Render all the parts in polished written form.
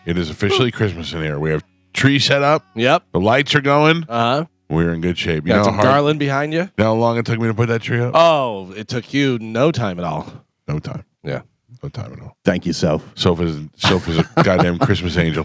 It is officially Christmas in here. We have tree set up. Yep. The lights are going. Uh-huh. We're in good shape. You Got know some garland behind you? You know how long it took me to put that tree up? Oh, it took you no time at all. No time. Yeah. No time at all. Thank you, Soph. Sophie's a goddamn Christmas angel.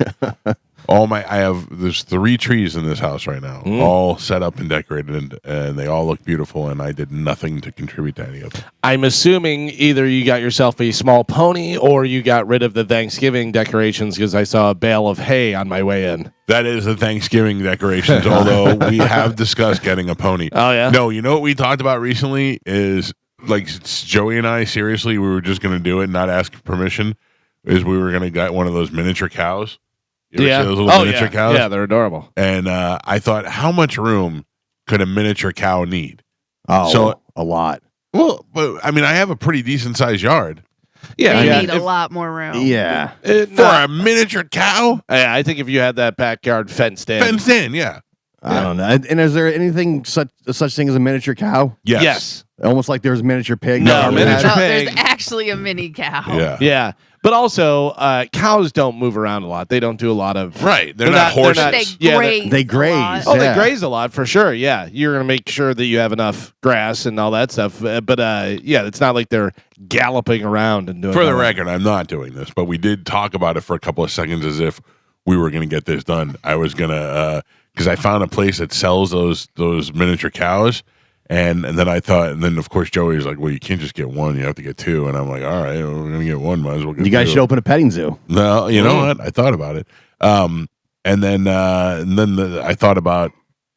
There's 3 trees in this house right now, all set up and decorated, and they all look beautiful, and I did nothing to contribute to any of them. I'm assuming either you got yourself a small pony or you got rid of the Thanksgiving decorations because I saw a bale of hay on my way in. That is the Thanksgiving decorations, although we have discussed getting a pony. Oh, yeah? No, you know what we talked about recently is, like, Joey and I, seriously, we were just going to do it and not ask permission, is we were going to get one of those miniature cows. You ever see those little miniature cows? Yeah, they're adorable. And I thought, how much room could a miniature cow need? Oh, So- a lot. Well, but I mean, I have a pretty decent sized yard. Yeah, They yeah. need a lot more room. Yeah. For a miniature cow? I think if you had that backyard fenced in. Fenced in, yeah. I don't know. And is there anything such thing as a miniature cow? Yes. Almost like there's miniature pig. No, miniature No, pig. there's actually a mini cow. Yeah. Yeah. But also, cows don't move around a lot. They don't do a lot of... Right. They're not horses. They graze. They a graze. lot. Oh, Yeah. they graze a lot for sure. Yeah, you're gonna make sure that you have enough grass and all that stuff. But yeah, it's not like they're galloping around and doing. For the all that. record, I'm not doing this, but we did talk about it for a couple of seconds as if we were going to get this done. I was going to, because I found a place that sells those miniature cows. And then I thought, and then of course Joey was like, "Well, you can't just get one; you have to get 2." And I'm like, "All right, we're gonna get one. Might as well get You guys 2." should open a petting zoo. No, you know what? I thought about it. And then I thought about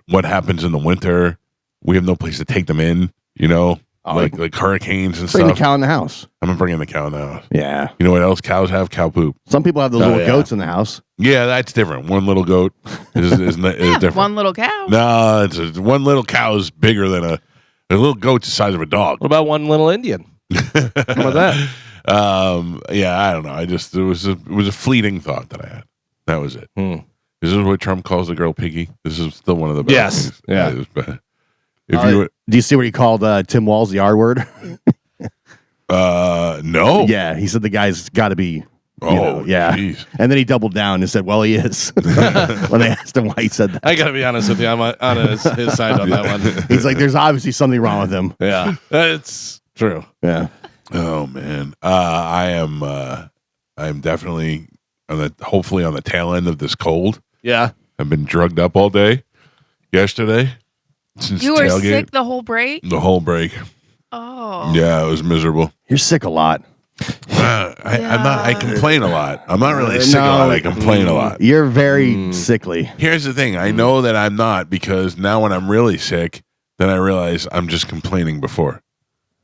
what happens in the winter. We have no place to take them in. You know, like hurricanes and Bring stuff. the cow in the house. I'm bringing the cow in the house. Yeah. You know what else cows have? Cow poop. Some people have those Oh, little yeah. goats in the house. Yeah, that's different. One little goat is different. One little cow. No, one little cow is bigger than a little goat's the size of a dog. What about one little Indian? How about that? Yeah, I don't know. It was a fleeting thought that I had. That was it. This is what Trump calls the girl piggy. This is still one of the best. Yes. things. Yeah. It was bad. If you Do you see what he called Tim Walz the R word? no. Yeah, he said the guy's got to be. Oh, yeah. geez. And then he doubled down and said, "Well, he is." When they asked him why he said that, I gotta be honest with you. I'm on his side on that one. he's like, "There's obviously something wrong with him." Yeah, it's true. Yeah. Oh man. I am definitely hopefully on the tail end of this cold. Yeah. I've been drugged up all day. Yesterday. Since You were tailgate, sick the whole break? the whole break. Oh. Yeah, it was miserable. You're sick a lot. I'm not. I complain a lot. I'm not really No. sick a lot. I complain a lot. You're very sickly. Here's the thing. I know that I'm not because now when I'm really sick, then I realize I'm just complaining before.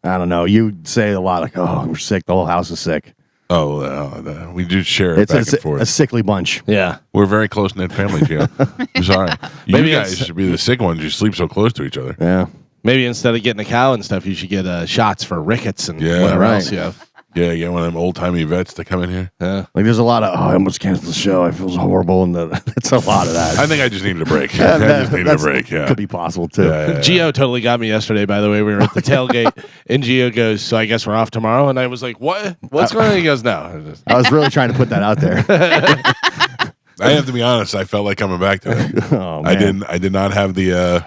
I don't know. You say a lot like, "Oh, we're sick. The whole house is sick." Oh, we do share it It's back and a forth. sickly bunch. Yeah. We're a very close knit family, Gio. I'm sorry. You Maybe guys it's- should be the sick ones. You sleep so close to each other. Yeah. Maybe instead of getting a cow and stuff, you should get shots for rickets and Yeah, whatever right. else you have. Yeah, get one of them old timey vets to come in here. Yeah. Like there's a lot of, I almost canceled the show. I feel horrible. And it's a lot of that. I think I just needed a break. I just needed a break. Yeah. Could be possible too. Yeah. Gio totally got me yesterday, by the way. We were at the tailgate, and Gio goes, "So I guess we're off tomorrow?" And I was like, "What? What's going on?" He goes, "No." I was really trying to put that out there. I have to be honest. I felt like coming back today. Oh, man. I did not have the.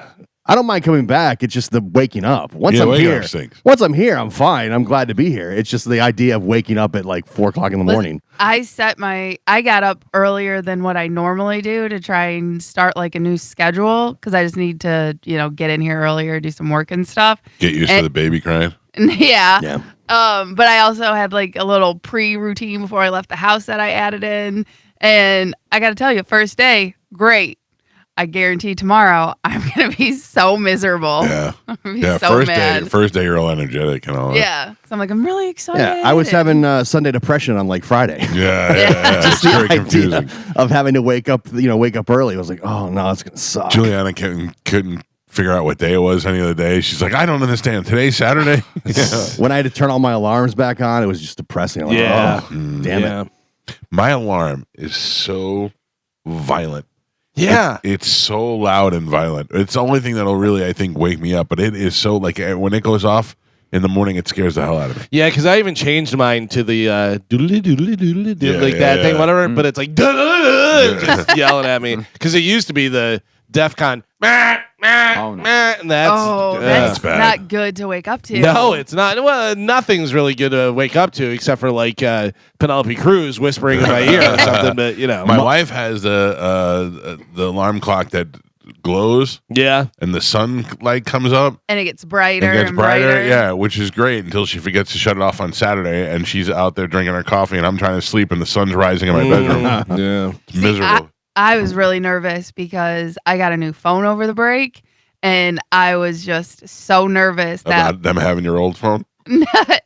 I don't mind coming back. It's just the waking up. Once I'm waking here, up stinks. once I'm here, I'm fine. I'm glad to be here. It's just the idea of waking up at like 4:00 in the morning. I got up earlier than what I normally do to try and start like a new schedule because I just need to, get in here earlier, do some work and stuff. Get used to the baby crying. Yeah. Yeah. But I also had like a little pre-routine before I left the house that I added in. And I got to tell you, first day, great. I guarantee tomorrow I'm going to be so miserable. Yeah. I'm going to be Yeah. so First mad. day. First day, you're all energetic and all that. Yeah. So I'm like, I'm really excited. Yeah, I was having Sunday depression on like Friday. Yeah. It's The very idea confusing. of having to wake up early. I was like, oh no, it's gonna suck. Juliana couldn't figure out what day it was any other day. She's like, I don't understand. Today's Saturday. Yeah. When I had to turn all my alarms back on, it was just depressing. I'm like, Yeah. oh, damn it. My alarm is so violent. Yeah. It's so loud and violent. It's the only thing that'll really, I think, wake me up. But it is so like when it goes off, in the morning, it scares the hell out of me. Yeah, because I even changed mine to the doodly doodly doodly Yeah, like yeah, that yeah. thing, whatever. But it's like just yelling at me because it used to be the DEFCON no. and that's that's bad. not good to wake up to. no, it's not. Well, nothing's really good to wake up to except for like Penelope Cruz whispering in my ear or something. But you know, My wife has the alarm clock that glows yeah. and the sun light comes up And it gets brighter and gets and brighter. brighter. Yeah, which is great until she forgets to shut it off on Saturday and she's out there drinking her coffee and I'm trying to sleep and the sun's rising in my bedroom. Yeah. It's miserable. I was really nervous because I got a new phone over the break, and I was just so nervous that About them having your old phone.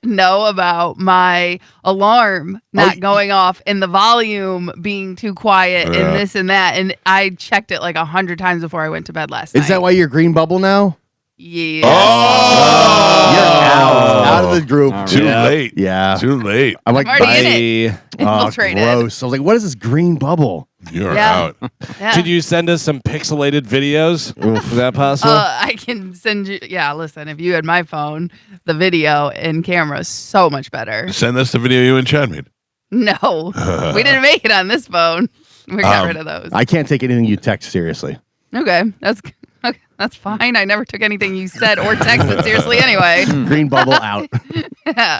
know about my alarm not going off and the volume being too quiet Yeah. and this and that. And I checked it like 100 times before I went to bed last night. Is that why you're green bubble now? Yeah. Oh! You're out of the group. All right. Too Yeah. late. Yeah. Too late. I'm like, I'm already in it. oh, Infiltrated. gross. I was like, what is this green bubble? You're Yeah. out. Yeah. Could you send us some pixelated videos? Is that possible? I can send you. Yeah, listen, if you had my phone, the video and camera is so much better. Send us the video you and Chad made. No, we didn't make it on this phone. We got rid of those. I can't take anything you text seriously. Okay, that's fine. I never took anything you said or texted seriously anyway. Green bubble out.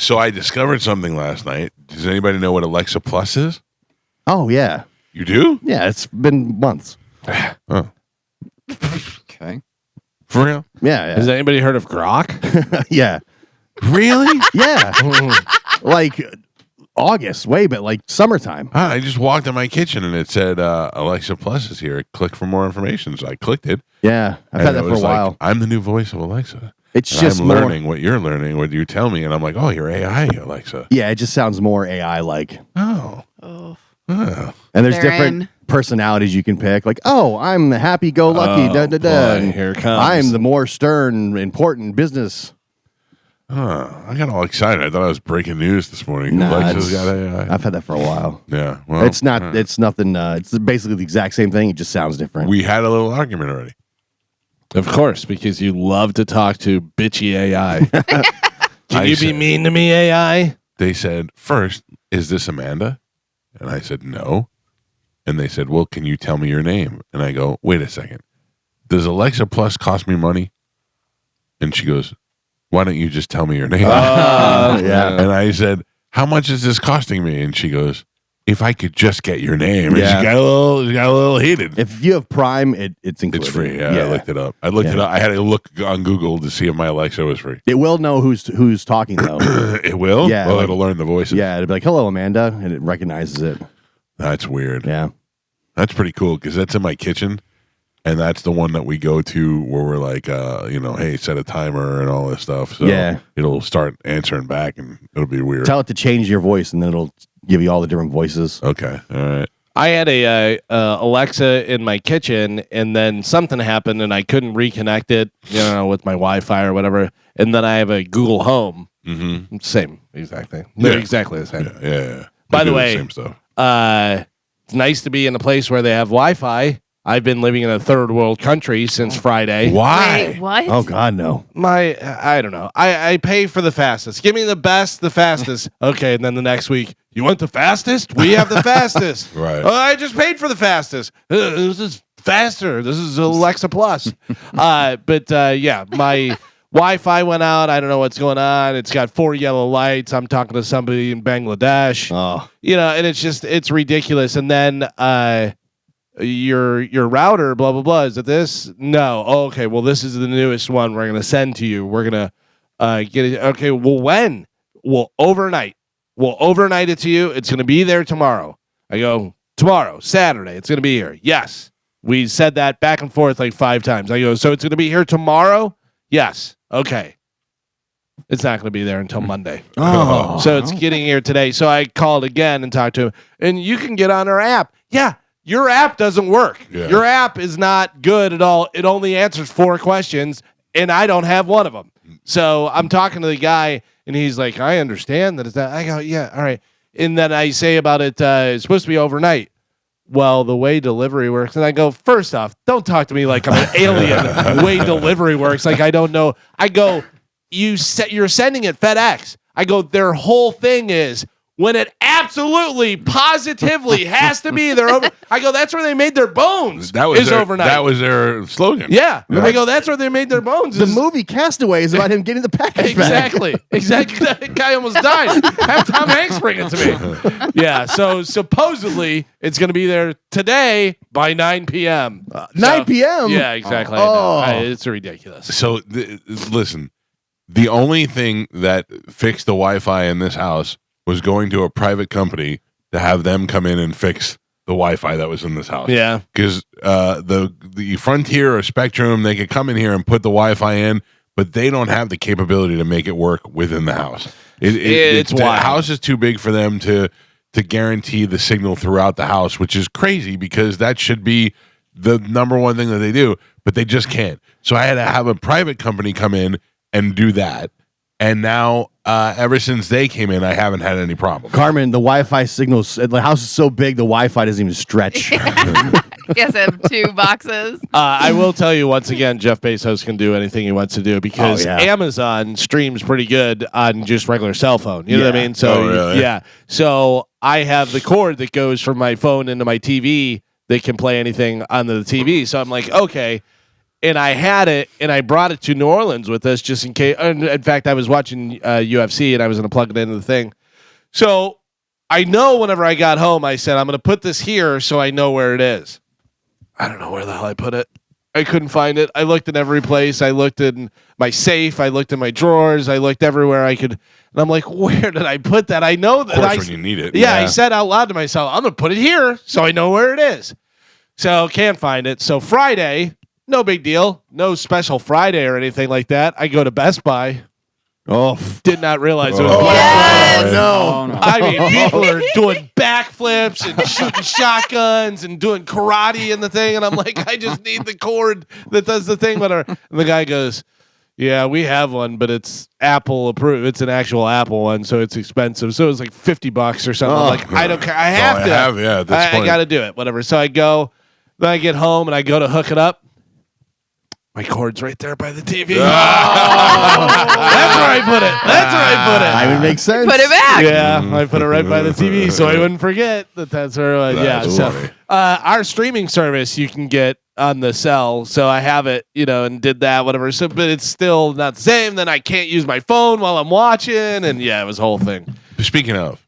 So I discovered something last night. Does anybody know what Alexa Plus is? Oh, yeah. You do? Yeah, it's been months. Oh, Okay. for real? Yeah, Has yeah. anybody heard of Grok? yeah. Really? Yeah. like August, but like summertime. I just walked in my kitchen and it said Alexa Plus is here. Click for more information. So I clicked it. Yeah. I've and had it that for a was like, while. I'm the new voice of Alexa. It's And just I'm more. learning what you're learning, what you tell me, and I'm like, oh, you're AI, Alexa. Yeah, it just sounds more AI like. Oh, Oh, oh. And there's They're different in. personalities you can pick. Like, oh, I'm the happy go lucky. Oh, boy, And here it comes. I'm the more stern, important business. I got all excited. I thought I was breaking news this morning. Nah, Alexa's it's- got AI. I've had that for a while. Yeah, well, It's not. It's nothing. It's basically the exact same thing. It just sounds different. We had a little argument already. Of course, because you love to talk to bitchy AI. Can I you be said- mean to me, AI? They said, first, is this Amanda? And I said, no. And they said, well, can you tell me your name? And I go, wait a second. Does Alexa Plus cost me money? And she goes, why don't you just tell me your name? Yeah. And I said, how much is this costing me? And she goes, if I could just get your name. And Yeah. she got a little heated. If you have Prime, it's included. It's free. Yeah, I looked it up. I looked it up. I had to look on Google to see if my Alexa was free. It will know who's talking though. It will? Yeah, Well, like- it'll learn the voices. Yeah, it'll be like, "Hello, Amanda," and it recognizes it. That's weird. Yeah. That's pretty cool because that's in my kitchen. And that's the one that we go to where we're like, hey, set a timer and all this stuff. So Yeah. it'll start answering back and it'll be weird. Tell it to change your voice, and then it'll give you all the different voices. Okay. All right. I had a Alexa in my kitchen, and then something happened, and I couldn't reconnect it, with my Wi-Fi or whatever. And then I have a Google Home, Mm-hmm. same exact thing. They're Yeah. exactly the same. Yeah. By They the do way, same stuff. It's nice to be in a place where they have Wi-Fi. I've been living in a third world country since Friday. Why? wait, what? Oh God, no. I don't know. I pay for the fastest. Give me the best, the fastest. Okay, and then the next week, you want the fastest? We have the fastest. Right. Oh, I just paid for the fastest. This is faster. This is Alexa Plus. Yeah, my Wi-Fi went out. I don't know what's going on. It's got 4 yellow lights. I'm talking to somebody in Bangladesh. Oh, And it's ridiculous. And then your router, blah blah blah. Is it this? No. Oh, okay. Well, this is the newest one we're gonna send to you. We're gonna get it. Okay. Well, when? Well, overnight. We'll overnight it to you. It's gonna be there tomorrow. I go tomorrow, Saturday. It's gonna be here. Yes. We said that back and forth like 5 times. I go. So it's gonna be here tomorrow. Yes. Okay. It's not going to be there until Monday. Oh. So it's getting here today. So I called again and talked to him. And you can get on our app. Yeah, your app doesn't work. Yeah. Your app is not good at all. It only answers 4 questions, and I don't have one of them. So I'm talking to the guy, and he's like, I understand that it's not. I go, yeah, all right. And then I say about it, it's supposed to be overnight. Well, the way delivery works, and I go, first off, don't talk to me like I'm an alien. The way delivery works, like I don't know. I go, you're sending it FedEx. I go, their whole thing is when it absolutely, positively has to be there. I go, that's where they made their bones. That was overnight. That was their slogan. Yeah. I go, that's where they made their bones. The movie Castaway is about him getting the package back. Exactly. That guy almost died. Have Tom Hanks bring it to me. Yeah. So supposedly it's going to be there today by 9 p.m. 9 p.m. Yeah, exactly. Oh. It's ridiculous. So listen, the only thing that fixed the Wi-Fi in this house was going to a private company to have them come in and fix the Wi-Fi that was in this house. Yeah. Because the Frontier or Spectrum, they could come in here and put the Wi-Fi in, but they don't have the capability to make it work within the house. It's the wild. house is too big for them to guarantee the signal throughout the house, which is crazy because that should be the number one thing that they do, but they just can't. So I had to have a private company come in and do that. And now, ever since they came in, I haven't had any problem. Carmen, the Wi-Fi signals. The house is so big, the Wi-Fi doesn't even stretch. Yes, I have 2 boxes. I will tell you once again, Jeff Bezos can do anything he wants to do because Amazon streams pretty good on just regular cell phone. You know what I mean? So really? yeah. So I have the cord that goes from my phone into my TV that can play anything on the TV. So I'm like, okay. And I had it, and I brought it to New Orleans with us just in case. In fact, I was watching UFC, and I was going to plug it into the thing. So I know whenever I got home, I said, I'm going to put this here so I know where it is. I don't know where the hell I put it. I couldn't find it. I looked in every place. I looked in my safe. I looked in my drawers. I looked everywhere I could. And I'm like, where did I put that? I know that. Of course, when you need it. Yeah, I said out loud to myself, I'm going to put it here so I know where it is. So can't find it. So Friday, no big deal. No special Friday or anything like that. I go to Best Buy. Did not realize it was Black Friday. No. I mean, people are doing backflips and shooting shotguns and doing karate in the thing. And I'm like, I just need the cord that does the thing. And the guy goes, yeah, we have one, but it's Apple approved. It's an actual Apple one, so it's expensive. So it was like $50 or something. I'm like, I don't care. I have to. At this I point. got to do it. Whatever. So I go, then I get home and I go to hook it up. My cord's right there by the TV. That's where I put it. That would make sense. Put it back. Yeah, I put it right by the TV so I wouldn't forget that's where it was. That's Yeah, funny. so our streaming service you can get on the cell. So I have it, and did that, whatever. So, but it's still not the same. Then I can't use my phone while I'm watching. And yeah, it was a whole thing. Speaking of,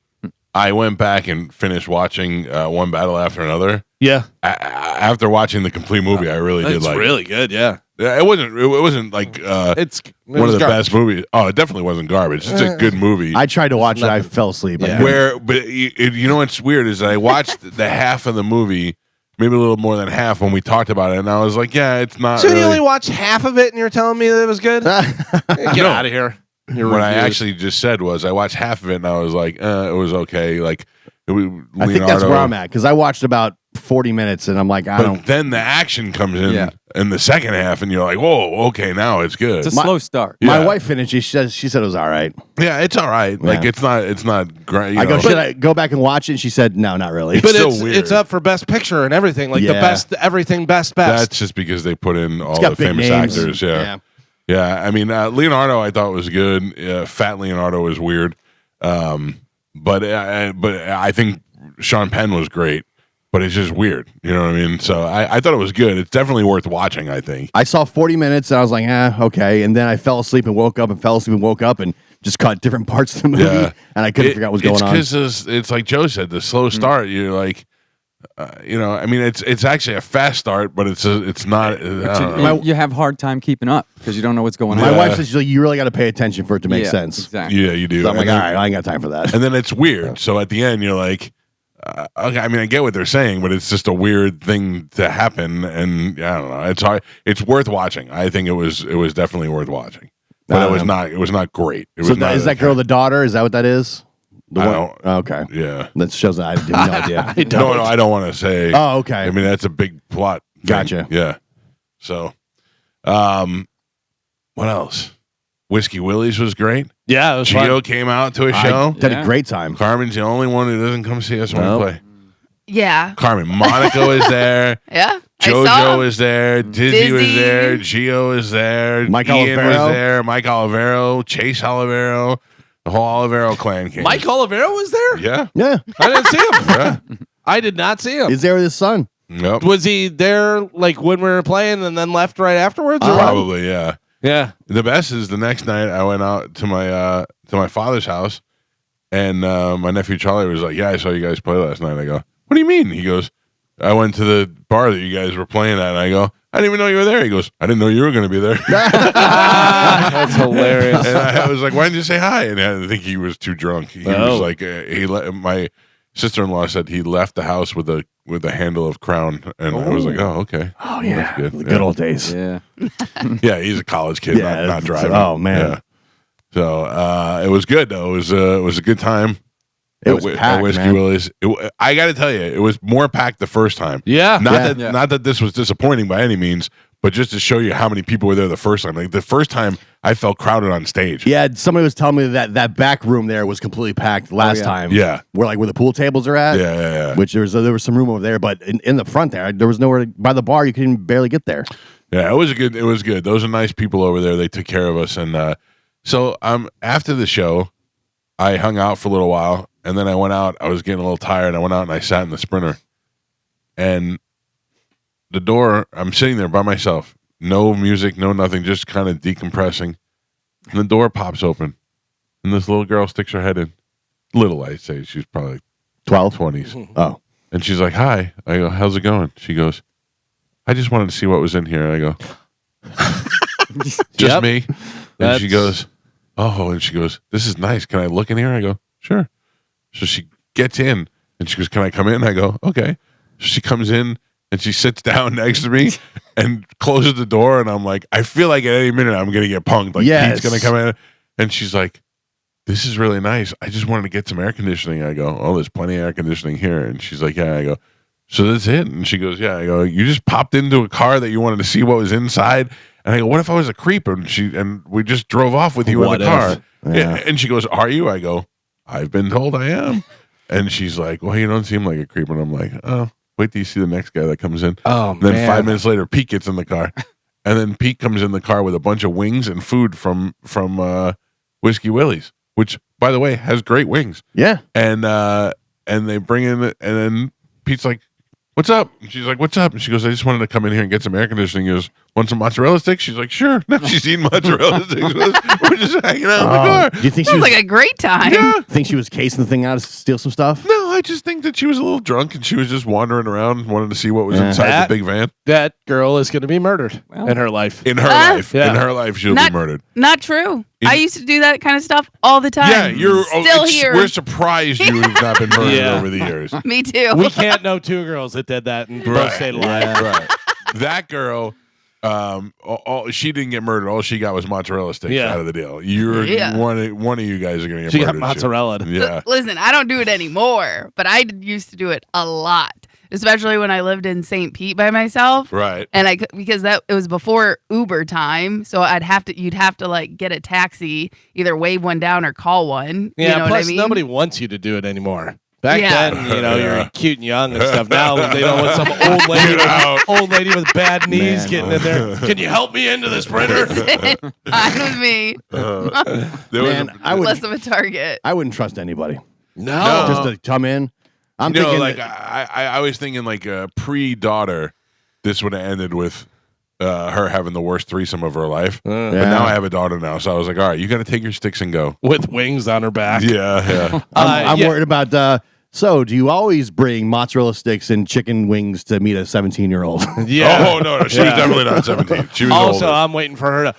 I went back and finished watching One Battle After Another. Yeah. After watching the complete movie, I really did It's like really good. Yeah. it. It wasn't like It's one of the best movies. Oh, it definitely wasn't garbage. It's a good movie. I tried to watch it. I fell asleep. Yeah. But you know what's weird is I watched the half of the movie, maybe a little more than half when we talked about it, and I was like, yeah, it's not. So really. you only watched half of it and you're telling me that it was good? Get out of here. What I actually just said was I watched half of it and I was like, it was okay. Like, Leonardo. I think that's where I'm at because I watched about 40 minutes and I'm like, I But don't. then the action comes in Yeah. in the second half, and you're like, whoa, okay, now it's good. It's a slow start. Yeah. My wife finished. She said it was all right. Yeah, it's all right. Like Yeah. it's not great. I go, should I go back and watch it? And she said, no, not really. It's But so it's weird. up for best picture and everything. Like the Yeah. best, everything best. That's just because they put in all It's got the big famous names. actors. Yeah. I mean, Leonardo, I thought was good. Fat Leonardo was weird. But I think Sean Penn was great. But it's just weird. You know what I mean? So I thought it was good. It's definitely worth watching, I think. I saw 40 minutes and I was like, okay. And then I fell asleep and woke up and fell asleep and woke up and just caught different parts of the movie. Yeah. And I couldn't figure out what's going on. It's because it's like Joe said, the slow start. You're like, I mean, it's actually a fast start, but it's not. I don't know. You have hard time keeping up because you don't know what's going My on. wife says, she's like, you really got to pay attention for it to make Yeah, sense. Exactly. Yeah, you do. So I'm like, And all then- right, I ain't got time for that. And then it's weird. So at the end, you're like, okay. I mean, I get what they're saying, but it's just a weird thing to happen, and I don't know. It's hard. It's worth watching. I think it was definitely worth watching, but it was not. It was not great. It So was not is that girl the daughter? Is that what that is? The I one? don't- Oh, okay. Yeah. That shows that I have no idea. No, I don't want to say. Oh, okay. I mean, that's a big plot. thing. Gotcha. Yeah. So, what else? Whiskey Willie's was great. Yeah, it was Gio fun. came out to a show. Had Yeah. a great time. Carmen's the only one who doesn't come see us when Nope. we play. Yeah. Carmen, Monica was there. Yeah. I saw JoJo him. was there. Dizzy was Dizzy. there. Gio was there. Mike Ian Olivero. was there. Mike Olivero. Chase Olivero. The whole Olivero clan came. Mike Olivero was there? Yeah. Yeah. I didn't see him. Yeah. I did not see him. He's there with his son. Yep. Was he there like when we were playing and then left right afterwards? or what? Probably, yeah. Yeah. The best is the next night I went out to my father's house, and my nephew Charlie was like, "Yeah, I saw you guys play last night." I go, "What do you mean?" He goes, "I went to the bar that you guys were playing at." And I go, "I didn't even know you were there." He goes, "I didn't know you were going to be there." That's hilarious. And I was like, "Why didn't you say hi?" And I think he was too drunk. He Oh. was like, my sister-in-law said he left the house with a handle of Crown, and I was like, "Oh, okay." Oh, yeah. That's good. The good old days. Yeah. Yeah, he's a college kid, Yeah, not it's- driving. oh, man. Yeah. So it was good though. It was a good time. It was at packed, Whiskey man. Willie's. I got to tell you, it was more packed the first time. Yeah. Not that this was disappointing by any means, but just to show you how many people were there the first time. Like the first time, I felt crowded on stage. Yeah, somebody was telling me that back room there was completely packed last yeah. time. Yeah. Where the pool tables are at. Yeah. Which there was some room over there, but in the front there was nowhere by the bar. You couldn't barely get there. Yeah, it was good. It was good. Those are nice people over there. They took care of us, and so after the show, I hung out for a little while, and then I went out. I was getting a little tired. I went out and I sat in the Sprinter, and the door. I'm sitting there by myself, no music, no nothing, just kind of decompressing. And the door pops open, and this little girl sticks her head in. Little, I'd say she's probably 12? 20s, Oh. and she's like, "Hi." I go, "How's it going?" She goes, "I just wanted to see what was in here." And I go, "Just Yep. me?" And she goes, "Oh," and she goes, "This is nice. Can I look in here?" I go, "Sure." So she gets in and she goes, "Can I come in?" I go, "Okay." So she comes in and she sits down next to me and closes the door. And I'm like, I feel like at any minute I'm going to get punked. Like Yes. Pete's going to come in. And she's like, "This is really nice. I just wanted to get some air conditioning." I go, "Oh, there's plenty of air conditioning here." And she's like, "Yeah." I go, "So that's it?" And she goes, "Yeah." I go, "You just popped into a car that you wanted to see what was inside?" And I go, "What if I was a creep and we just drove off with you What in the car?" if? Yeah. And she goes, "Are you?" I go, "I've been told I am." And she's like, "Well, you don't seem like a creep." And I'm like, "Oh, wait till you see the next guy that comes in." Oh, And then man. 5 minutes later, Pete gets in the car. And then Pete comes in the car with a bunch of wings and food from Whiskey Willie's, which, by the way, has great wings. Yeah. And they bring in, and then Pete's like, "What's up?" And she's like, "What's up?" And she goes, "I just wanted to come in here and get some air conditioning." He goes, "Want some mozzarella sticks?" She's like, "Sure." Now she's eating mozzarella sticks with us. We're just hanging out in the car. Do you think she Sounds was, like a great time. Yeah. think she was casing the thing out to steal some stuff? No, I just think that she was a little drunk and she was just wandering around, wanting to see what was Yeah. inside That- the big van. That girl is going to be murdered Well. in her life. In her Ah. life, Yeah. in her life, she'll Not- be murdered. Not true. In- I used to do that kind of stuff all the time. Yeah, you're still here. We're surprised you have not been murdered Yeah. over the years. Me too. We can't know two girls that did that and both stayed alive. Right. That girl, she didn't get murdered. All she got was mozzarella sticks Yeah. out of the deal. You're Yeah. one of you guys are gonna get She got murdered. mozzarella. Yeah. Listen, I don't do it anymore, but I used to do it a lot, especially when I lived in St. Pete by myself. Right. And because it was before Uber time, so you'd have to like get a taxi, either wave one down or call one. Yeah, you know plus what I mean? nobody wants you to do it anymore. Back Yeah. then, Yeah. you're cute and young and stuff. Now they don't want some old lady with bad knees Man. getting in there. Can you help me into the Sprinter? Fine with me. There was Man, a- I would Less of a target. I wouldn't trust anybody. No. Just to come in. I'm no, thinking like that- I was thinking like pre-daughter, this would have ended with her having the worst threesome of her life. But Yeah. now I have a daughter now, so I was like, all right, you got to take your sticks and go. With wings on her back. Yeah. I'm yeah. worried about so do you always bring mozzarella sticks and chicken wings to meet a 17-year-old? Yeah. Oh no, she was definitely not 17. She was Also, older. I'm waiting for her to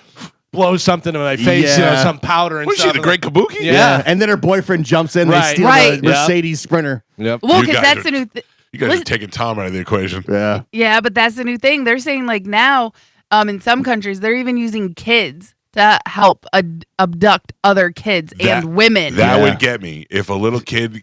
blow something in my face, Yeah. some powder and Was she stuff. the Great Kabuki? Yeah. And then her boyfriend jumps in, they Right. steal Right. the Mercedes Sprinter. Yep. Well, You because guys that's are- the new. You guys are Listen- taking Tom out of the equation. Yeah. Yeah, but that's the new thing. They're saying like now, in some countries, they're even using kids to help abduct other kids and women. That Yeah. would get me. If a little kid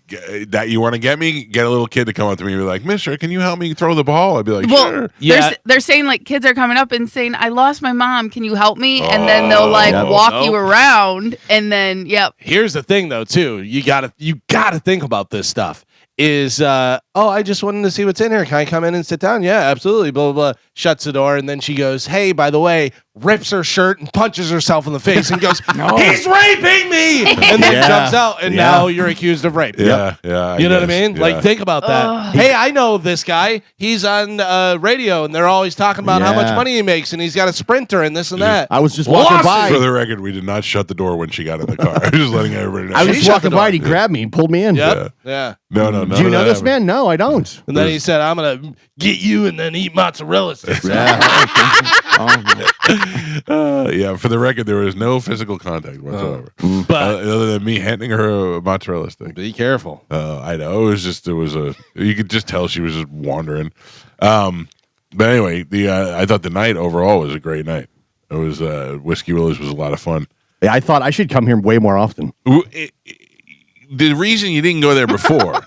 that you want to get me, get a little kid to come up to me and be like, "Mister, can you help me throw the ball?" I'd be like, Well, "Sure." Yeah. they're saying like kids are coming up and saying, "I lost my mom. Can you help me?" And then they'll like Yep. walk Nope. you around, and then yep, Here's the thing, though, too. You gotta think about this stuff. is I just wanted to see what's in here. Can I come in and sit down? Yeah, absolutely. Blah blah blah. Shuts the door, and then she goes, "Hey, by the way," rips her shirt and punches herself in the face and goes, "He's raping me!" And then jumps out, and now you're accused of rape. Yeah, yeah. You know what I mean? Yeah. Like, think about that. Ugh. Hey, I know this guy. He's on radio, and they're always talking about how much money he makes, and he's got a Sprinter and this and that. I was just walking by. For the record, we did not shut the door when she got in the car. I was just letting everybody know. I was She just shut walking the by, door. and he grabbed me and pulled me in. Yep. Yeah. No. Do you know this man? No, I don't. And then he said, "I'm gonna get you and then eat mozzarella sticks." Yeah, for the record, there was no physical contact whatsoever. But Other than me handing her a mozzarella stick. be careful. I know. You could just tell she was just wandering. But anyway, I thought the night overall was a great night. It was Whiskey Willie's was a lot of fun. Yeah, I thought I should come here way more often. The reason you didn't go there before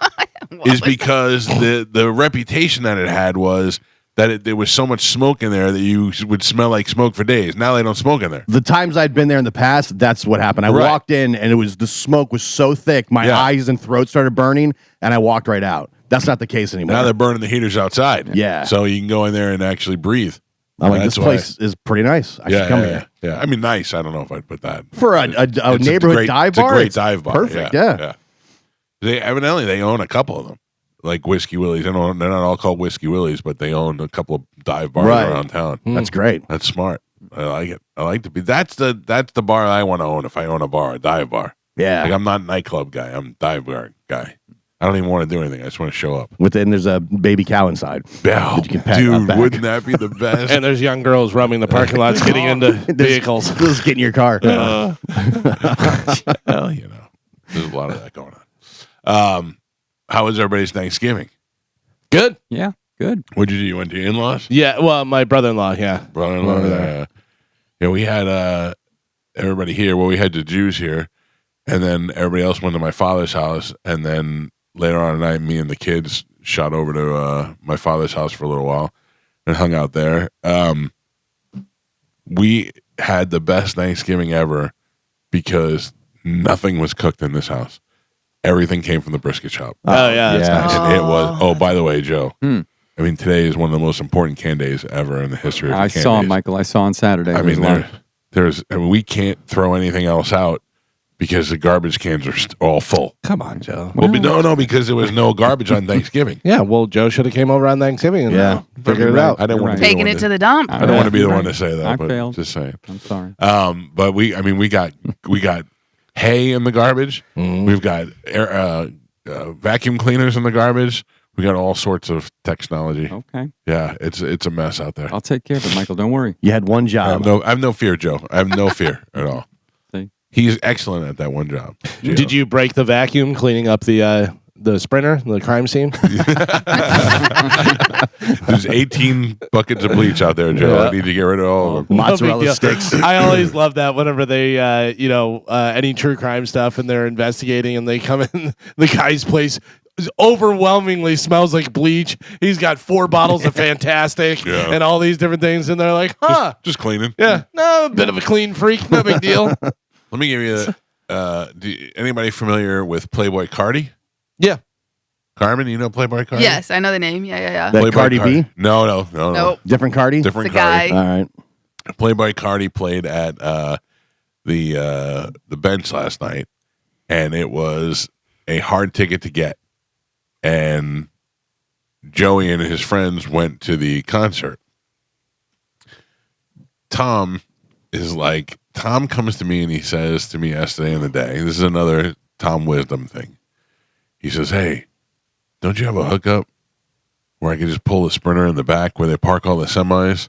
is because the reputation that it had was that there was so much smoke in there that you would smell like smoke for days. Now they don't smoke in there. The times I'd been there in the past, that's what happened. I walked in and the smoke was so thick, my eyes and throat started burning, and I walked right out. That's not the case anymore. Now they're burning the heaters outside. Yeah. So you can go in there and actually breathe. I'm like, That's this place is pretty nice. I should come here. Yeah. I mean, nice. I don't know if I'd put that. For a It's neighborhood dive bar? It's a great dive bar. Perfect, yeah. They own a couple of them, like Whiskey Willie's. They're not all called Whiskey Willie's, but they own a couple of dive bars around town. That's great. That's smart. I like it. I like to be. That's the bar I want to own if I own a bar, a dive bar. Yeah. Like I'm not a nightclub guy. I'm a dive bar guy. I don't even want to do anything. I just want to show up. Within there's a baby cow inside. Yeah, that you can pet dude, out back. wouldn't that be the best? And there's young girls roaming the parking lots, getting into vehicles. Just get in your car. Well, there's a lot of that going on. How was everybody's Thanksgiving? Good. Yeah, good. What'd you do? You went to your in-laws? Yeah. Well, my brother-in-law. Yeah. Brother-in-law. Over there. Yeah, we had everybody here. Well, we had the Jews here, and then everybody else went to my father's house, and then later on at night, me and the kids shot over to my father's house for a little while and hung out there. We had the best Thanksgiving ever because nothing was cooked in this house. Everything came from the brisket shop. Oh yeah. That's nice. And it was. Oh, by the way, Joe. Hmm. I mean, today is one of the most important can days ever in the history of I can saw days. Michael. I saw on Saturday. I There's mean, a lot. we can't throw anything else out because the garbage cans are all full. Come on, Joe. Well, no, because there was no garbage on Thanksgiving. Yeah. Well, Joe should have came over on Thanksgiving and figured it Right. out. I don't You're want right. to be Taking the it one to the dump. I don't want to be the Right. one to say that. I but failed. just saying. I'm sorry. But we got hay in the garbage. Mhm. We've got vacuum cleaners in the garbage. We got all sorts of technology. Okay. Yeah, it's a mess out there. I'll take care of it, Michael. Don't worry. You had one job. I have no fear, Joe. I have no fear at all. See? He's excellent at that one job. Gio. Did you break the vacuum cleaning up the Sprinter, the crime scene? There's 18 buckets of bleach out there, Joe. Yeah. I need to get rid of all of them. No big Mozzarella deal. sticks. I always love that whenever they, any true crime stuff and they're investigating and they come in the guy's place. Overwhelmingly smells like bleach. He's got 4 bottles of Fantastic Yeah. and all these different things, and they're like, "Huh, Just cleaning. yeah, no, a bit of a clean freak, no big deal." Let me give you anybody familiar with Playboy Cardi? Yeah, Carmen, you know Playboy Cardi? Yes, I know the name. Yeah. That Cardi B? No. Nope. Different Cardi? Different It's a Cardi. guy. All right. Playboy Cardi played at the bench last night, and it was a hard ticket to get. And Joey and his friends went to the concert. Tom comes to me and he says to me yesterday in the day, this is another Tom Wisdom thing. He says, "Hey, don't you have a hookup where I can just pull the Sprinter in the back where they park all the semis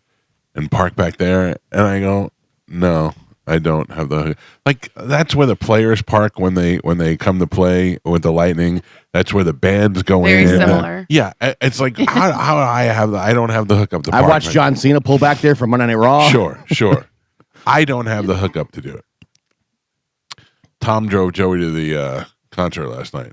and park back there?" And I go, "No, I don't have the like. That's where the players park when they come to play with the Lightning. That's where the bands go Very in. similar. Yeah, it's like how I don't have the hookup to I park. watched John Cena pull back there from Monday Night Raw. Sure. I don't have the hookup to do it. Tom drove Joey to the concert last night.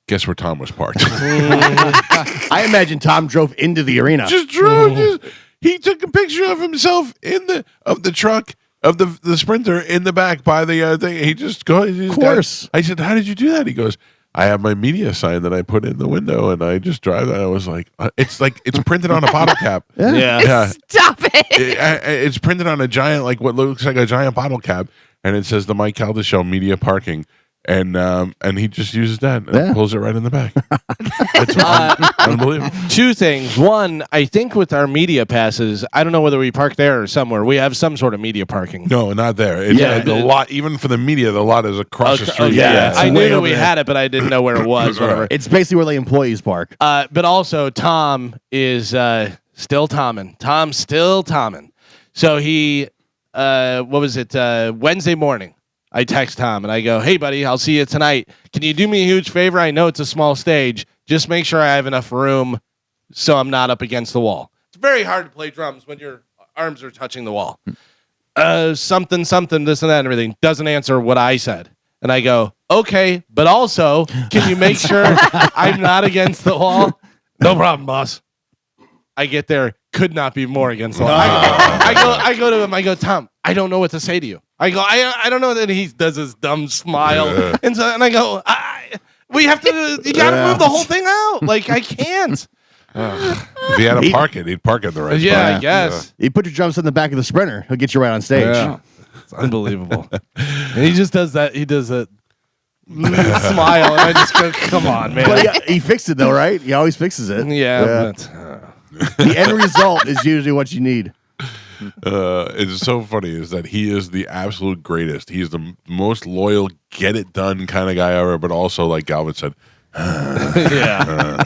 Guess where Tom was parked? I imagine Tom drove into the arena. He took a picture of himself in the truck of the Sprinter in the back by the thing. He just goes. Of course. I said, "How did you do that?" He goes, I have my media sign that I put in the window, and I just drive that. I was like, it's printed on a bottle cap. Yeah. Stop it. It's printed on a giant, like what looks like a giant bottle cap, and it says the Mike Calta Show media parking, and he just uses that and pulls it right in the back. It's unbelievable. Two things. One, I think with our media passes, I don't know whether we park there or somewhere. We have some sort of media parking. No, not there. The lot, even for the media, the lot is across the street. I knew way that we over had it, but I didn't know where it was. Whatever. It's basically where the employees park. But also, Tom is still Tommin'. Tom's still Tommin'. So he, what was it? Wednesday morning, I text Tom and I go, "Hey, buddy, I'll see you tonight. Can you do me a huge favor? I know it's a small stage. Just make sure I have enough room so I'm not up against the wall. It's very hard to play drums when your arms are touching the wall. Something, this and that and everything." Doesn't answer what I said. And I go, "Okay, but also, can you make sure I'm not against the wall?" "No problem, boss." I get there, could not be more against the wall. I go to him, I go, "Tom, I don't know what to say to you." I go, I don't know. That he does his dumb smile. And I go, you gotta move the whole thing out. Like, I can't. If he had to park it, he'd park it the right spot. Yeah, I guess. You put your drums in the back of the Sprinter. He'll get you right on stage. Yeah. It's unbelievable. And he just does that. He does that smile. And I just go, come on, man. But he fixed it, though, right? He always fixes it. Yeah. The end result is usually what you need. It's so funny is that he is the absolute greatest. He's the most loyal, get it done kind of guy ever, but also, like Galvin said, Yeah.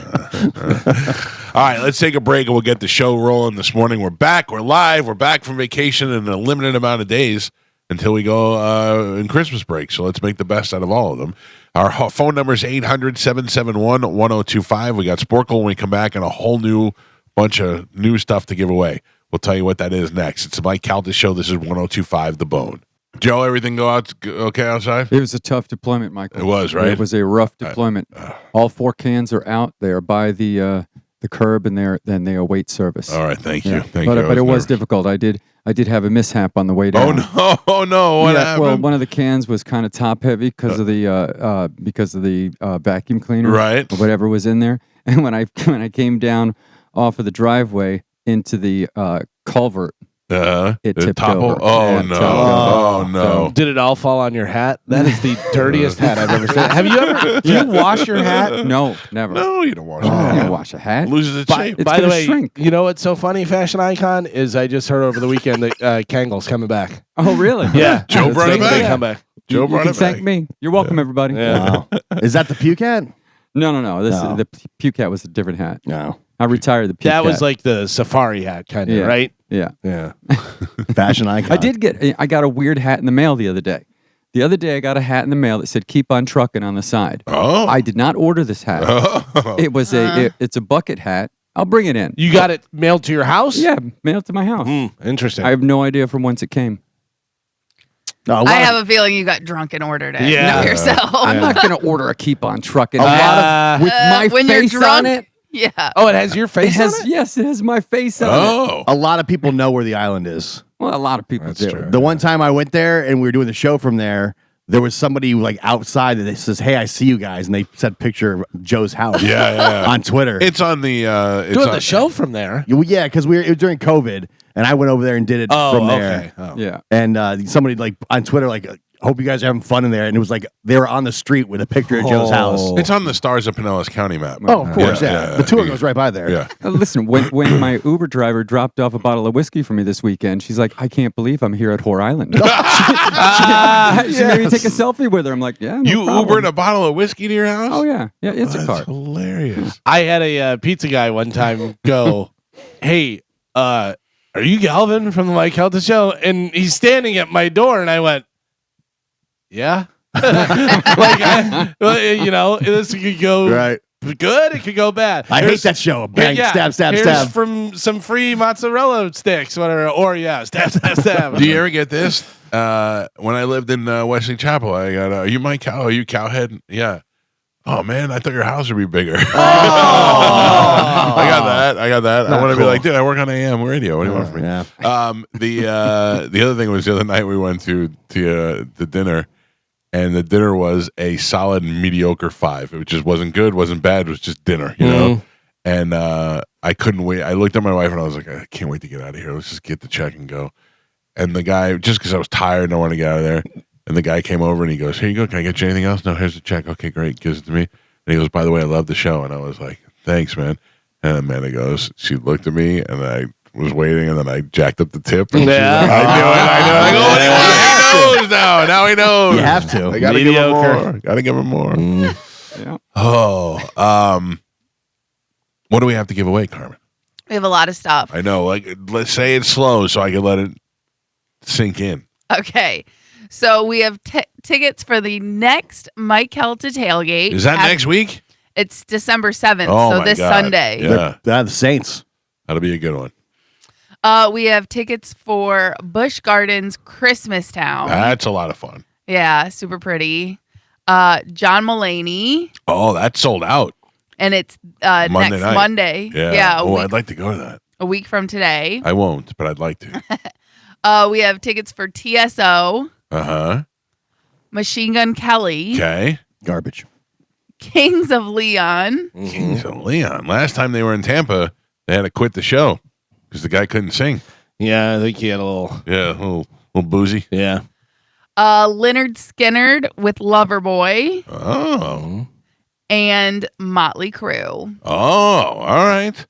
all right, let's take a break and we'll get the show rolling this morning. We're back. We're live. We're back from vacation in a limited amount of days until we go in Christmas break. So let's make the best out of all of them. Our phone number is 800-771-1025. We got Sporkle when we come back and a whole new bunch of new stuff to give away. We'll tell you what that is next. It's the Mike Calta Show. This is 102.5 The Bone. Joe, everything go out okay outside? It was a tough deployment, Michael. It was, right? It was a rough deployment. All 4 cans are out. They are by the curb, and they await service. All right, thank you. Thank but you. But it was difficult. I did have a mishap on the way down. Oh no! What happened? Well, one of the cans was kind of top heavy because of the vacuum cleaner, right? Or whatever was in there. And when I came down off of the driveway into the culvert, it tipped over. Oh no! Oh no! Did it all fall on your hat? That is the dirtiest hat I've ever seen. Have you ever? Do you wash your hat? No, never. No, you don't wash You your hat. don't wash a hat. It loses its shape. It's By the gonna way, shrink. you know what's so funny, Fashion Icon, is I just heard over the weekend that Kangel's coming back. Oh, really? Yeah, Joe brought it back. Come back. Joe You brought can it thank back. me. You're welcome, everybody. Yeah. Wow. Is that the puke hat? No. No. The puke hat was a different hat. No. I retired the puke That was hat. like the safari hat, kind of, Yeah. right? Yeah. Yeah. Fashion icon. I got a weird hat in the mail the other day. The other day I got a hat in the mail that said "Keep on trucking" on the side. Oh. I did not order this hat. Oh. It was it's a bucket hat. I'll bring it in. You got it mailed to your house? Yeah, mailed to my house. Interesting. I have no idea from whence it came. No, I have a feeling you got drunk and ordered it. Yeah. Not yourself. I'm not going to order a "Keep on trucking" Uh, with my when face you're drunk, on it. Yeah. Oh, it has your It face has on it? yes, it has my face on it. Oh. a lot of people know where the island is. Well, a lot of people That's do. true. The one time I went there and we were doing the show from there, there was somebody like outside that says, "Hey, I see you guys," and they sent a picture of Joe's house. Yeah. on Twitter. It's on the. It's Doing on the show from there. Yeah, because it was during COVID, and I went over there and did it from there. Okay. Oh. Yeah. And somebody like on Twitter like, "Hope you guys are having fun in there," and it was like they were on the street with a picture of Joe's house. It's on the Stars of Pinellas County map. Oh, of course, yeah. The tour goes right by there. Yeah. Listen, when my Uber driver dropped off a bottle of whiskey for me this weekend, she's like, "I can't believe I'm here at Whore Island." She made me take a selfie with her. I'm like, "Yeah, no You problem." Ubered a bottle of whiskey to your house? Oh yeah, it's a That's car. hilarious. I had a pizza guy one time go, "Hey, are you Galvin from the Mike Calta Show?" And he's standing at my door, and I went, "Yeah." This could go Right. good. It could go bad. I hate Here's- that show. Bang, yeah, stab. here's from some free mozzarella sticks, whatever. Or stab. Do you ever get this? When I lived in Wesley Chapel, I got, are you Mike Cow? Are you Cowhead? Yeah. Oh, man, I thought your house would be bigger. I got that. I want to be like, dude, I work on AM radio. What do you want from me? Yeah. The other thing was the other night we went to dinner, and the dinner was a solid mediocre 5. It just wasn't good, wasn't bad. It was just dinner, you know. And I couldn't wait. I looked at my wife and I was like, I can't wait to get out of here. Let's just get the check and go. And the guy, just because I was tired and I wanted to get out of there, and the guy came over and he goes, "Here you go. Can I get you anything else?" "No, here's the check." "Okay, great." Gives it to me. And he goes, "By the way, I love the show." And I was like, "Thanks, man." And Amanda goes, she looked at me and I was waiting and then I jacked up the tip. And she's like, I knew it. I go, "What do you want?" He knows now. Now he knows. You have to. I gotta give him more. Gotta give him more. Yeah. Oh, what do we have to give away, Carmen? We have a lot of stuff. I know. Like, let's say it slow so I can let it sink in. Okay. So we have tickets for the next Mike Calta tailgate. Is that next week? It's December 7th, Oh, so my this God. Sunday. Yeah. The Saints. That'll be a good one. We have tickets for Busch Gardens Christmas Town. That's a lot of fun. Yeah, super pretty. John Mulaney, Oh, that's sold out. and it's Monday next night. Monday. Yeah. a Oh, week, I'd like to go to that. a week from today. I won't, but I'd like to. We have tickets for TSO, Machine Gun Kelly, Okay. Garbage. Kings of Leon, Kings of Leon. Last time they were in Tampa, they had to quit the show because the guy couldn't sing. Yeah, I think he had a little. Yeah, a little boozy. Yeah. Leonard Skinnard with Loverboy, Oh. and Motley Crue. Oh, all right.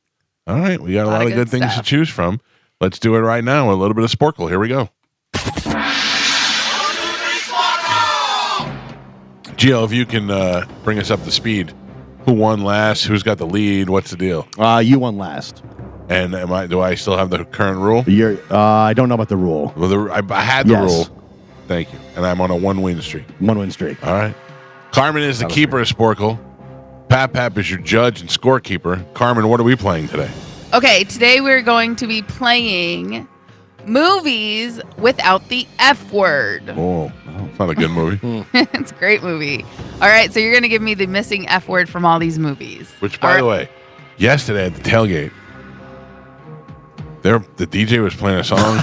All right. We got a lot of good things to stuff. choose from. Let's do it right now with a little bit of Sporkle. Here we go. Gio, if you can bring us up to speed. Who won last? Who's got the lead? What's the deal? You won last. And do I still have the current rule? I don't know about the rule. Well, I had the Yes. rule. Thank you. And I'm on a 1-win streak. 1-win streak. All right. Carmen is the keeper of Sporkle. Pap is your judge and scorekeeper. Carmen, what are we playing today? Okay, today we're going to be playing movies without the F word. Oh, it's not a good movie. It's a great movie. All right, so you're going to give me the missing F word from all these movies. Which, by the way, yesterday at the tailgate, the DJ was playing a song.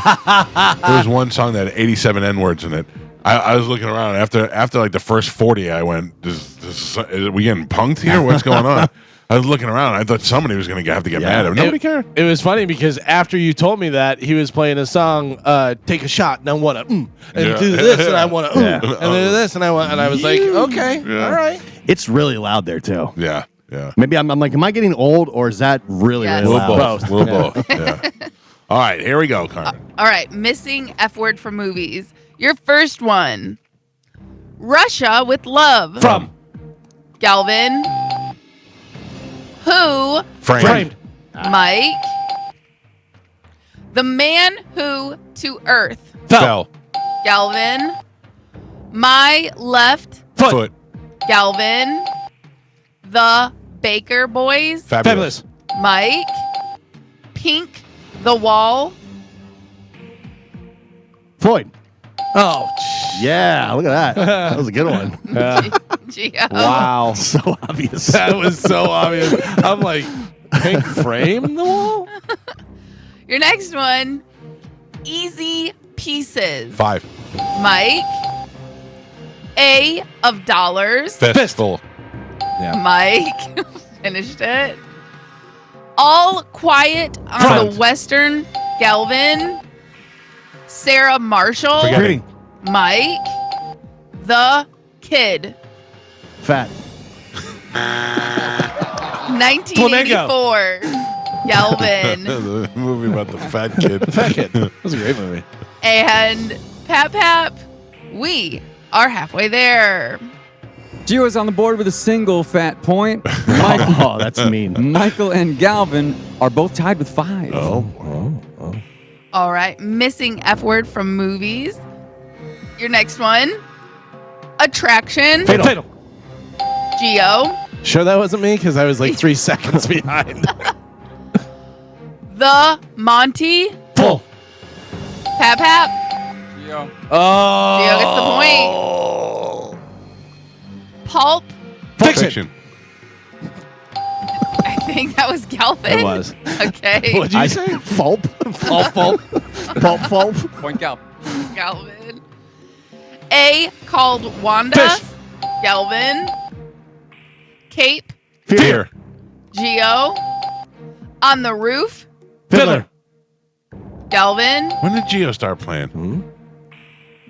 There was one song that had 87 N-words in it. I was looking around after like the first 40. I went, "Are we getting punked here? What's going on?" I was looking around. I thought somebody was going to have to get mad at him. Nobody cared. It was funny because after you told me that, he was playing a song, "Take a Shot," and I want to and do this, and I want to and do this, and I was like, okay, all right. It's really loud there too. Yeah. Maybe I'm like, am I getting old or is that really, Yes. really Little loud? both. Little both. Yeah. All right, here we go, Carmen. All right, missing F word from movies. Your first one, Russia with Love. From Galvin. Who? Framed. Mike. The Man Who to Earth. Fell. Galvin. My Left. Foot. Galvin. The Baker Boys. Fabulous. Mike. Pink. The Wall. Floyd. Oh, Yeah, look at that. That was a good one. Gio. wow. So obvious. That was so obvious. I'm like, pink frame the wall? Your next one, Easy Pieces. 5. Mike. A of Dollars. Fistful. Mike. Finished it. All Quiet on Front. the Western. Galvin. Sarah Marshall. Forgetting. Mike. The Kid. Fat. 1984. Galvin. The movie about the fat kid. Fat Kid. That was a great movie. And Pap, we are halfway there. Gio is on the board with a single fat point. Oh, that's mean. Michael and Galvin are both tied with 5. All right. Missing F word from movies. Your next one, Attraction. Fatal. Gio. Sure that wasn't me? Because I was like 3 seconds behind. The Monty. Full. Pap. Gio. Oh. Gio gets the point. Pulp. Fiction. I think that was Galvin. It was. Okay. What'd you say? Fulp. Pulp. Fulp. Point Gal. Galvin. A Called Wanda. Fish. Galvin. Cape. Fear. Geo. On the Roof. Fiddler. Galvin. When did Geo start playing?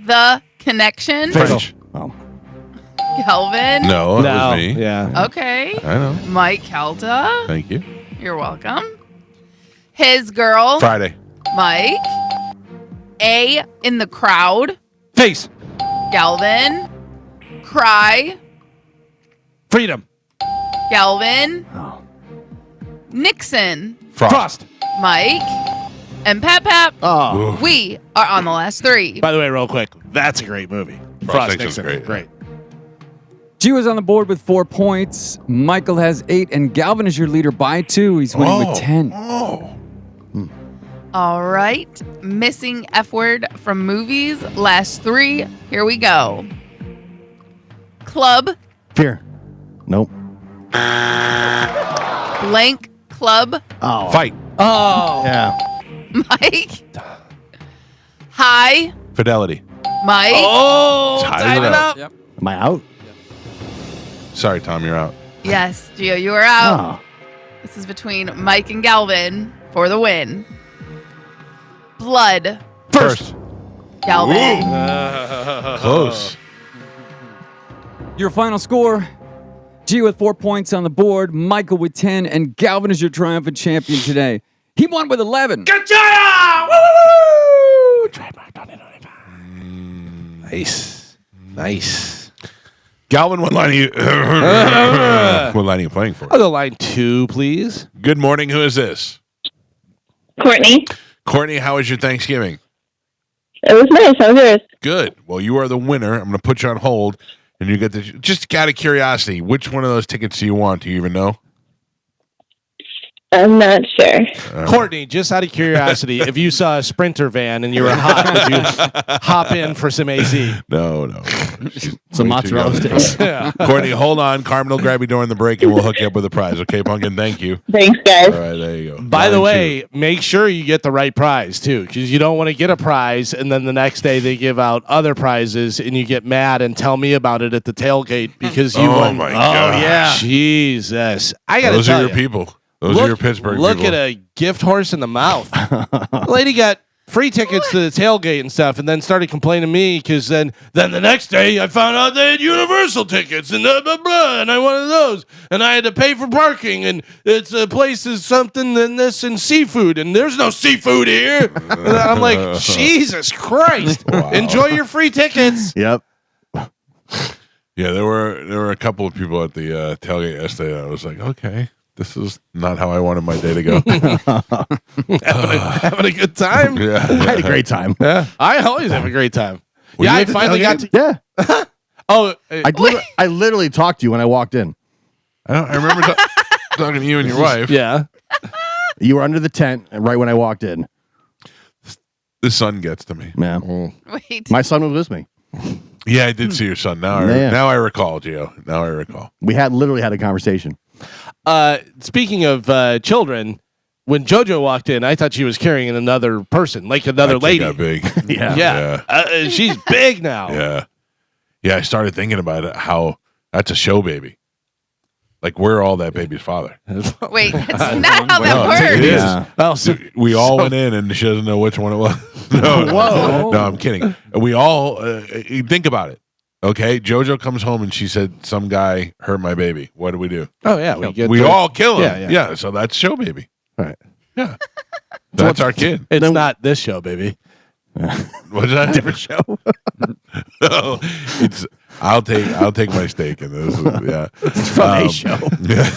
The Connection. French. Oh. Galvin. No, it was me. Yeah. Okay. I know. Mike Calta. Thank you. You're welcome. His Girl. Friday. Mike. A in the Crowd. Face. Galvin. Cry. Freedom. Galvin. Oh. Nixon. Frost. Mike. And Pap. Oh. Ooh. We are on the last three. By the way, real quick, that's a great movie. Frost Nixon's Nixon. great. Gio is on the board with 4 points. Michael has 8, and Galvin is your leader by 2. He's winning with 10. Oh. All right. Missing F word from movies. Last 3. Here we go. Club. Fear. Nope. Blank Club. Oh. Fight. Oh. Yeah. Mike. High. Fidelity. Mike. Oh. Tied it up. Yep. Am I out? Sorry, Tom, you're out. Yes, Gio, you are out. Oh. This is between Mike and Galvin for the win. Blood. First. Galvin. Close. Your final score: Gio with 4 points on the board, Michael with 10, and Galvin is your triumphant champion today. He won with 11. Nice. Nice. Galvin, what line are you? What line are you playing for? I'll go line 2, please. Good morning. Who is this? Courtney. Courtney, how was your Thanksgiving? It was nice. How was yours? Good. Well, you are the winner. I'm going to put you on hold, and you get the. Just out of curiosity, which one of those tickets do you want? Do you even know? I'm not sure. Courtney, just out of curiosity, if you saw a Sprinter van and you were hot, would you hop in for some AC? No. Some Way too mozzarella young. sticks. Yeah. Courtney, hold on. Carmen will grab you during the break, and we'll hook you up with a prize. Okay, Pumpkin? Thank you. Thanks, guys. All right, there you go. By the Line way, make sure you get the right prize too, because you don't want to get a prize and then the next day they give out other prizes and you get mad and tell me about it at the tailgate because you Oh, won. my gosh. yeah, Jesus! I two. gotta Those tell are your you, people. Those are your Pittsburgh look people. at a gift horse in the mouth. The lady got free tickets to the tailgate and stuff, and then started complaining to me because then the next day I found out they had Universal tickets and blah blah blah, and I wanted those, and I had to pay for parking, and it's a place is something and this and seafood, and there's no seafood here. And I'm like, Jesus Christ! Wow. Enjoy your free tickets. Yep. Yeah, there were a couple of people at the tailgate yesterday. And I was like, okay, this is not how I wanted my day to go. Having a good time. I yeah. had a great time. Yeah, I always have a great time. Were yeah, you I at the finally got to. Yeah. Oh, I literally talked to you when I walked in. I remember talking to you and your wife. yeah. You were under the tent right when I walked in. The sun gets to me. Yeah. Wait. My son was with me. Yeah, I did see your son. Now Yeah. now I recall, Gio. Now I recall. We had literally had a conversation. Speaking of children, when JoJo walked in, I thought she was carrying another person, like another That kid lady. got big. Yeah. Yeah. She's big now. Yeah. Yeah, I started thinking about it, how that's a show baby. Like, we're all that baby's father. Wait, that's not how No, that works. it is. Yeah. Oh, so, We all went in and she doesn't know which one it was. No, Whoa. no, I'm kidding. We all, think about it. Okay, JoJo comes home and she said, some guy hurt my baby. What do we do? oh yeah, We all kill him. Yeah, yeah. So that's show baby. Right. Yeah. That's our kid. It's not this show, baby. What's that? Different show. No, it's I'll take my stake in this. Yeah. It's from a show. Yeah.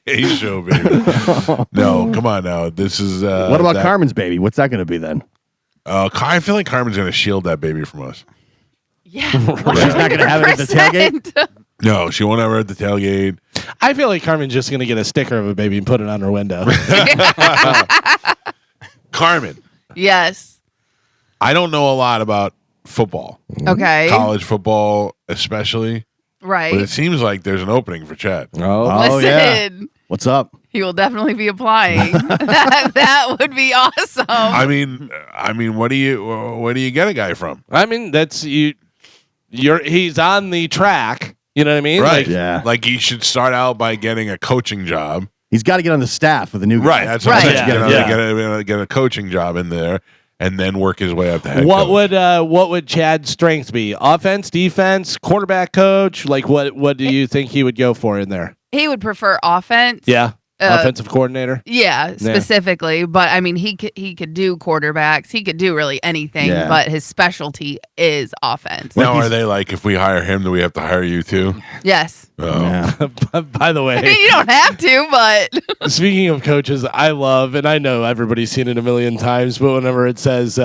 It's a show, baby. No, come on now. This is What about Carmen's baby? What's that going to be then? I feel like Carmen's gonna shield that baby from us. Yeah. She's not going to have it at the tailgate? 100%. No, she won't have her at the tailgate. I feel like Carmen's just gonna get a sticker of a baby and put it on her window. Carmen, Yes. I don't know a lot about football, Okay. college football especially, but it Right. seems like there's an opening for Chad. Oh, Listen, yeah. What's up? he will definitely be applying. that would be awesome. I mean, where do you get a guy from? I mean, that's you. he's on the track. You know what I mean? Right. Yeah. Like he should start out by getting a coaching job. He's got to get on the staff with a new guy. Right. That's what I'm Right. saying. Yeah. Get a coaching job in there and then work his way up to head What coach. would Chad's strengths be? Offense, defense, quarterback coach? Like what do you think he would go for in there? He would prefer offense. Yeah. Offensive coordinator. Yeah, specifically. But I mean, he could do quarterbacks. He could do really anything. Yeah. But his specialty is offense. Now, are they like, if we hire him, do we have to hire you too? Yes. Oh. Yeah. By the I mean, way, you don't have to, but speaking of coaches, I love, and I know everybody's seen it a million times, but whenever it says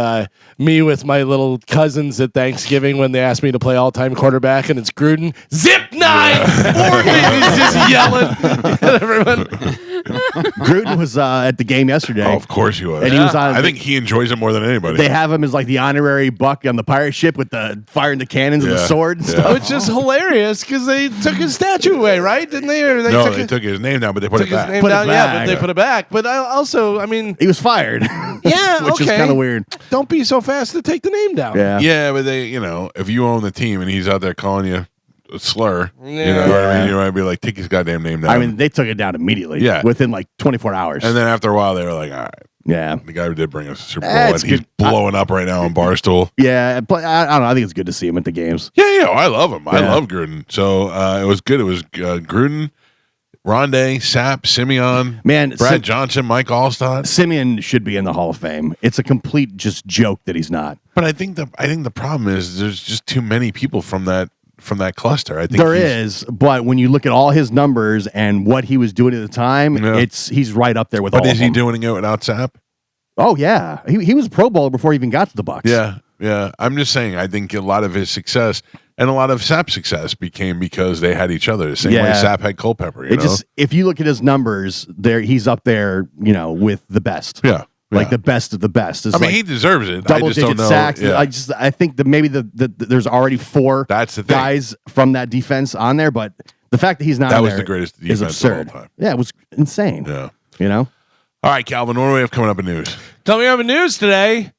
me with my little cousins at Thanksgiving when they ask me to play all-time quarterback and it's Gruden, zip 9, Oregon, he's just yelling at everyone. Gruden was at the game yesterday. Oh, of course he was. And he was on. I think he enjoys it more than anybody. They have him as like the honorary buck on the pirate ship with the firing the cannons and the Yeah. sword and Yeah. stuff. Which is hilarious because they took his statue away, right? Didn't they? Or no, took they it- took his name down, but they put took it his back. name Put it down. Yeah, back. but they put it back. But I also, I mean, He was fired. yeah, Which is okay. kind of weird. Don't be so fast to take the name down. Yeah. Yeah, but they, if you own the team and he's out there calling you a slur, you know Yeah. what I mean? You might be like, take his goddamn name down. I mean, they took it down immediately. Yeah. Within like 24 hours. and then after a while, they were like, all right, yeah. the guy who did bring us a Super Bowl, It's and he's good. blowing up right now on Barstool. Yeah. But I don't know. I think it's good to see him at the games. Yeah, I love him. I Yeah. love Gruden. So it was good. It was Gruden, Rondé, Sapp, Simeon, Man, Brad Johnson, Mike Allstott. Simeon should be in the Hall of Fame. It's a complete just joke that he's not. But I think the problem is there's just too many people from that cluster. I think There is, but when you look at all his numbers and what he was doing at the time, Yeah. he's right up there with But all is of he them. doing it without Sapp? Oh yeah, he was a Pro Bowler before he even got to the Bucks. Yeah. I'm just saying. I think a lot of his success and a lot of Sapp's success became because they had each other. The same way Yeah. Sapp had Culpepper. You It know? just if you look at his numbers, he's up there, with the best. yeah. Like yeah. the best of the best. It's I mean, like he deserves it. I double just don't digit know. sacks. Yeah. I think that maybe there's already 4 That's the thing. guys from that defense on there, but the fact that he's not That in was there the greatest is defense of all absurd. time. Yeah, it was insane. Yeah. You All right, Calvin. What do we have coming up in news? Coming up in news today,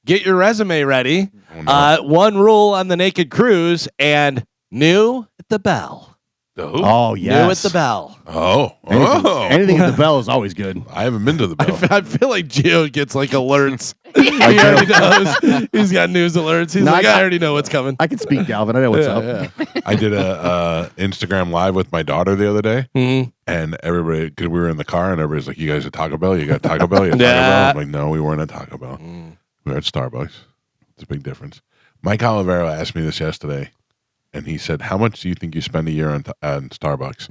get your resume ready. Oh, no. One rule on the Naked Cruise and new at the bell. The who? Oh New yes. at the bell. Oh. Anything at the bell is always good. I haven't been to the bell. I feel like Gio gets like alerts. He already knows. He's got news alerts. He's No, like, I got- I already know what's coming. I can speak, Galvin. I know what's Yeah, up. yeah. I did a Instagram live with my daughter the other day, Mhm. and everybody, because we were in the car, and everybody's like, "You guys at Taco Bell? You got Taco Bell? You got Taco Yeah. Bell?" I'm like, "No, we weren't at Taco Bell. We were at Starbucks. It's a big difference." Mike Olivero asked me this yesterday, and he said, "How much do you think you spend a year on Starbucks?"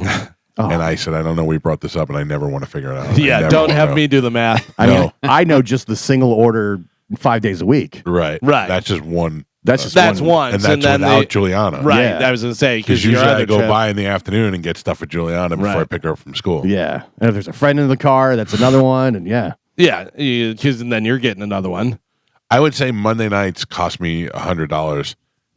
Oh. And I said, "I don't know. We brought this up, and I never want to figure it out." I Yeah, never don't wanna have know. me do the math. I mean, No. I know just the single order 5 days a week. Right, Right. That's just one. That's just That's one. And that's then without they- Juliana. Right. Yeah. I was going to say, Because because usually I go by in the afternoon and get stuff with Juliana before I Right. pick her up from school. Yeah. And if there's a friend in the car, that's another one. And yeah. Yeah, because then you're getting another one. I would say Monday nights cost me $100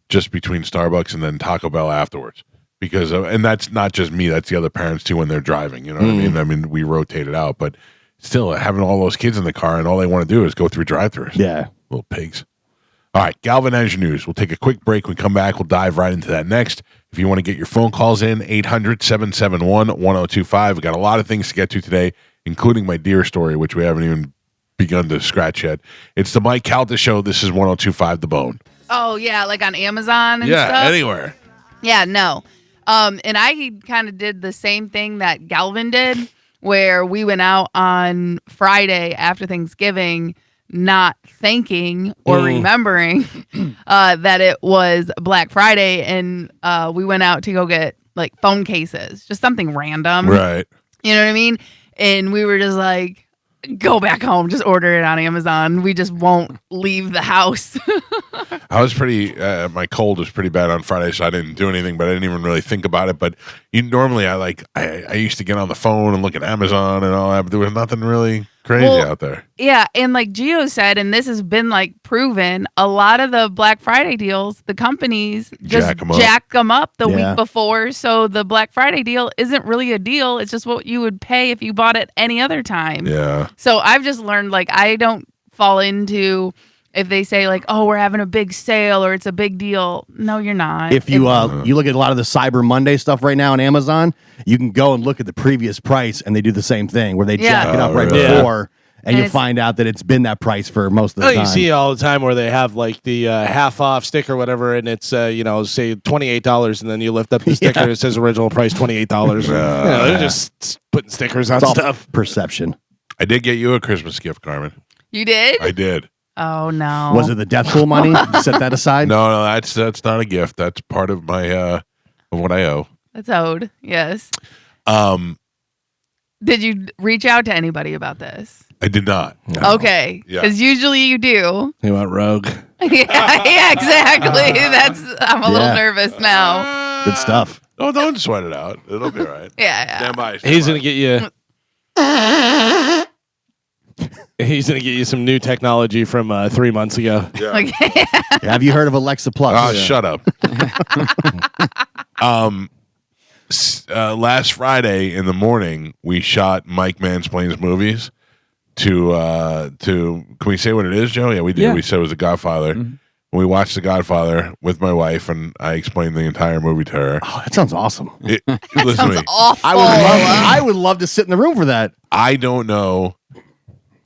just between Starbucks and then Taco Bell afterwards. Because and that's not just me, that's the other parents too when they're driving. You know what I mean? I mean, we rotate it out, but still having all those kids in the car and all they want to do is go through drive-thrus. Yeah. Little pigs. All right, Galvin has your news. We'll take a quick break. When we come back, we'll dive right into that next. If you want to get your phone calls in, 800-771-1025. We've got a lot of things to get to today, including my deer story, which we haven't even begun to scratch yet. It's the Mike Calta Show. This is 1025 The Bone. Oh yeah, like on Amazon and Yeah, stuff. anywhere. Yeah, no. And I kind of did the same thing that Galvin did, where we went out on Friday after Thanksgiving, not thinking or remembering that it was Black Friday, and we went out to go get like phone cases, just something random. Right. You know what I mean? And we were just like, go back home, just order it on Amazon. We just won't leave the house. I was pretty, my cold was pretty bad on Friday, so I didn't do anything, but I didn't even really think about it. But normally I used to get on the phone and look at Amazon and all that, but there was nothing really crazy out there. Yeah, and like Gio said, and this has been like proven, a lot of the Black Friday deals, the companies just jack them up the Yeah. week before. So the Black Friday deal isn't really a deal. It's just what you would pay if you bought it any other time. Yeah. So I've just learned like I don't fall into if they say like, oh, we're having a big sale or it's a big deal. No, you're not. If you you look at a lot of the Cyber Monday stuff right now on Amazon, you can go and look at the previous price, and they do the same thing where they jack it up right before, and you'll find out that it's been that price for most of the time. You see it all the time where they have like the half off sticker or whatever, and it's say $28, and then you lift up the sticker and it says original price $28. They're just putting stickers on It's all stuff. perception. I did get you a Christmas gift, Carmen. You did? I did. Oh no. Was it the death pool money? You set that aside? No, that's not a gift. That's part of my of what I owe. That's owed. Yes. Did you reach out to anybody about this? I did not. Okay. Yeah. Because usually you do. You want rogue? yeah, exactly. I'm a little nervous now. Good stuff. Oh, don't sweat it out. It'll be all right. Yeah. Stand by. He's gonna get you. He's gonna get you some new technology from 3 months ago. Yeah. Okay. Have you heard of Alexa Plus? Oh, shut up. Last Friday in the morning, we shot Mike Mansplains movies to can we say what it is, Joe? Yeah, we did. Yeah. We said it was The Godfather. Mm-hmm. We watched The Godfather with my wife, and I explained the entire movie to her. Oh, that sounds awesome. Listen to Sounds me. awful. I would love to sit in the room for that. I don't know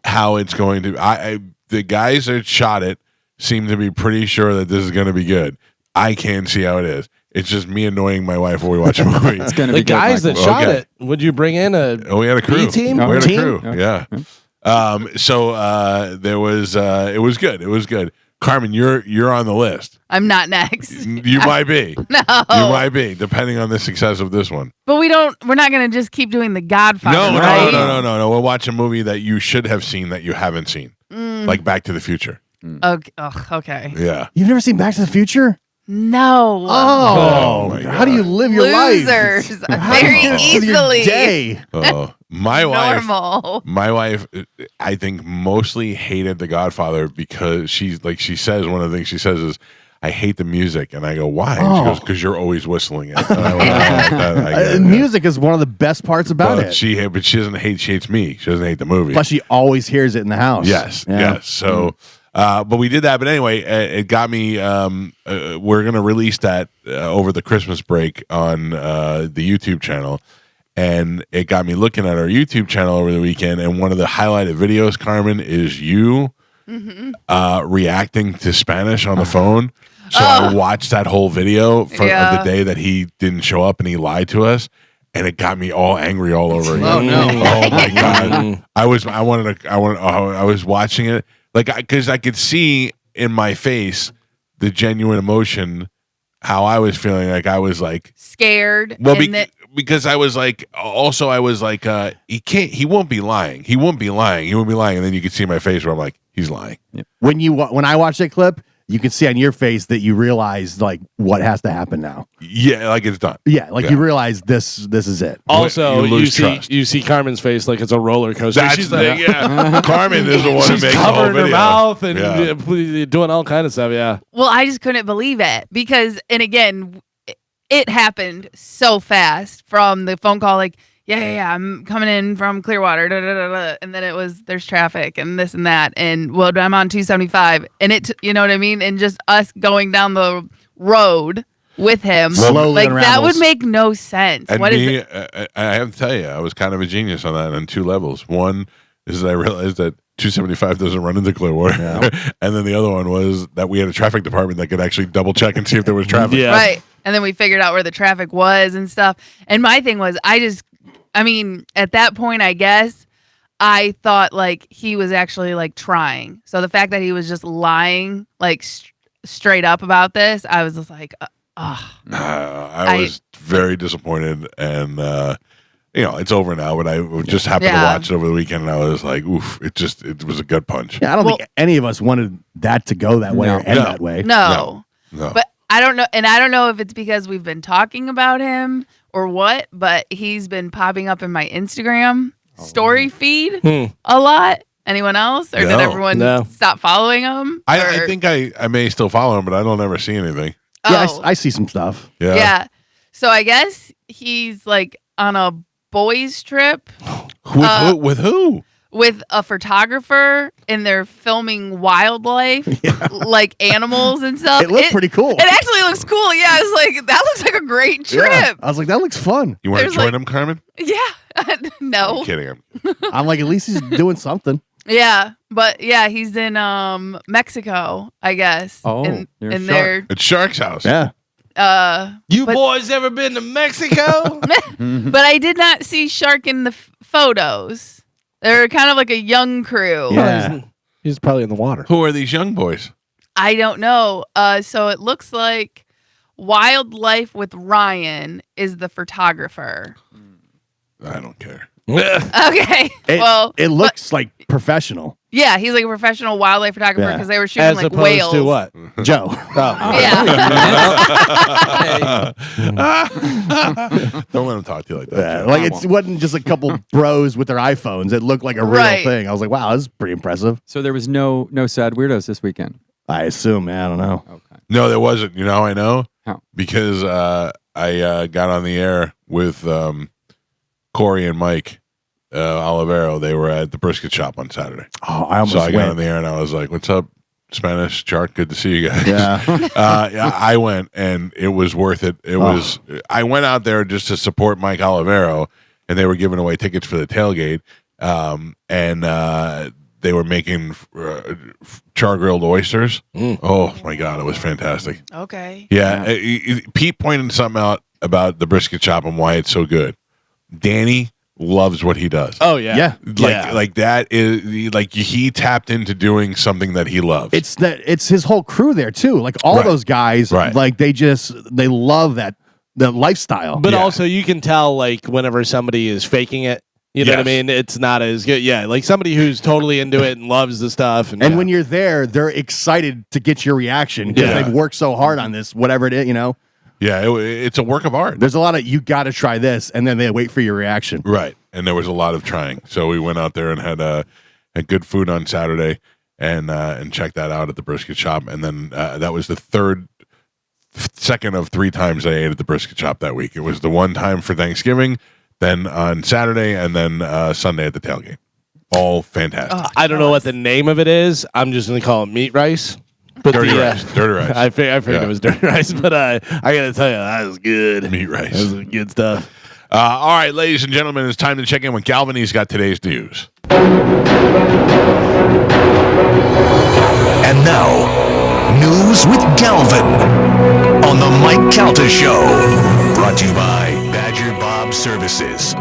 how it's going to. The guys that shot it seem to be pretty sure that this is going to be good. I can't see how it is. It's just me annoying my wife when we watch a movie. It's gonna The be good, guys that Michael. shot Okay. it, would you bring in a? Oh, we had a crew. B-team? We had a Team? crew. Yeah. There was. It was good. It was good. Carmen, you're on the list. I'm not next. You might be. No. You might be, depending on the success of this one. But we're not going to just keep doing The Godfather, No. right? We'll watch a movie that you should have seen that you haven't seen, like Back to the Future. Okay. Ugh, okay. Yeah. You've never seen Back to the Future? No. Oh, my how do you live your life? Losers. How do you Very get through your easily. day? My wife. Normal. My wife, I think, mostly hated The Godfather because she says one of the things she says is, "I hate the music," and I go, "Why?" And she goes, "Because you're always whistling it." And I went, I get it. Music is one of the best parts about But it. she doesn't hate. She hates me. She doesn't hate the movie. Plus, she always hears it in the house. Yes, Yeah. yes. So, but we did that. But anyway, it got me. We're gonna release that over the Christmas break on the YouTube channel, and it got me looking at our YouTube channel over the weekend. And one of the highlighted videos, Carmen, is you reacting to Spanish on the phone. So I watched that whole video of the day that he didn't show up and he lied to us. And it got me all angry all over again. Oh, no. Oh my god! I was watching it because I could see in my face the genuine emotion, how I was feeling. Like I was like Scared. well, and because I was like, also I was like, he won't be lying. He won't be lying. And then you could see my face where I'm like, he's lying. When I watch that clip, you can see on your face that you realize like what has to happen now. Yeah, like it's done. Yeah, like you realize this is it. Also, You you lose trust. see Carmen's face like it's a roller coaster. That's She's the like, yeah. Carmen is the one who she's makes the whole covering her video. mouth and Yeah. doing all kind of stuff. Yeah. well, I just couldn't believe it because, and again, it happened so fast from the phone call, like, yeah, I'm coming in from Clearwater, and then it was there's traffic and this and that, and well, I'm on 275, and you know what I mean, and just us going down the road with him, Slowly like that unravels. would make no sense. And What is me, it? I have to tell you, I was kind of a genius on that on two levels. One is that I realized that 275 doesn't run into Clearwater, and then the other one was that we had a traffic department that could actually double check and see if there was traffic. Yeah. Right, and then we figured out where the traffic was and stuff. And my thing was, I mean, at that point, I guess I thought like he was actually like trying. So the fact that he was just lying like straight up about this, I was just like, I was very disappointed, and it's over now. But I just happened to watch it over the weekend, and I was like, "Oof!" It was a gut punch. Yeah, I don't think any of us wanted that to go that way or end that way. no. No. But I don't know, and I don't know if it's because we've been talking about him or what, but he's been popping up in my Instagram story feed a lot. Anyone else? Or did everyone stop following him? I think I may still follow him, but I don't ever see anything. Yeah, I see some stuff. Yeah. So I guess he's like on a boys trip With who? with a photographer and they're filming wildlife, like animals and stuff. It looks pretty cool. It actually looks cool. Yeah, it's like that looks like a great trip. Yeah. I was like, that looks fun. You want to There's join like- them, Carmen? Yeah. No. I'm kidding. I'm like, at least he's doing something. Yeah, but yeah, he's in Mexico, I guess. Oh, and near and Shark. they're It's Shark's house. Yeah. You But- boys ever been to Mexico? but I did not see Shark in the photos. They're kind of like a young crew. Yeah. He's probably in the water. Who are these young boys? I don't know. So it looks like Wildlife with Ryan is the photographer. I don't care. Okay. It looks like professional. Yeah, he's like a professional wildlife photographer Yeah. because they were shooting As like opposed whales. to what? Joe. Oh. Yeah. Don't let him talk to you like that. Yeah, Joe. like it wasn't just a couple bros with their iPhones. It looked like a real Right. thing. I was like, wow, this is pretty impressive. So there was no sad weirdos this weekend. I assume, man. I don't know. Okay. No, there wasn't. You know how I know? How? Because I got on the air with Corey and Mike Olivero. They were at the brisket shop on Saturday. Oh, I almost So I got on went. the air and I was like, "What's up, Spanish Shark? Good to see you guys." Yeah. Yeah, I went and it was worth it. It was. I went out there just to support Mike Olivero, and they were giving away tickets for the tailgate. And they were making char grilled oysters. Oh my god, it was fantastic. Okay. Yeah, Pete pointed something out about the brisket shop and why it's so good. Danny loves what he does. Oh yeah. Yeah. Like that is like he tapped into doing something that he loves. It's his whole crew there too. Like all Right. those guys, Right. like they love the lifestyle. But Yeah. also you can tell like whenever somebody is faking it. You know what I Yes. mean? It's not as good. Yeah, like somebody who's totally into it and loves the stuff. And, And when you're there, they're excited to get your reaction because Yeah. they've worked so hard on this, whatever it is, you know. yeah, it's a work of art. There's a lot of you got to try this, and then they wait for your reaction. Right. And there was a lot of trying. So we went out there and had good food on Saturday and checked that out at the brisket shop. And then that was the second of 3 times I ate at the brisket shop that week. It was the one time for Thanksgiving, then on Saturday, and then Sunday at the tailgate. All fantastic. Oh, I don't know what the name of it is. I'm just gonna call it meat rice. But Dirty rice. Dirty rice. I figured Yeah. it was dirty rice, but I gotta tell you that was good. Meat rice. That was good stuff. All right, ladies and gentlemen, it's time to check in with Calvin. He's got today's news. And now, news with Galvin on the Mike Calta Show. Brought to you by Badger Bob Services.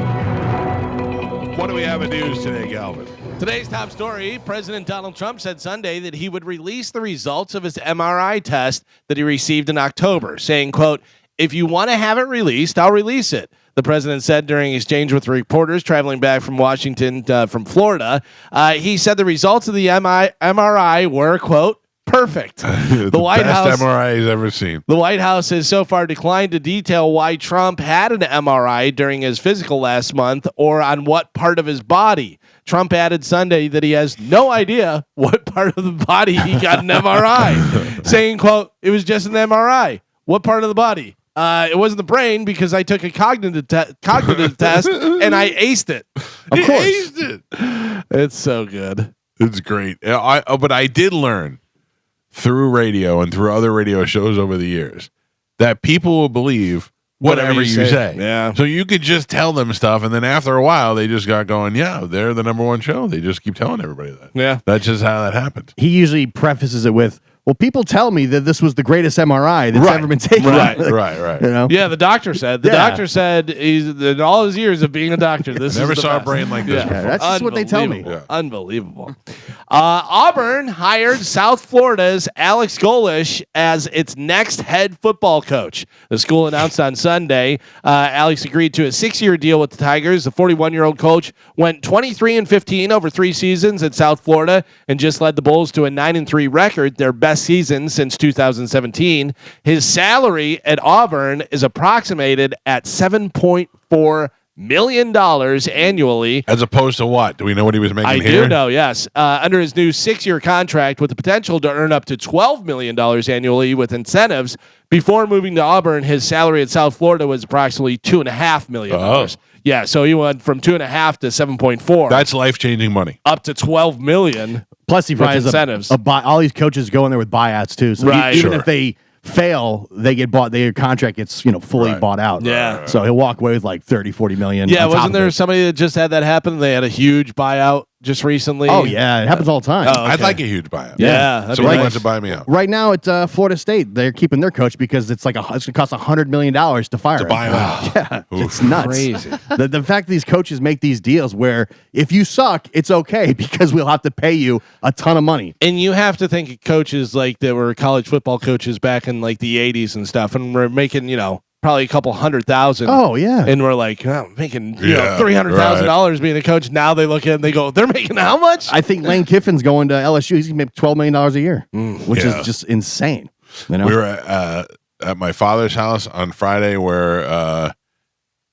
What do we have in news today, Calvin? Today's top story, President Donald Trump said Sunday that he would release the results of his MRI test that he received in October, saying, quote, "If you want to have it released, I'll release it." The president said during exchange with reporters traveling back from Washington from Florida. He said the results of the MRI were, quote, perfect. The White best House MRI he's ever seen. The White House has so far declined to detail why Trump had an MRI during his physical last month or on what part of his body. Trump added Sunday that he has no idea what part of the body he got an MRI, saying, quote, "It was just an MRI. What part of the body? It wasn't the brain because I took a cognitive test and I aced it." Of He course. aced it. It's so good. It's great. But I did learn through radio and through other radio shows over the years that people will believe whatever you say. Yeah. So you could just tell them stuff, and then after a while, they just got going, yeah, they're the number one show. They just keep telling everybody that. Yeah. That's just how that happens. He usually prefaces it with, "Well, people tell me that this was the greatest MRI that's Right. ever been taken." Right, Like, right. You know? Yeah, the doctor said. The Yeah. doctor said he's in all his years of being a doctor. This Never is the saw a best. brain like this Yeah. before. That's just what they tell me. Unbelievable. Unbelievable. Auburn hired South Florida's Alex Golish as its next head football coach. The school announced on Sunday Alex agreed to a 6-year deal with the Tigers. The 41-year-old coach went 23-15 over 3 seasons at South Florida and just led the Bulls to a 9-3 record, their best season since 2017. His salary at Auburn is approximated at $7.4 million annually. As opposed to what? Do we know what he was making I here? do know, yes. Under his new 6-year contract with the potential to earn up to $12 million annually with incentives. Before moving to Auburn, his salary at South Florida was approximately $2.5 million. Oh. Yeah, so he went from 2.5 to 7.4. That's life-changing money. up to 12 million. Plus, he probably has incentives. all these coaches go in there with buyouts too. So Right. even Sure. if they fail, they get bought. Their contract gets fully Right. bought out. Yeah. So he'll walk away with like 30, 40 million. Yeah, on top wasn't of there it. somebody that just had that happen? They had a huge buyout just recently. Oh yeah, it happens all the time. Oh, I'd okay. like a huge buyout. Yeah, that'd be Somebody nice. wants to buy me out. Right now at Florida State, they're keeping their coach because it's like it's going to cost $100 million to fire To him. buy him out. Yeah, Oof. it's nuts. Crazy. The fact that these coaches make these deals where if you suck, it's okay because we'll have to pay you a ton of money. And you have to think of coaches like that were college football coaches back in like the 80s and stuff, and we're making, probably a couple $100,000. Oh yeah, And we're like, oh, making Yeah, $300,000 being a coach. Now they look at it and they go, they're making how much? I think Lane Kiffin's going to LSU. He's going to make $12 million a year, which Yeah. is just insane. You know? We were at my father's house on Friday where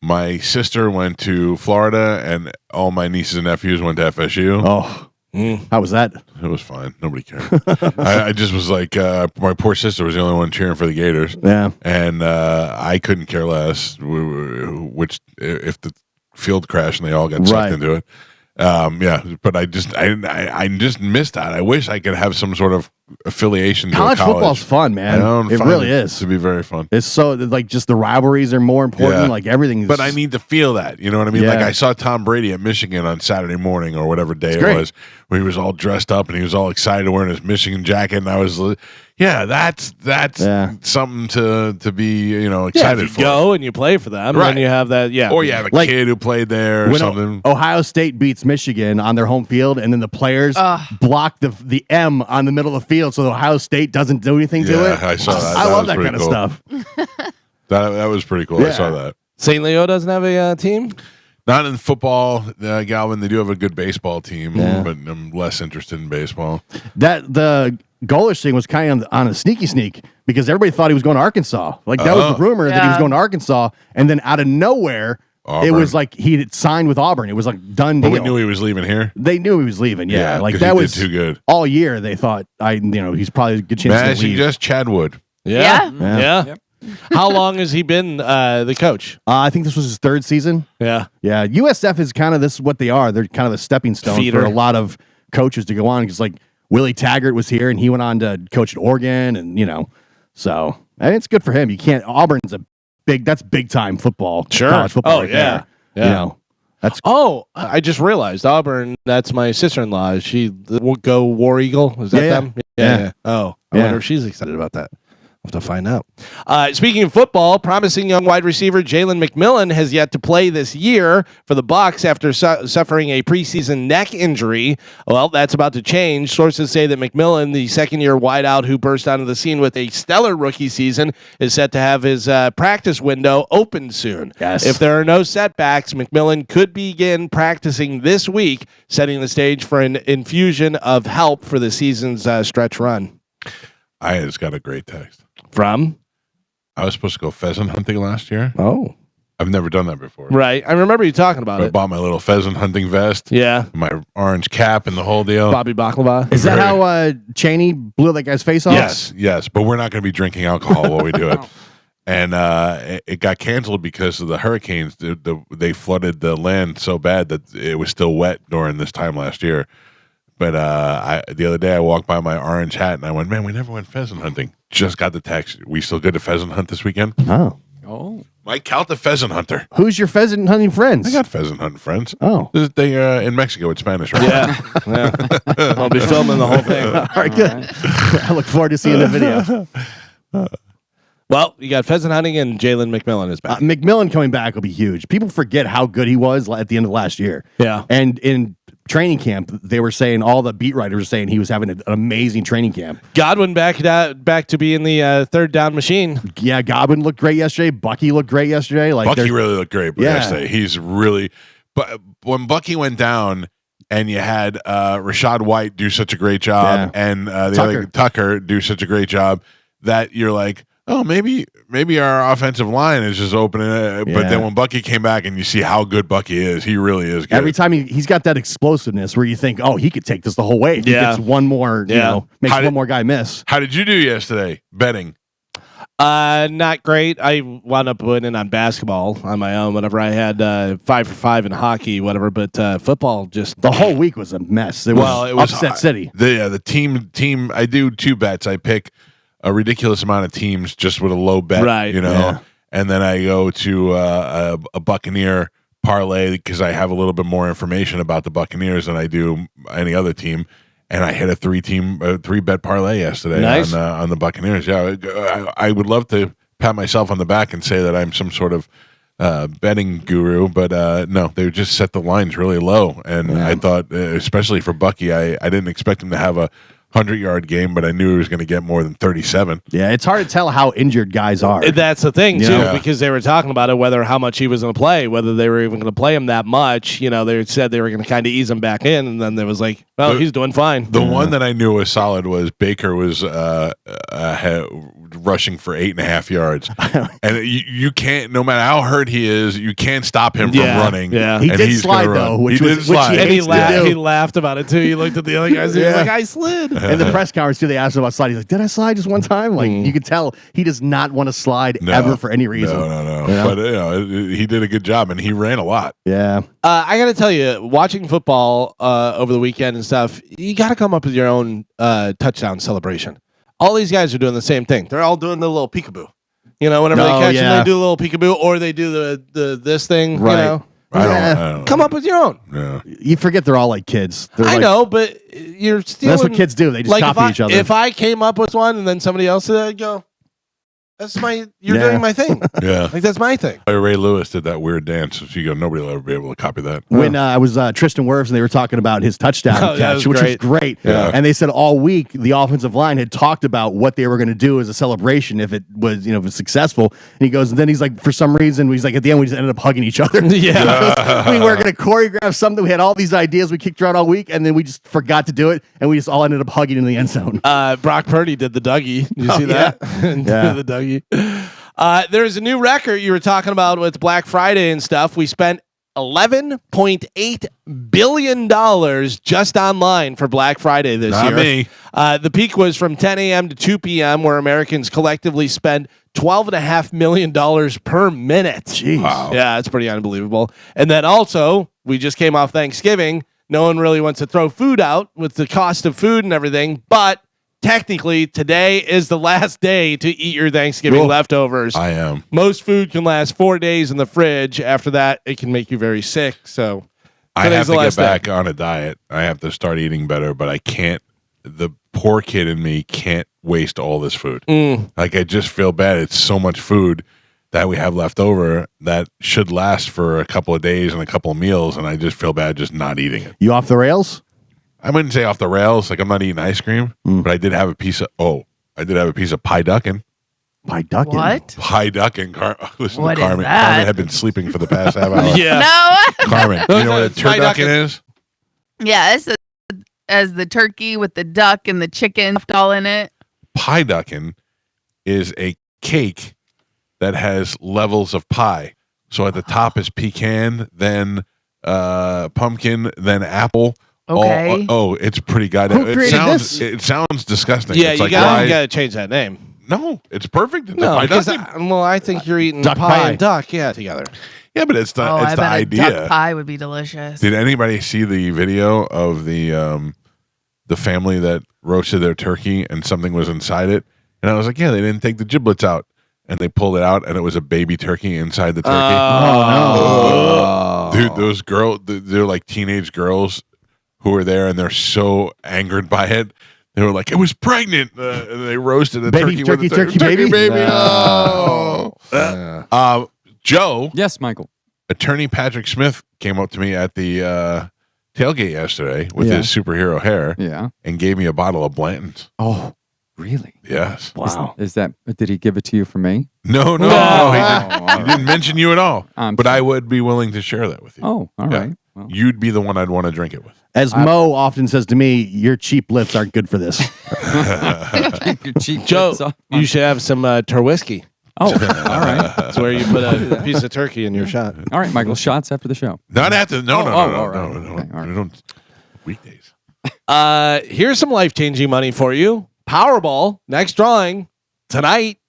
my sister went to Florida and all my nieces and nephews went to FSU. Oh, how was that? It was fine. Nobody cared. I just was like, my poor sister was the only one cheering for the Gators. Yeah. And I couldn't care less which if the field crashed and they all got sucked Right. into it. Yeah, but I just missed that. I wish I could have some sort of affiliation to a College college. football's fun, man. I don't It find really is. to be very fun. It's so like just the rivalries are more important. Yeah. Like everything. But I need to feel that. You know what I mean? Yeah. Like I saw Tom Brady at Michigan on Saturday morning or whatever day it great. was, where he was all dressed up and he was all excited wearing his Michigan jacket, and I was, that's Yeah. something to be Yeah, excited if for. you go and you play for them, Right. then you have that. Yeah. Or you have a Like, kid who played there or when something. Ohio State beats Michigan on their home field, and then the players block the M on the middle of the field, so Ohio State doesn't do anything to Yeah, it. I saw that. I That love was that pretty kind cool. of stuff. That was pretty cool. I Yeah. saw that. St. Leo doesn't have a team? Not in football, Galvin. They do have a good baseball team, Yeah. but I'm less interested in baseball. That the Golish thing was kind of on a sneak because everybody thought he was going to Arkansas. Like that was the rumor that he was Yeah. going to Arkansas, and then out of nowhere, it Auburn. was like he had signed with Auburn. It was like done But deal. we knew he was leaving here. They knew he was leaving. Yeah, like 'cause that he was did too good. all year. They thought he's probably a good chance to Imagine leave. just Chad Wood. Yeah. Yeah. Yeah. Yep. How long has he been the coach? I think this was his third season. Yeah. Yeah, USF is kind of this is what they are. They're kind of a stepping stone Feeder. for a lot of coaches to go on. Because like Willie Taggart was here, and he went on to coach at Oregon, and so and it's good for him. You can't. Auburn's that's big time football. Sure. college football. Oh, right yeah. there. Yeah. That's Oh, I just realized Auburn. That's my sister-in-law. She will go War Eagle. Is that Yeah, them? yeah. Oh, I Yeah. wonder if she's excited about that. We'll have to find out. Speaking of football, promising young wide receiver Jalen McMillan has yet to play this year for the Bucs after suffering a preseason neck injury. Well, that's about to change. Sources say that McMillan, the second-year wideout who burst onto the scene with a stellar rookie season, is set to have his practice window open soon. Yes. If there are no setbacks, McMillan could begin practicing this week, setting the stage for an infusion of help for the season's stretch run. I just got a great text. From? I was supposed to go pheasant hunting last year. Oh. I've never done that before. Right. I remember you talking about I it. bought my little pheasant hunting vest, Yeah. my orange cap, and the whole deal. Bobby Baklava. is that Very- how Cheney blew that guy's face off? Yes, but we're not going to be drinking alcohol while we do it. And it got canceled because of the hurricanes. They flooded the land so bad that it was still wet during this time last year. But the other day I walked by my orange hat and I went, man, we never went pheasant hunting. Just got the text. We still good to pheasant hunt this weekend? Oh, Oh, Mike Calta, pheasant hunter. who's your pheasant hunting friends? I got pheasant hunting friends. Oh, They in Mexico. It's Spanish, right? Yeah. I'll be filming the whole thing. all right, good. I look forward to seeing the video. Well, you got pheasant hunting and Jalen McMillan is back. McMillan coming back will be huge. People forget how good he was at the end of last year. Yeah. And in training camp, they were saying all the beat writers were saying he was having an amazing training camp. Godwin back to being the third down machine. Yeah, Godwin looked great yesterday. Bucky looked great yesterday. Like Bucky there's- really looked great Yeah. yesterday. He's really, but when Bucky went down and you had Rashad White do such a great job and the other Tucker do such a great job that you're like, oh, maybe our offensive line is just opening it. But Yeah. then when Bucky came back and you see how good Bucky is, he really is good. every time he's got that explosiveness where you think, oh, he could take this the whole way. If he Yeah. gets one more, Yeah. makes How one did- more guy miss. How did you do yesterday betting? Not great. I wound up winning on basketball on my own. Whatever, I had 5 for 5 in hockey, whatever. But football just The whole week was a mess. It was upset city. The team. I do 2 bets. I pick a ridiculous amount of teams just with a low bet, Right, yeah. and then I go to a Buccaneer parlay because I have a little bit more information about the Buccaneers than I do any other team. And I hit a 3-bet parlay yesterday Nice. on the Buccaneers. Yeah, I would love to pat myself on the back and say that I'm some sort of betting guru, but no, they just set the lines really low. And I thought, especially for Bucky, I didn't expect him to have a 100-yard game, but I knew he was going to get more than 37. Yeah, it's hard to tell how injured guys are. That's the thing, too, Yeah. because they were talking about it, how much he was going to play, whether they were even going to play him that much. They said they were going to kind of ease him back in, and then there was like, well, he's doing fine. The one that I knew was solid was Baker was rushing for 8.5 yards. And you can't, no matter how hurt he is, you can't stop him from running. Yeah. He And did he's slide, gonna run. though, which He was- did which slide. And he hates to do. laughed about it, too. He looked at the other guys, and he was Yeah. like, I slid. In the press conference, too, they asked him about sliding. He's like, did I slide just one time? Like, you could tell he does not want to slide ever for any reason. No. Yeah. But he did a good job, and he ran a lot. Yeah. I got to tell you, watching football over the weekend and stuff, you got to come up with your own touchdown celebration. All these guys are doing the same thing. They're all doing the little peekaboo. Whenever they catch them, they do a little peekaboo, or they do the this thing. Right. I don't Come up with your own. Yeah. You forget they're all like kids. They're I like- know, but you're stealing. That's what kids do. They just like copy each other. If I came up with one and then somebody else did it, I'd go, you're Yeah. doing my thing. Yeah. Like, that's my thing. Ray Lewis did that weird dance. So you go, nobody will ever be able to copy that. When I was Tristan Wirfs and they were talking about his touchdown Oh, that catch, was which great. was great. Yeah. And they said all week the offensive line had talked about what they were going to do as a celebration if it was, if it was successful. And he goes, and then he's like, for some reason, he's like, at the end, we just ended up hugging each other. Yeah. We were going to choreograph something. We had all these ideas we kicked around all week, and then we just forgot to do it, and we just all ended up hugging in the end zone. Brock Purdy did the Dougie. Did you see that? Yeah. The Dougie. There's a new record you were talking about with Black Friday and stuff. We spent $11.8 billion just online for Black Friday this Not year. me. The peak was from 10 a.m. to 2 p.m., where Americans collectively spend $12.5 million per minute. Jeez. Wow. Yeah, it's pretty unbelievable. And then also, we just came off Thanksgiving. No one really wants to throw food out with the cost of food and everything, but technically, today is the last day to eat your Thanksgiving Cool. leftovers. I am. Most food can last 4 days in the fridge. After that, it can make you very sick. So I today's have the to get last day. back on a diet. I have to start eating better, but I can't. The poor kid in me can't waste all this food. Like, I just feel bad. It's so much food that we have left over that should last for a couple of days and a couple of meals, and I just feel bad just not eating it. You off the rails? I wouldn't say off the rails, like I'm not eating ice cream, but I did have a piece of pie ducking. By ducking. What? Pie ducking. Listen What to is Carmen. that? Carmen had been sleeping for the past half hour. Yeah. No. Carmen, you know what a Pie turducken ducking. is? Yeah, it's as the turkey with the duck and the chicken stuffed all in it. Pie ducking is a cake that has levels of pie. So at the top is pecan, then pumpkin, then apple. Okay. It's pretty goddamn. Who created this? It sounds disgusting. Yeah, it's you like, gotta why- change that name. No, it's perfect. It's a No, pie because ducking. I think you're eating Duck pie, pie. and duck, together. Yeah, but it's the Oh, it's I the bet idea. a duck pie would be delicious. Did anybody see the video of the family that roasted their turkey and something was inside it? And I was like, yeah, they didn't take the giblets out, and they pulled it out, and it was a baby turkey inside the turkey. Oh, Dude, those girls, they're like teenage girls who were there, and they're so angered by it. They were like, it was pregnant, and they roasted a Baby turkey, turkey baby? Oh. No. Joe, Yes, Michael. attorney Patrick Smith came up to me at the tailgate yesterday with Yeah. his superhero hair Yeah. and gave me a bottle of Blanton's. Oh, really? Yes. Wow. Is that? Did he give it to you for me? No, No. he didn't mention you at all. I'm But sorry. I would be willing to share that with you. Oh, all Yeah. right. Well, You'd be the one I'd want to drink it with. As Mo often says to me, your cheap lips aren't good for this. keep your cheap Joe, bits off. you should have some whiskey. Oh, all right. That's where you put a piece of turkey in your shot. All right, Michael. Shots after the show. Not after. No, no, Oh, no, all no, right. no, no, Okay, all right. We don't. Weekdays. Here's some life-changing money for you. Powerball, next drawing tonight.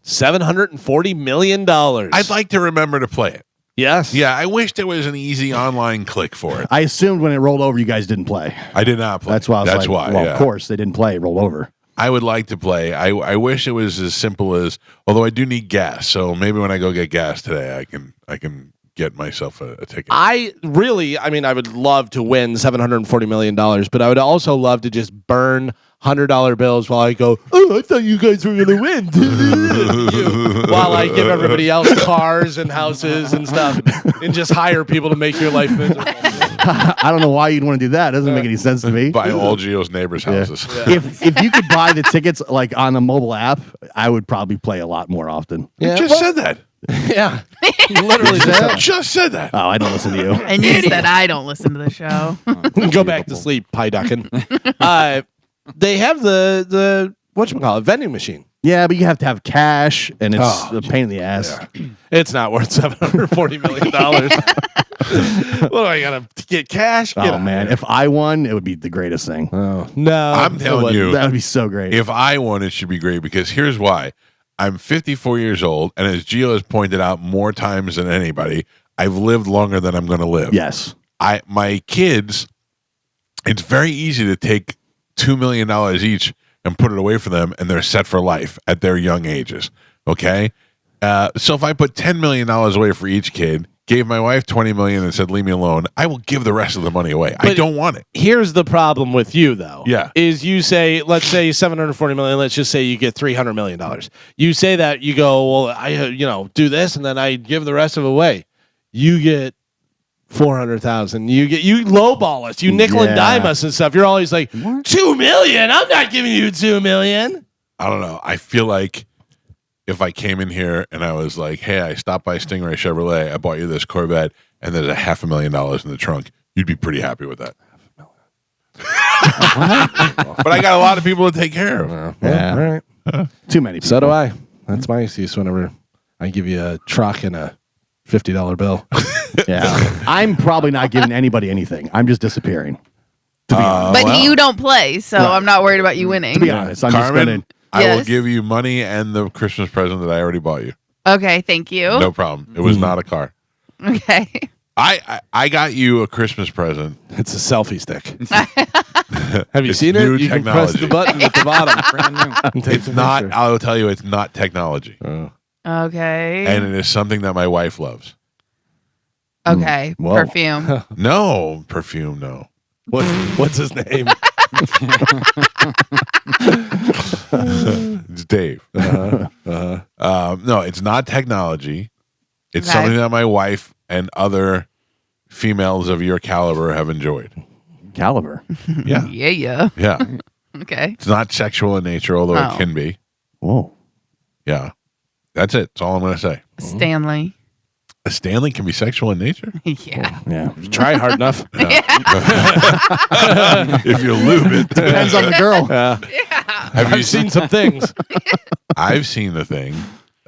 $740 million. I'd like to remember to play it. Yes. Yeah, I wish there was an easy online click for it. I assumed when it rolled over, you guys didn't play. I did not play. That's why. That's why. Well, yeah. of course they didn't play. It rolled over. I would like to play. I wish it was as simple as. Although I do need gas, so maybe when I go get gas today, I can get myself a ticket. I would love to win $740 million, but I would also love to just burn $100 bills while I go, oh, I thought you guys were going to win. While I give everybody else cars and houses and stuff and just hire people to make your life miserable. I don't know why you'd want to do that. It doesn't make any sense to me. Buy all Gio's neighbors' houses. Yeah. If you could buy the tickets like on the mobile app, I would probably play a lot more often. You just said that. Yeah. Literally Just said that. Oh, I don't listen to you. And you said I don't listen to the show. Go back to sleep, pie ducking. They have the whatchamacallit, vending machine. Yeah, but you have to have cash, and it's Oh, a pain in the ass. Yeah. It's not worth $740 million. What do I gotta get cash? Get Oh man, if I won, it would be the greatest thing. Oh no! I'm telling you, That would be so great. if I won, it should be great because here's why. I'm 54 years old, and as Gio has pointed out more times than anybody, I've lived longer than I'm going to live. Yes. My kids, it's very easy to take $2 million each and put it away for them, and they're set for life at their young ages. Okay, so if I put $10 million away for each kid, gave my wife $20 million and said leave me alone, I will give the rest of the money away. I But don't want it. Here's the problem with you, though. Yeah. Is you say, let's say $740 million. Let's just say you get $300 million. You say that, you go, well, I do this, and then I give the rest of it away. You get 400,000. You lowball us. You nickel and dime us and stuff. You're always like, $2 million. I'm not giving you $2 million. I don't know. I feel like if I came in here and I was like, hey, I stopped by Stingray Chevrolet, I bought you this Corvette, and there's $500,000 in the trunk, you'd be pretty happy with that. But I got a lot of people to take care of. Yeah. All right. Too many people. So do I. That's my excuse whenever I give you a truck and a $50 bill. Yeah. I'm probably not giving anybody anything. I'm just disappearing. To be honest. But you don't play, so I'm not worried about you winning. To be honest, I'm just Carmen, spending. I will Yes. give you money and the Christmas present that I already bought you. Okay, thank you. No problem. It was not a car. Okay. I got you a Christmas present. It's a selfie stick. Have you It's seen new it? You can press the technology. button at the bottom. Brand new. and take It's the not, picture. I will tell you, it's not technology. Okay. And it is something that my wife loves. Okay. Whoa. Perfume. No, perfume, no. What's his name? It's Dave. No, it's not technology. It's Okay. something that my wife and other females of your caliber have enjoyed. Caliber. Yeah. Yeah. Yeah. Okay. It's not sexual in nature, although Oh. it can be. Whoa. Yeah. That's it. That's all I'm going to say. Stanley. A Stanley can be sexual in nature? Yeah. Yeah. Try hard enough. If you lube it. Depends on the girl. Have you I've seen some things. I've seen the thing,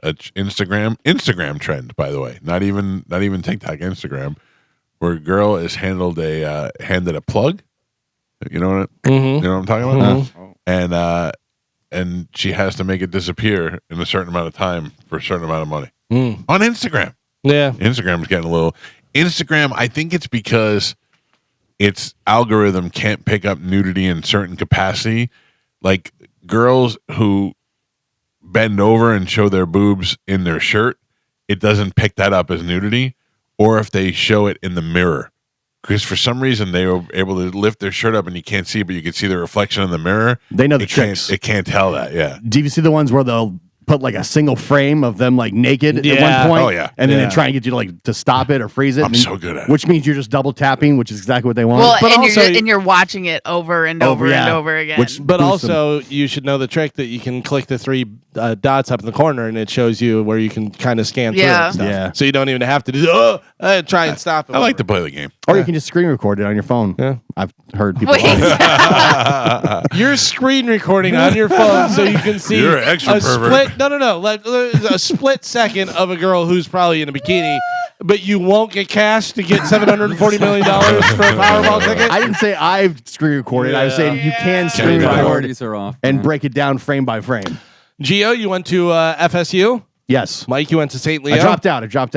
Instagram trend, by the way, not even TikTok, Instagram, where a girl is handed a plug. You know what you know what I'm talking about? And she has to make it disappear in a certain amount of time for a certain amount of money on Instagram. Yeah. Instagram's getting a little. Instagram, I think it's because its algorithm can't pick up nudity in certain capacity. Like girls who bend over and show their boobs in their shirt, it doesn't pick that up as nudity. Or if they show it in the mirror, because for some reason they were able to lift their shirt up and you can't see, but you can see the reflection in the mirror. They know the It can't- tricks. It can't tell that. Yeah. Do you see the ones where they'll put like a single frame of them like naked at Yeah. one point? Oh, yeah. And then Yeah. they try and get you to to stop it or freeze it. I'm and- so good at it. Which means you're just double tapping, which is exactly what they want. Well, But and also- you're watching it over and over and yeah. over again. Which- But Boost them. also, you should know the trick that you can click the three dots up in the corner, and it shows you where you can kind of scan through it. Yeah. And stuff. Yeah. So you don't even have to do. Try and stop it. I like to play the game. or you can just screen record it on your phone. Yeah. I've heard people. Wait. You're screen recording on your phone, so you can see You're an extra a pervert. split. No. Like, a split second of a girl who's probably in a bikini, but you won't get cash to get $740 million for a Powerball ticket. I didn't say I've screen recorded. I was saying you can screen Yeah. record Priorities are off. and break it down frame by frame. Gio, you went to FSU. Yes. Mike, you went to St. Leo. I dropped out. I also dropped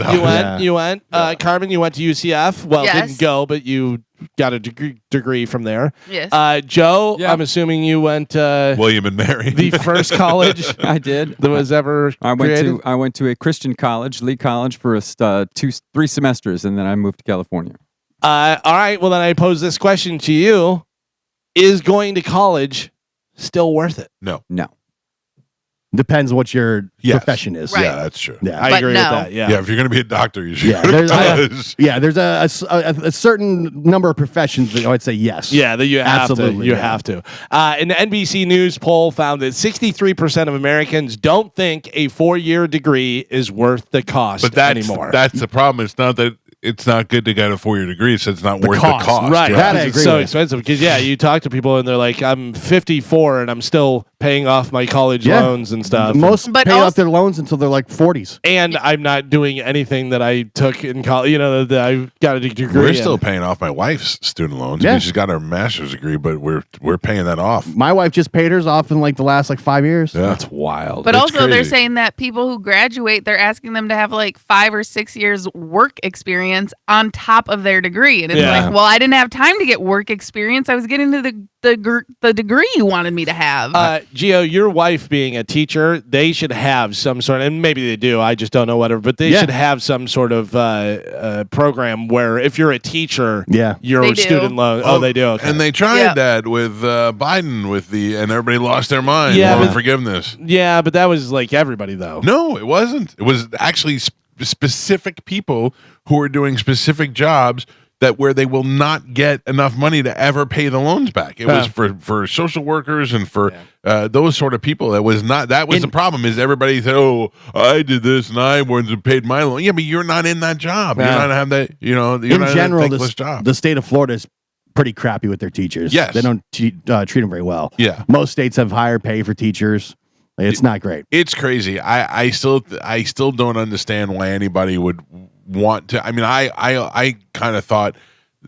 out. You went. Yeah. You went. Carmen, you went to UCF. Well, Yes. didn't go, but you got a degree from there. Yes. Joe, Yeah. I'm assuming you went William and Mary. the first college I did. that was ever I created. went to a Christian college, Lee College, for 3 semesters, and then I moved to California. All right. Well, then I pose this question to you: is going to college still worth it? No. Depends what your Yes. profession is. Right. Yeah, that's true. Yeah. I But agree no. with that. Yeah. Yeah, if you're going to be a doctor, you should Yeah, go to there's- college. Yeah, there's a certain number of professions that I would say yes. Yeah, that you have Absolutely, to. You yeah. have to. An NBC News poll found that 63% of Americans don't think a 4-year degree is worth the cost But anymore. that's the problem. It's not that it's not good to get a 4-year degree. So it's not The worth cost, the cost. Right, Yeah. That I it's agree so with. expensive because you talk to people and they're like, I'm 54 and I'm still paying off my college Yeah. loans and stuff. Most But pay also- off their loans until they're like 40s. and I'm not doing anything that I took in college. that I got a degree. We're in. still paying off my wife's student loans. Yeah. I mean, she's got her master's degree, but we're paying that off. My wife just paid hers off in like the last 5 years. Yeah. That's wild. But It's also, they're crazy. saying that people who graduate, they're asking them to have like 5 or 6 years work experience on top of their degree, and it's Yeah. like, well, I didn't have time to get work experience. I was getting to the degree you wanted me to have. Gio, your wife being a teacher, they should have some sort, and maybe they do. I just don't know whatever, but they Yeah. should have some sort of program where if you're a teacher, Yeah. your They do. student loan. Oh, they do. Okay. And they tried Yeah. that with Biden, and everybody lost their mind Yeah, on but- forgiveness. yeah, but that was like everybody though. No, it wasn't. It was actually specific people who were doing specific jobs where they will not get enough money to ever pay the loans back. It was for social workers and for those sort of people. That was the problem. Is everybody said, "Oh, I did this and I wasn't paid my loan." Yeah, but you're not in that job. Yeah. You're not have that. You're In not general, in a thankless job. the state of Florida is pretty crappy with their teachers. Yes. They don't treat them very well. Yeah. Most states have higher pay for teachers. It's not great. It's crazy. I still don't understand why anybody would want to. I mean, I kind of thought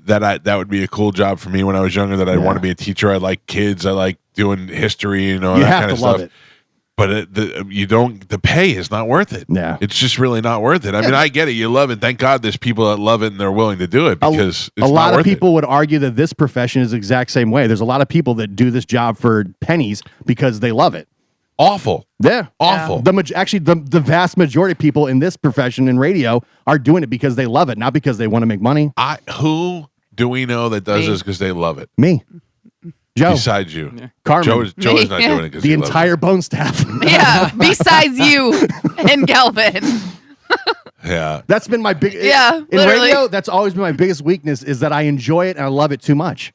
that would be a cool job for me when I was younger. That I'd want to be a teacher. I like kids. I like doing history. You that have kind to of love stuff. it. But the pay is not worth it. Yeah. It's just really not worth it. I mean, I get it. You love it. Thank God there's people that love it and they're willing to do it because it's a lot not of worth people would argue that this profession is the exact same way. There's a lot of people that do this job for pennies because they love it. Awful. Yeah. Awful. The vast majority of people in this profession in radio are doing it because they love it, not because they want to make money. Who do we know that does Me. this because they love it? Me. Joe. Besides you. Carmen. Joe is not Me. doing it because The entire bone staff. yeah, besides you and Galvin. Yeah. That's been my big Yeah, in literally. radio. That's always been my biggest weakness is that I enjoy it and I love it too much.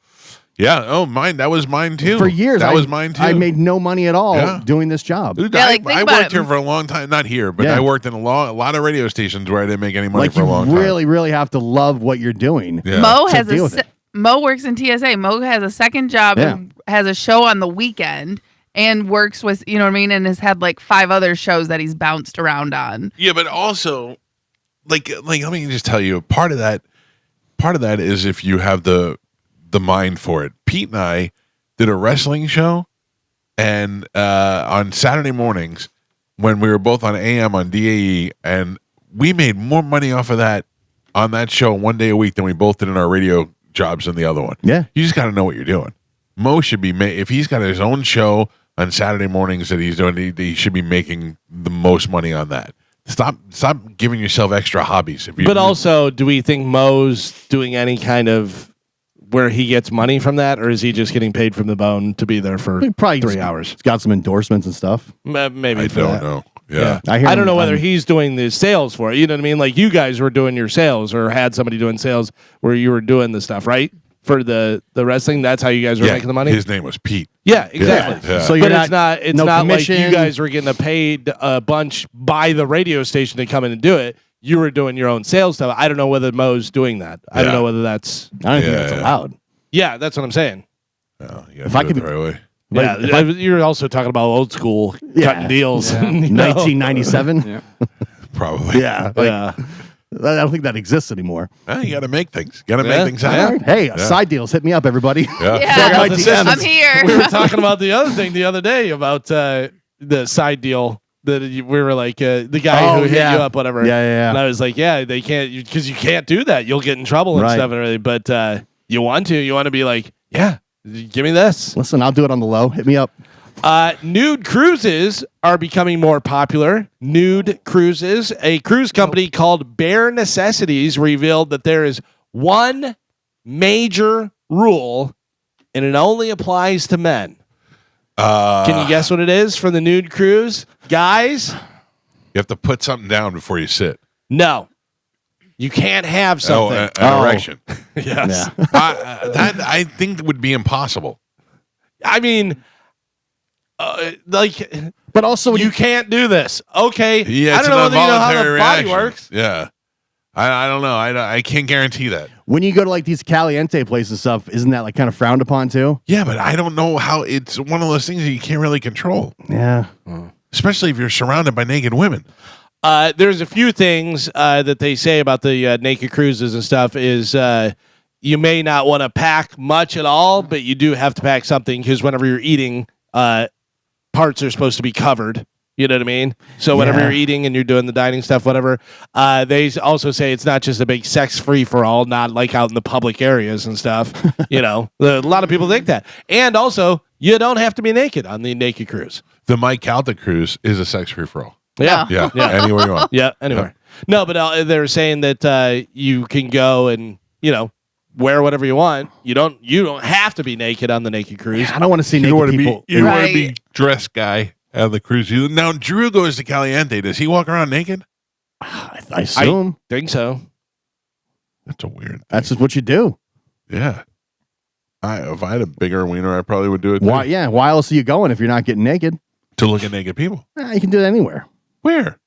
Yeah. Oh, mine. That was mine too. For years, that I was mine too. I made no money at all Yeah. doing this job. Dude, Yeah, I, like, think I about worked it. here for a long time. Not here, but Yeah. I worked in a lot of radio stations where I didn't make any money Like for a long you time. really, really have to love what you're doing. Yeah. Mo So has deal with it. Mo works in TSA. Mo has a second job and has a show on the weekend and works with, you know what I mean, and has had like 5 other shows that he's bounced around on. Yeah, but also, like, let me just tell you, part of that is if you have the mind for it. Pete and I did a wrestling show, and on Saturday mornings when we were both on AM on DAE, and we made more money off of that on that show one day a week than we both did in our radio jobs in the other one. Yeah. You just got to know what you're doing. Mo should be if he's got his own show on Saturday mornings that he's doing, he should be making the most money on that. Stop giving yourself extra hobbies. But also, do we think Mo's doing any kind of where he gets money from that, or is he just getting paid from the bone to be there for He probably 3 just hours? got some endorsements and stuff. Maybe I for don't that. know. Yeah. I hear I don't him know whether on- he's doing the sales for it. You know what I mean? Like you guys were doing your sales, or had somebody doing sales where you were doing the stuff, right? For the wrestling, that's how you guys were making the money. His name was Pete. Yeah, exactly. Yeah. So But you're it's not. It's no not like commission. you guys were getting paid a bunch by the radio station to come in and do it. You were doing your own sales stuff. I don't know whether Mo's doing that. I don't Yeah. know whether that's. I don't think Yeah, that's yeah. allowed. Yeah, that's what I'm saying. Oh, you If got I to do could- it the right way. But if Yeah, you're also talking about old school Yeah. cutting deals. Yeah. you know? 1997. Yeah. Probably. Yeah. Yeah. I don't think that exists anymore. You got to make things. Got to make things All happen. right. Hey, side deals, hit me up, everybody. Yeah. Yeah, my DMs. I'm here. We were talking about the other thing the other day about the side deal that we were like the guy Oh, who hit yeah. you up, whatever. Yeah. And I was like, yeah, they can't because you can't do that. You'll get in trouble and Right. stuff and everything. But you want to be like, yeah, give me this. Listen, I'll do it on the low. Hit me up. Nude cruises are becoming more popular. Nude cruises. A cruise company called Bare Necessities revealed that there is one major rule, and it only applies to men. Can you guess what it is for the nude cruise? Guys? You have to put something down before you sit. No. You can't have something. An erection. Yes. That I think would be impossible. I mean, But also, when you can't do this. Okay. Yeah, I it's don't know an whether you know how the involuntary body reaction. works. Yeah. I don't know. I can't guarantee that. when you go to like these caliente places and stuff, isn't that like kind of frowned upon too? Yeah, but I don't know how it's one of those things that you can't really control, Yeah. especially if you're surrounded by naked women. There's a few things that they say about the naked cruises and stuff is you may not want to pack much at all, but you do have to pack something because whenever you're eating, parts are supposed to be covered. You know what I mean? So whenever Yeah. you're eating and you're doing the dining stuff, whatever, they also say it's not just a big sex free for all, not like out in the public areas and stuff. You know, a lot of people think that. And also, you don't have to be naked on the naked cruise. The Mike Calta cruise is a sex free for all. Yeah. Yeah, Yeah. anywhere you want. Yeah, anywhere. No, but they're saying that you can go and wear whatever you want. You don't have to be naked on the naked cruise. I don't want to see You naked don't want to people. be. You don't want to Right. be dressed guy on the cruise. Now Drew goes to Caliente. Does he walk around naked? I assume Think so. That's a weird. that's just what you do. Yeah. If I had a bigger wiener, I probably would do it. Too, Why? Yeah. Why else are you going if you're not getting naked? to look at naked people. You can do it anywhere. Where?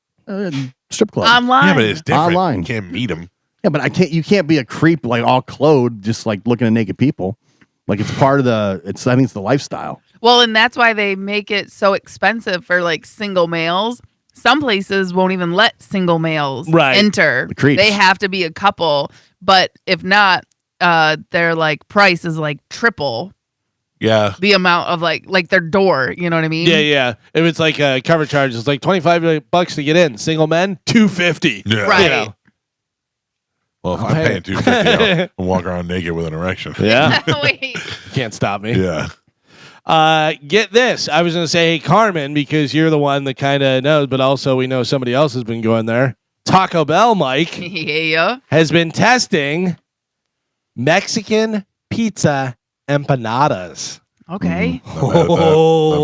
Strip club. Online. Yeah, but it's different. Online. You can't meet them. Yeah, but you can't be a creep like all clothed, just like looking at naked people. Like it's part of I think it's the lifestyle. Well, and that's why they make it so expensive for like single males. Some places won't even let single males enter. The creeps. They have to be a couple. But if not, their like price is like triple Yeah. the amount of like their door. You know what I mean? Yeah. If it's like a cover charge, it's like $25 to get in. Single men, $250. Yeah. Right. You know. Well, if I'll I'm pay paying it. $250, I'll walk around naked with an erection. Yeah. Wait. Can't stop me. Yeah. Get this. I was going to say, hey, Carmen, because you're the one that kind of knows, but also we know somebody else has been going there. Taco Bell, Mike, Yeah. has been testing Mexican pizza empanadas. Okay. Not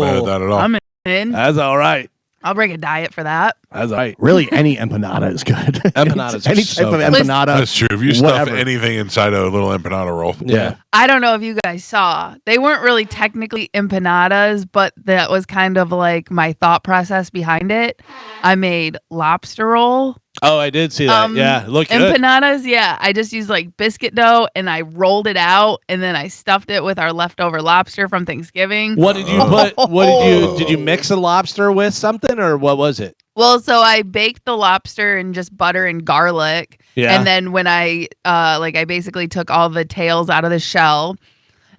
mad at that at all. I'm in. That's all right. I'll break a diet for that. That's all right. Really, any empanada is good. Empanadas are any so type of good. empanada. That's true. If you stuff whatever. anything inside a little empanada roll. Yeah. I don't know if you guys saw. They weren't really technically empanadas, but that was kind of like my thought process behind it. I made lobster roll. Oh, I did see that. Yeah. Look good. Empanadas, yeah. I just used like biscuit dough and I rolled it out and then I stuffed it with our leftover lobster from Thanksgiving. What did you put? Did you mix a lobster with something or what was it? Well, so I baked the lobster in just butter and garlic. Yeah. And then when I I basically took all the tails out of the shell.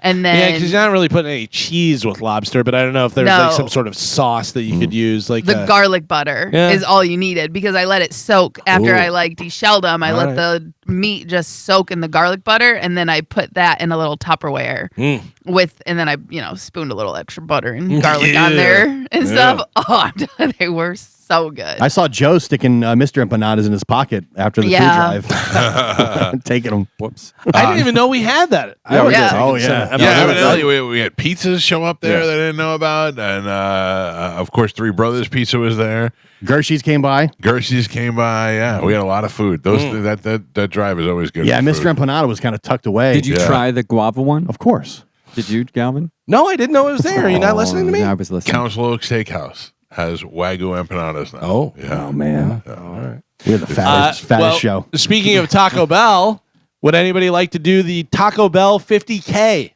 And Yeah, then because you're not really putting any cheese with lobster, but I don't know if there's like No. some sort of sauce that you could use, like the garlic butter Yeah. is all you needed because I let it soak after Ooh. I deshelled them. I All let right. the meat just soak in the garlic butter, and then I put that in a little Tupperware and then I spooned a little extra butter and garlic on there and stuff. Oh, I'm telling you, they were so good. I saw Joe sticking Mr. Empanadas in his pocket after the Yeah. food drive. Taking them. Whoops. I didn't even know we had that. I Yeah, was we did. just Oh, thinking yeah. some- Yeah, about evidently we had pizzas show up there Yeah. that I didn't know about, and of course, Three Brothers Pizza was there. Gershie's came by. Gershie's came by. Yeah, we had a lot of food. That drive is always good. Yeah, for Mr. food. Empanada was kind of tucked away. Did you Yeah. try the guava one? Of course. Did you, Galvin? No, I didn't know it was there. Are you not listening to me? I was listening. Council Oak Steakhouse has Wagyu empanadas now. Oh. yeah. Oh, man. All right. We're the fattest well, show. Speaking of Taco Bell, would anybody like to do the Taco Bell 50K?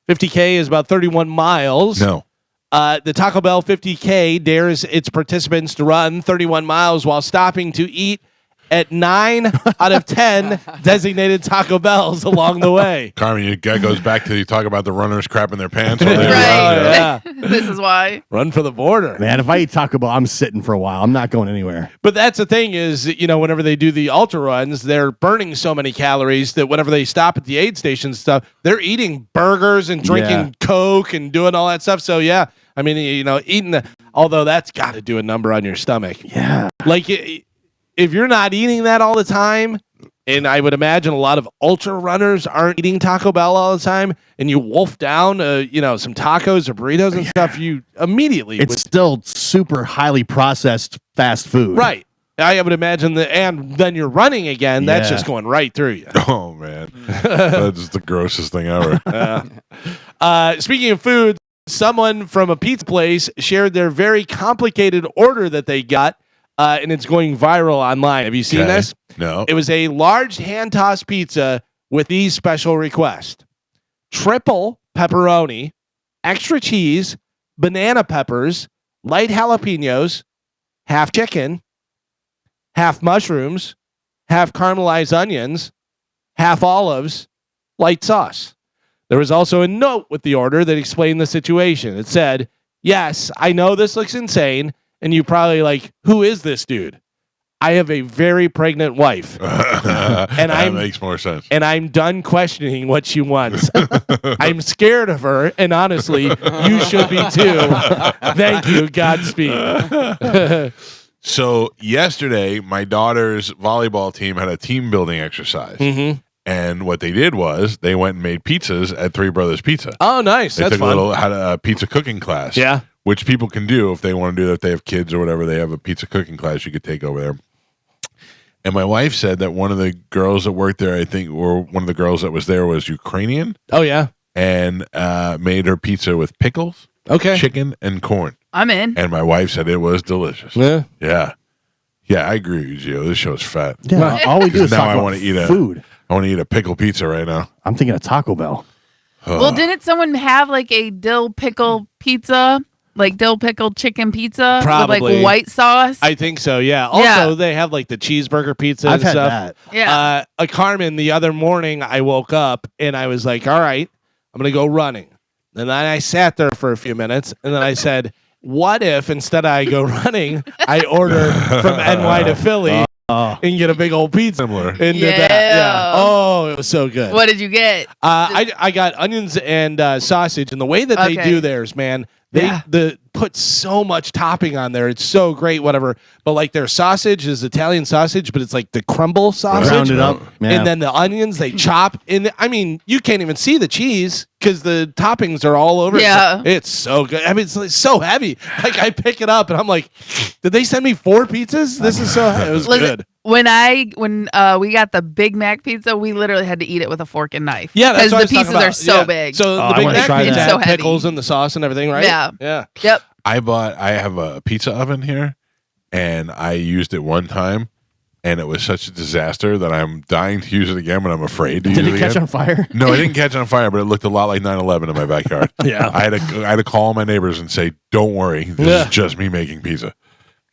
50K is about 31 miles. No. The Taco Bell 50K dares its participants to run 31 miles while stopping to eat at 9 out of 10 designated Taco Bells along the way. Carmen, that goes back to you talk about the runners crapping their pants. Right. Yeah. This is why. Run for the border. Man, if I eat Taco Bell, I'm sitting for a while. I'm not going anywhere. But that's the thing is, whenever they do the ultra runs, they're burning so many calories that whenever they stop at the aid station stuff, they're eating burgers and drinking Coke and doing all that stuff. So yeah, I mean, eating although that's got to do a number on your stomach. Yeah. Like if you're not eating that all the time, and I would imagine a lot of ultra runners aren't eating Taco Bell all the time, and you wolf down, some tacos or burritos and stuff, you immediately It's still super highly processed fast food. right. I would imagine that, and then you're running again. That's Yeah. just going right through you. Oh man, that's the grossest thing ever. Speaking of food, someone from a pizza place shared their very complicated order that they got, and it's going viral online. Have you seen Okay. this? No. It was a large hand-tossed pizza with these special requests: triple pepperoni, extra cheese, banana peppers, light jalapenos, half chicken, half mushrooms, half caramelized onions, half olives, light sauce. There was also a note with the order that explained the situation. It said, "Yes, I know this looks insane, and you probably like, who is this dude? I have a very pregnant wife, and that I'm- makes more sense. and I'm done questioning what she wants. I'm scared of her, and honestly, you should be too. Thank you. Godspeed." So yesterday, my daughter's volleyball team had a team building exercise, Mm-hmm. and what they did was they went and made pizzas at Three Brothers Pizza. Oh, nice. They That's took fun. had a pizza cooking class. Yeah. Which people can do if they want to do that. If they have kids or whatever, they have a pizza cooking class you could take over there. And my wife said that one of the girls that worked there, I think, or one of the girls that was there was Ukrainian Oh, yeah. and made her pizza with pickles, Okay. chicken, and corn. I'm in. And my wife said it was delicious. Yeah. Yeah. Yeah, I agree with you, Gio. This show's fat. Yeah. All we do is Now talk I about wanna eat food. I want to eat a pickle pizza right now. I'm thinking of Taco Bell. Well, didn't someone have like a dill pickle pizza? Like dill pickled chicken pizza with Probably. like white sauce? I think so, yeah. Also, Yeah. they have like the cheeseburger pizza I've and had stuff. that. yeah. Carmen, the other morning, I woke up and I was like, all right, I'm going to go running. And then I sat there for a few minutes and then I said, what if instead I go running, I order from NY to Philly and get a big old pizza? Similar. And did that. Yeah. Yeah. Oh, it was so good. What did you get? I got onions and sausage, and the way that they Okay. do theirs, man, they put so much topping on there. It's so great, whatever. But like their sausage is Italian sausage, but it's like the crumble sausage. Ground it up. Yeah. And then the onions they chop. And I mean, you can't even see the cheese because the toppings are all over. Yeah. It's so good. I mean, it's like so heavy. Like I pick it up and I'm like, did they send me 4 pizzas? This is so it was Listen, good. When we got the Big Mac pizza, we literally had to eat it with a fork and knife. Yeah, that's because what I the was talking pieces about. are so Yeah. big. So I the Big wanna Mac try pizza that. had So heavy. pickles and the sauce and everything, right? Yeah. Yeah. Yep. I have a pizza oven here, and I used it one time, and it was such a disaster that I'm dying to use it again, but I'm afraid to Did use it it catch again. on fire? No, it didn't catch on fire, but it looked a lot like 9/11 in my backyard. Yeah. I had to call my neighbors and say, "Don't worry, this Yeah. is just me making pizza."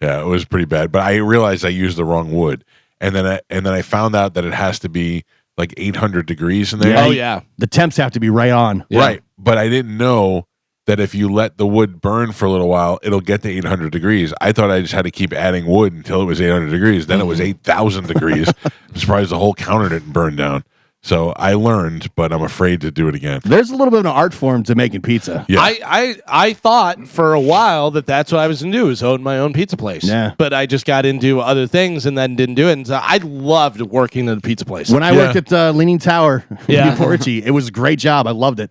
Yeah, it was pretty bad, but I realized I used the wrong wood, and then I found out that it has to be like 800 degrees in there. Oh yeah. The temps have to be right on. Yeah. Right, but I didn't know that if you let the wood burn for a little while, it'll get to 800 degrees. I thought I just had to keep adding wood until it was 800 degrees. Then it was 8,000 degrees. I'm surprised the whole counter didn't burn down. So I learned, but I'm afraid to do it again. There's a little bit of an art form to making pizza. Yeah. I thought for a while that's what I was gonna do is own my own pizza place. Yeah. But I just got into other things and then didn't do it. And so I loved working at a pizza place. When I worked at Leaning Tower Yeah. in Newport Richie, it was a great job. I loved it.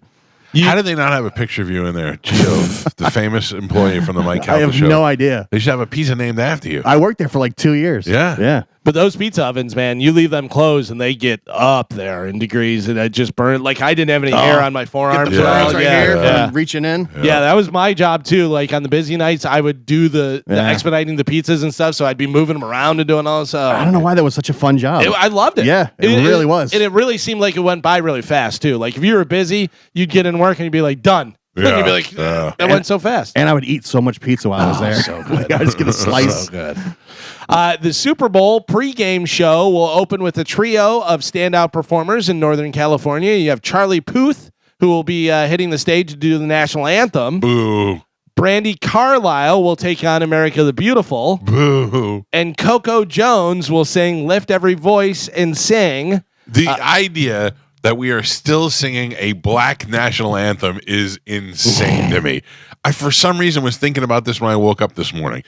How did they not have a picture of you in there? Gio, the famous employee from the Mike I Calta have show. no idea. They should have a pizza named after you. I worked there for like 2 years. Yeah. Yeah. But those pizza ovens, man, you leave them closed and they get up there in degrees and it just burn. Like I didn't have any hair on my forearms. Get the at all. burns right yeah, here yeah. from reaching in. Yeah, that was my job too. Like on the busy nights, I would do the Yeah. expediting the pizzas and stuff. So I'd be moving them around and doing all this stuff. I don't know why that was such a fun job. I loved it. Yeah, it really was. And it really seemed like it went by really fast too. Like if you were busy, you'd get in work and you'd be like, done. Yeah. You'd be like, Yeah. that went so fast. And I would eat so much pizza while I was there. So good. I just get a slice. So good. The Super Bowl pregame show will open with a trio of standout performers in Northern California. You have Charlie Puth, who will be hitting the stage to do the national anthem. Boo. Brandy Carlisle will take on America the Beautiful. Boo. And Coco Jones will sing Lift Every Voice and Sing. The idea that we are still singing a black national anthem is insane to me. I, for some reason, was thinking about this when I woke up this morning.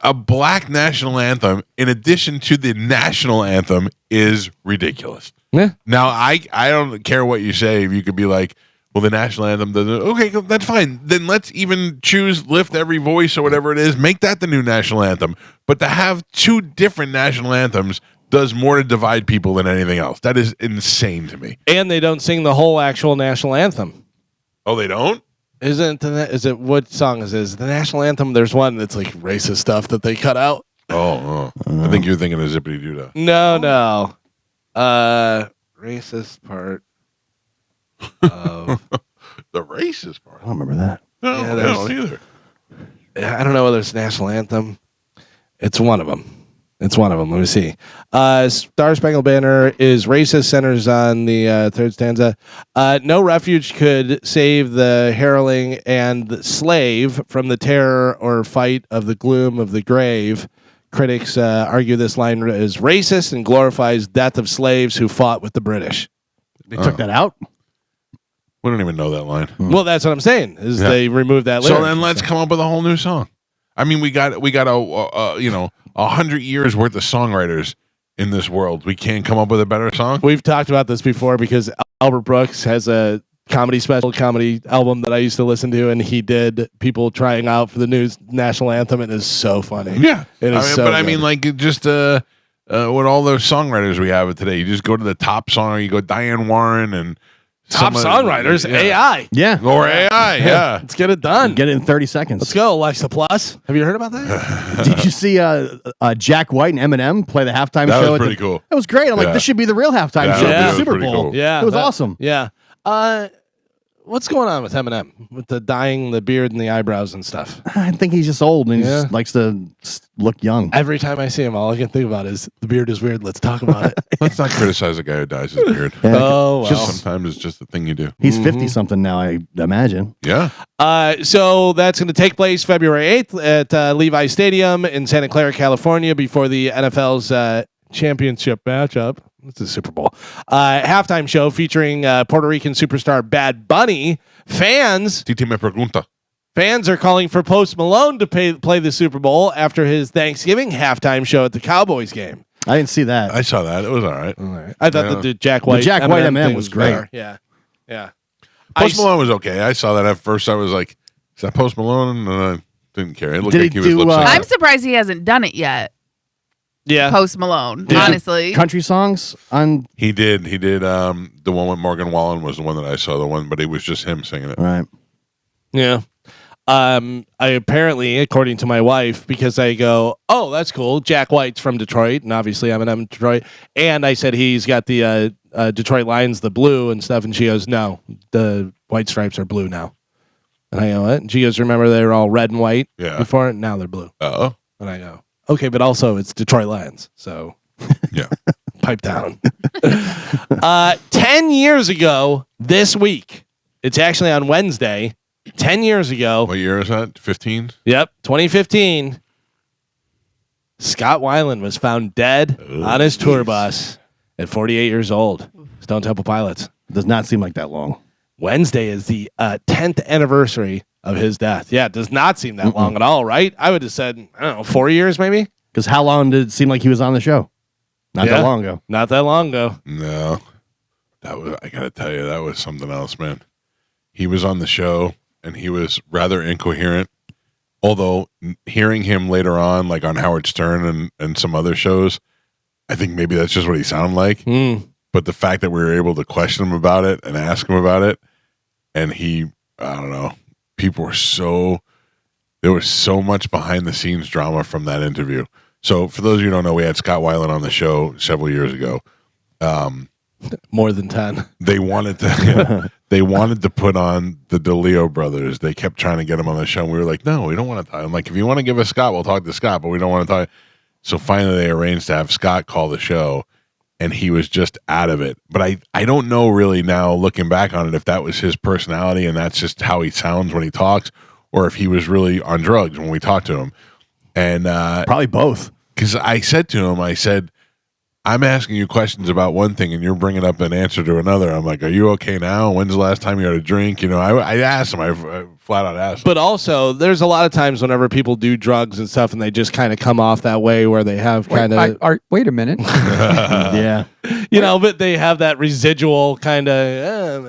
A black national anthem, in addition to the national anthem, is ridiculous. Yeah. Now, I don't care what you say. If you could be like, well, the national anthem doesn't. Okay, that's fine. Then let's even choose Lift Every Voice or whatever it is. Make that the new national anthem. But to have two different national anthems does more to divide people than anything else. That is insane to me. And they don't sing the whole actual national anthem. Oh, they don't? Is it what song is it? Is it the national anthem? There's one that's like racist stuff that they cut out. Oh. I think you're thinking of Zippity Doo Dah. No. Racist part of The racist part. I don't remember that. No, Yeah, I there's- don't either. I don't know whether it's national anthem. It's one of them. Let me see. Star Spangled Banner is racist, centers on the third stanza. No refuge could save the heroine and the slave from the terror or fight of the gloom of the grave. Critics argue this line is racist and glorifies death of slaves who fought with the British. They took that out? We don't even know that line. Well, that's what I'm saying. Is they removed that lyric. So then let's come up with a whole new song. I mean, we got a 100 years worth of songwriters in this world. We can't come up with a better song. We've talked about this before because Albert Brooks has a comedy album that I used to listen to, and he did people trying out for the new national anthem. It is so funny. Yeah, It is so I good. mean, like just with all those songwriters we have today, you just go to the top song, or you go Diane Warren and Top songwriters, yeah. AI. Yeah. or AI. Yeah, Let's get it done. Get it in 30 seconds. Let's go, Alexa Plus. Have you heard about that? Did you see Jack White and Eminem play the halftime that show? was pretty cool. That was great. I'm like, Yeah. this should be the real halftime Yeah, show that of the was Super pretty Bowl. cool. Yeah, It was that- awesome. Yeah. What's going on with Eminem with the dyeing the beard and the eyebrows and stuff? I think he's just old and he Yeah. just likes to look young. Every time I see him, all I can think about is the beard is weird. Let's talk about it. Let's not criticize a guy who dyes his beard. Yeah. Oh, well. Sometimes it's just a thing you do. He's 50 something now, I imagine. Yeah. So that's going to take place February 8th at Levi Stadium in Santa Clara, California, before the NFL's championship matchup. It's the Super Bowl. Halftime show featuring Puerto Rican superstar Bad Bunny. Fans Titi me pregunta. are calling for Post Malone to play the Super Bowl after his Thanksgiving halftime show at the Cowboys game. I didn't see that. I saw that. It was all right. I thought the Jack White Jack White Eminem thing was great. better. Yeah. Post Malone was okay. I saw that at first. I was like, "Is that Post Malone?" And I didn't care. It looked Did like he he was do, lip syncing. I'm surprised he hasn't done it yet. Yeah. Post Malone, Did you- honestly. Country songs on. He did. He did. The one with Morgan Wallen was the one that I saw. The one, but it was just him singing it. All right. Yeah. I apparently, according to my wife, because I go, oh, that's cool. Jack White's from Detroit, and obviously I'm in Detroit. And I said he's got the Detroit Lions, the blue and stuff. And she goes, no, the white stripes are blue now. And I go, what? And she goes, remember they were all red and white Yeah. before? Now they're blue. Oh, And I go, okay, but also it's Detroit Lions. So yeah. pipe down. 10 years ago this week, it's actually on Wednesday, 10 years ago. What year is that? 15. Yep, 2015. Scott Weiland was found dead on his tour bus at 48 years old. Stone Temple Pilots. Does not seem like that long. Wednesday is the 10th anniversary of his death. Yeah, it does not seem that long at all, right? I would have said, I don't know, 4 years maybe? Because how long did it seem like he was on the show? Not Yeah. that long ago. Not that long ago. No, that was. I gotta tell you, that was something else, man. He was on the show, and he was rather incoherent. Although hearing him later on, like on Howard Stern and some other shows, I think maybe that's just what he sounded like. But the fact that we were able to question him about it and ask him about it, and I don't know, people were there was so much behind the scenes drama from that interview. So for those of you who don't know, we had Scott Weiland on the show several years ago. More than 10. They wanted to they wanted to put on the DeLeo brothers. They kept trying to get them on the show. And we were like, no, we don't want to talk. I'm like, if you want to give us Scott, we'll talk to Scott, but we don't want to talk. So finally they arranged to have Scott call the show, and he was just out of it. But I don't know really now, looking back on it, if that was his personality and that's just how he sounds when he talks, or if he was really on drugs when we talked to him. And Probably both. because I said to him, I said, I'm asking you questions about one thing and you're bringing up an answer to another. I'm like, are you okay now? When's the last time you had a drink? You know, I asked him, I flat out asked him. But also, there's a lot of times whenever people do drugs and stuff and they just kind of come off that way where they have kind of, Wait a minute. Yeah. you know, but they have that residual kind of,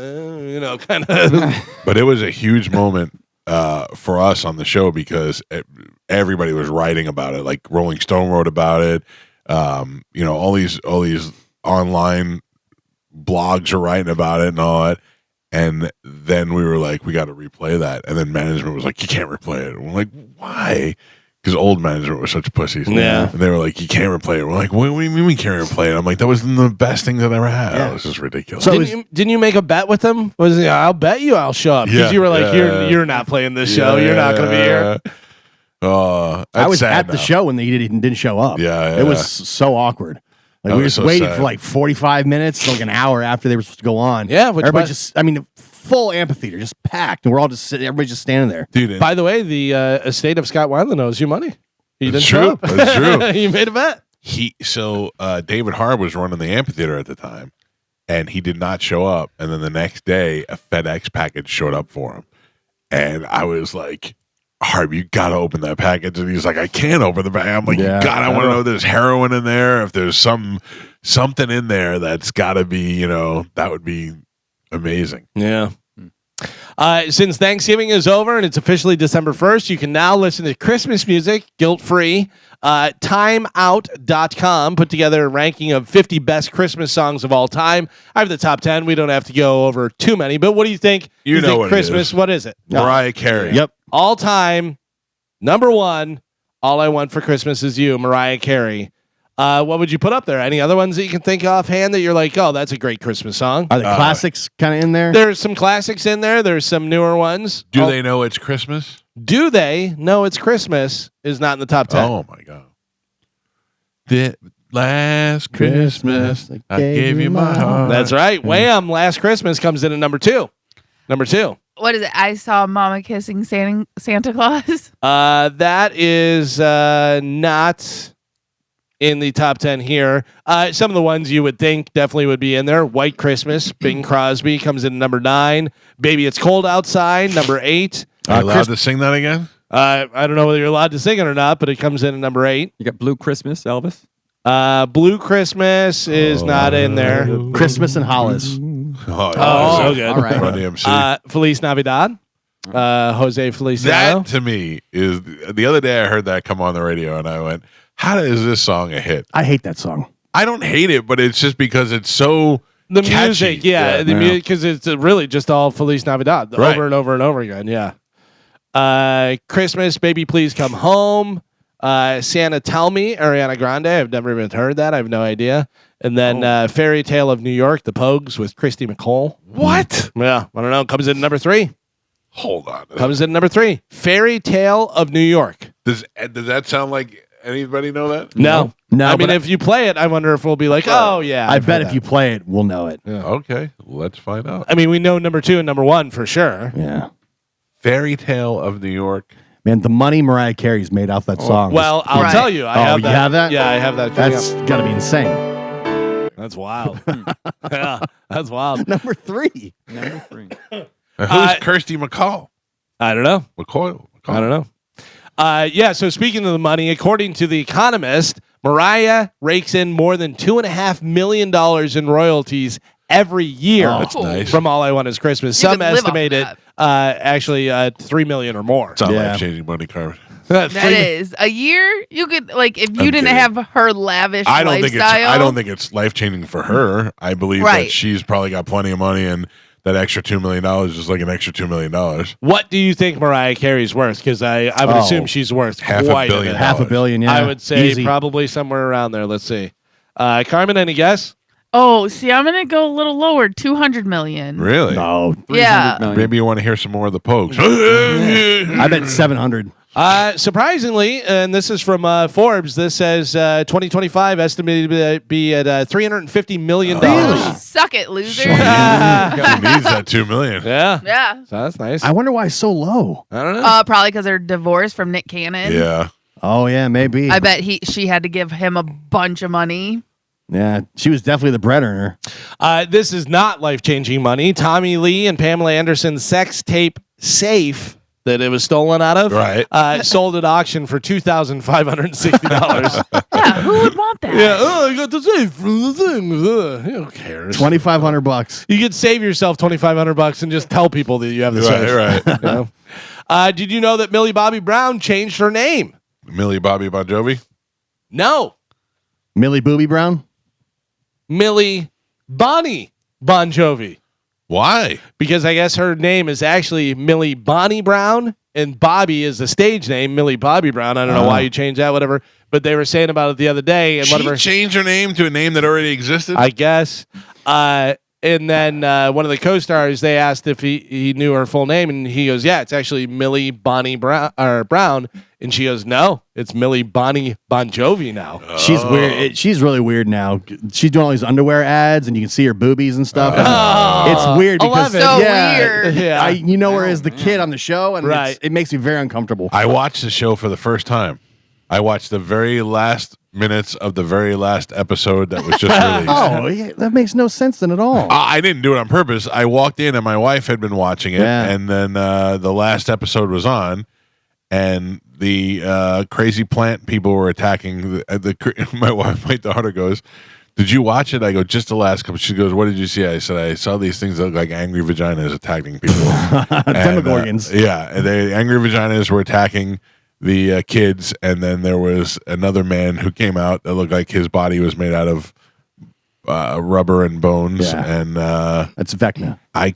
you know, kind of. But it was a huge moment for us on the show because everybody was writing about it. Like Rolling Stone wrote about it. You know, all these online blogs are writing about it and all that. And then we were like, we got to replay that. And then management was like, you can't replay it. And we're like, why? Because old management was such pussies. Yeah. And they were like, you can't replay it. We're like, what do you mean we can't replay it? I'm like, that was the best thing that I ever had. Yeah. It was just ridiculous. So Didn't you make a bet with them? Was it, I'll bet you I'll show up. Because Yeah, you were like, yeah. you're not playing this show. You're not going to be here. I was at the now. show when he didn't show up. Yeah, It was yeah. so awkward. Like That we was just so waited sad. for like 45 minutes, like an hour after they were supposed to go on. Yeah, which everybody was- just, I mean, full amphitheater, just packed, and we're all just sitting, everybody's just standing there. Dude, By the way, the estate of Scott Weiland owes you money. He That's didn't show true. up. That's true. You made a bet. David Harb was running the amphitheater at the time, and he did not show up. And then the next day, a FedEx package showed up for him, and I was like, Harb, you gotta open that package. And he's like, I can't open the package. I'm like, Yeah, God, I want to know if there's heroin in there, if there's something in there that's gotta be, you know, that would be amazing. Yeah. Since Thanksgiving is over and it's officially December 1st, you can now listen to Christmas music guilt-free. Timeout.com put together a ranking of 50 best Christmas songs of all time. I have the top 10. We don't have to go over too many, but what do you think? You know think what it Christmas, is. what is it? Mariah Carey. Yep. All time, number one, All I Want for Christmas Is You, Mariah Carey. What would you put up there? Any other ones that you can think offhand that you're like, oh, that's a great Christmas song? Are the classics kind of in there? There's some classics in there. There's some newer ones. Do they know it's Christmas? Do they know it's Christmas is not in the top 10. Oh my God. The last Christmas, I gave you my heart. That's right. Wham! Last Christmas comes in at number two. Number two. What is it? I saw Mama kissing Santa Claus. That is not in the top 10 here. Some of the ones you would think definitely would be in there. White Christmas, Bing Crosby comes in at number 9. Baby It's Cold Outside, number 8. Are you allowed to sing that again? I don't know whether you're allowed to sing it or not, but it comes in at number 8. You got Blue Christmas, Elvis. Blue Christmas is not in there. Christmas and Hollis. Oh, so good. All right. Run DMC. Feliz Navidad. Jose Feliciano. That to me is the other day I heard that come on the radio and I went, how is this song a hit? I hate that song. I don't hate it, but it's just because it's so The catchy. music, yeah, the music, because it's really just all Feliz Navidad Right. over and over and over again. Yeah. Christmas, Baby Please Come Home. Santa Tell Me, Ariana Grande. I've never even heard that. I have no idea. And then Fairy Tale of New York, The Pogues with Christy McCole. What? Yeah, I don't know. Comes in number 3. Hold on. Comes in number 3. Fairy Tale of New York. Does that sound like anybody know that? No. No, I mean, but if you play it, I wonder if we'll be like, oh, yeah. I I've bet heard if you play it, we'll know it. Okay, let's find out. I mean, we know number 2 and number 1 for sure. Yeah. Fairy Tale of New York. Man, the money Mariah Carey's made off that song. Well, I'll Right. tell you. I Oh, have you that. have that? Yeah, I have that. coming that's up. got to be insane. That's wild. Yeah, that's wild. Number 3. Number 3. Who's Kirsty McCall? I don't know. McCoy. I don't know. Yeah, so speaking of the money, according to The Economist, Mariah rakes in more than $2.5 million in royalties every year That's nice. from All I Want Is Christmas. You Some could live off estimate it that. actually $3 million or more. It's not Yeah. life-changing money, Carmen. That is a year. You could like if you I'm didn't kidding. have her lavish I don't lifestyle. think it's life-changing for her. I believe that Right. she's probably got plenty of money, and that extra $2 million is like an extra $2 million. What do you think Mariah Carey's worth? Because I would Oh. assume she's worth Half a quite billion. bit. Half a billion, yeah. I would say Easy. probably somewhere around there. Let's see. Carmen, any guess? Oh, see, I'm gonna go a little lower, 200 million. Really? No, 300 Yeah. million. Maybe you want to hear some more of the Pogues. I bet 700. Surprisingly, and this is from Forbes, this says 2025 estimated to be at $350 million. Really? Suck it, loser. He needs that $2 million. Yeah. Yeah. So that's nice. I wonder why it's so low. I don't know. Probably because they're divorced from Nick Cannon. Yeah. Oh yeah, maybe. I bet she had to give him a bunch of money. Yeah, she was definitely the bread earner. This is not life-changing money. Tommy Lee and Pamela Anderson's sex tape safe that it was stolen out of, Right. sold at auction for $2,560. Yeah, who would want that? Yeah, I got the safe from the thing. Who cares? $2,500. You could save yourself $2,500 and just tell people that you have the safe. Right. You know? Did you know that Millie Bobby Brown changed her name? Millie Bobby Bon Jovi. No, Millie Booby Brown. Millie Bonnie Bon Jovi. Why? Because I guess her name is actually Millie Bonnie Brown, and Bobby is the stage name, Millie Bobby Brown. I don't know why you changed that, whatever. But they were saying about it the other day, and She whatever. changed her name to a name that already existed? I guess. And then one of the co-stars, they asked if he knew her full name, and he goes, "Yeah, it's actually Millie Bonnie Brown." And she goes, "No, it's Millie Bonnie Bon Jovi now." She's weird. She's really weird now. She's doing all these underwear ads, and you can see her boobies and stuff. It's weird because 11. So yeah, weird. Yeah. you know her as the kid on the show, and Right. it makes me very uncomfortable. I watched the show for the first time. I watched the very last minutes of the very last episode that was just released. Oh, yeah, that makes no sense then at all. I didn't do it on purpose. I walked in and my wife had been watching it, Yeah. and then the last episode was on, and the crazy plant people were attacking my daughter goes, "Did you watch it?" I go, "Just the last couple." She goes, "What did you see?" I said, "I saw these things that look like angry vaginas attacking people." Demogorgons. Yeah, and the angry vaginas were attacking the kids, and then there was another man who came out that looked like his body was made out of rubber and bones, Yeah. and That's Vecna. I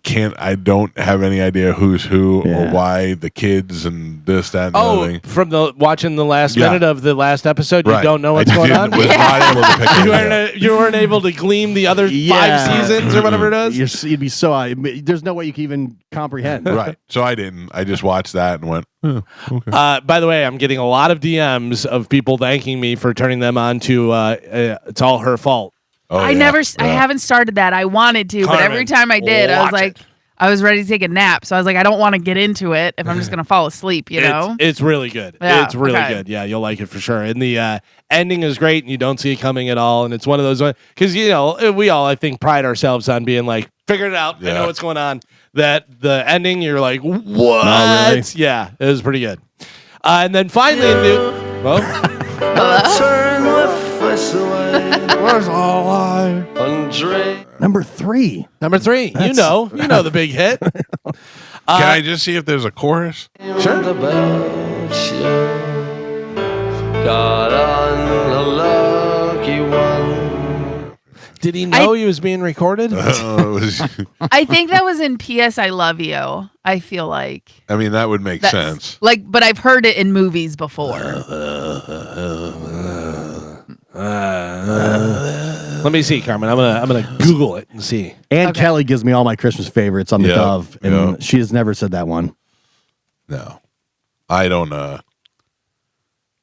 don't have any idea who's who or Yeah. why the kids and this, that, and the other thing. From watching the last Yeah. minute of the last episode, you Right. don't know what's I going didn't- on? was not able to pick it up. You weren't able to glean the other 5 seasons or whatever it is? You'd be so. There's no way you can even comprehend. Right. So I didn't. I just watched that and went, oh, okay. By the way, I'm getting a lot of DMs of people thanking me for turning them on to It's All Her Fault. Oh, I yeah. I haven't started that. I wanted to, but every Carmen, time I did, I was watch like, it. I was ready to take a nap. So I was like, I don't want to get into it if I'm just going to fall asleep, you know? It's really good. Yeah, It's really okay. good. Yeah, you'll like it for sure. And the ending is great, and you don't see it coming at all. And it's one of those because we all I think pride ourselves on being like, figured it out. I Yeah. know what's going on. That the ending, you're like, what? really? Yeah, it was pretty good. And then finally, where's all I? Number 3. Number 3. You know the big hit. Can I just see if there's a chorus? Sure. Did he know he was being recorded? I think that was in P.S. I Love You. I feel like. I mean, that would make That's- sense. But I've heard it in movies before. Let me see, Carmen. I'm gonna Google it and see. Ann Okay. Kelly gives me all my Christmas favorites on the Yeah, Dove, and yeah. she has never said that one. No, I don't.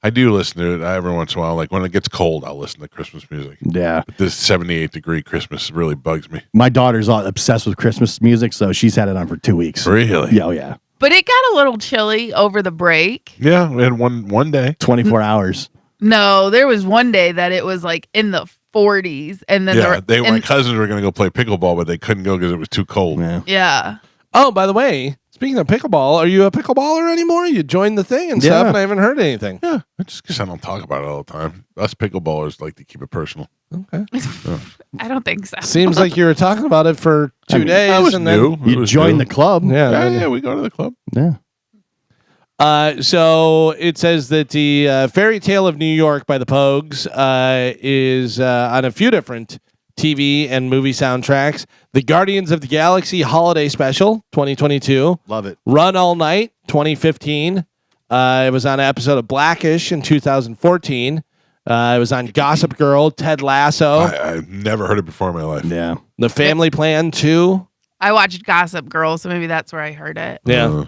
I do listen to it every once in a while. Like when it gets cold, I'll listen to Christmas music. Yeah. But this 78-degree Christmas really bugs me. My daughter's all obsessed with Christmas music, so she's had it on for 2 weeks. Really? Yeah, oh yeah. But it got a little chilly over the break. Yeah, we had one day. 24 hours. No, there was one day that it was like in the 40s, and then Yeah, my and- cousins were going to go play pickleball, but they couldn't go because it was too cold. Yeah. yeah. Oh, by the way, speaking of pickleball, are you a pickleballer anymore? You joined the thing and stuff, Yeah. and I haven't heard anything. Yeah, just because I don't talk about it all the time. Us pickleballers like to keep it personal. Okay. I don't think so. Seems like you were talking about it for 2 days, That was and new. then It You was join new. the club. Yeah, we go to the club. Yeah. So it says that the Fairy Tale of New York by the Pogues is on a few different TV and movie soundtracks. The Guardians of the Galaxy Holiday Special 2022. Love it. Run All Night 2015. It was on an episode of Blackish in 2014. It was on Gossip Girl, Ted Lasso, I've never heard it before in my life. Yeah. The Family Plan 2. I watched Gossip Girl, so maybe that's where I heard it. Yeah.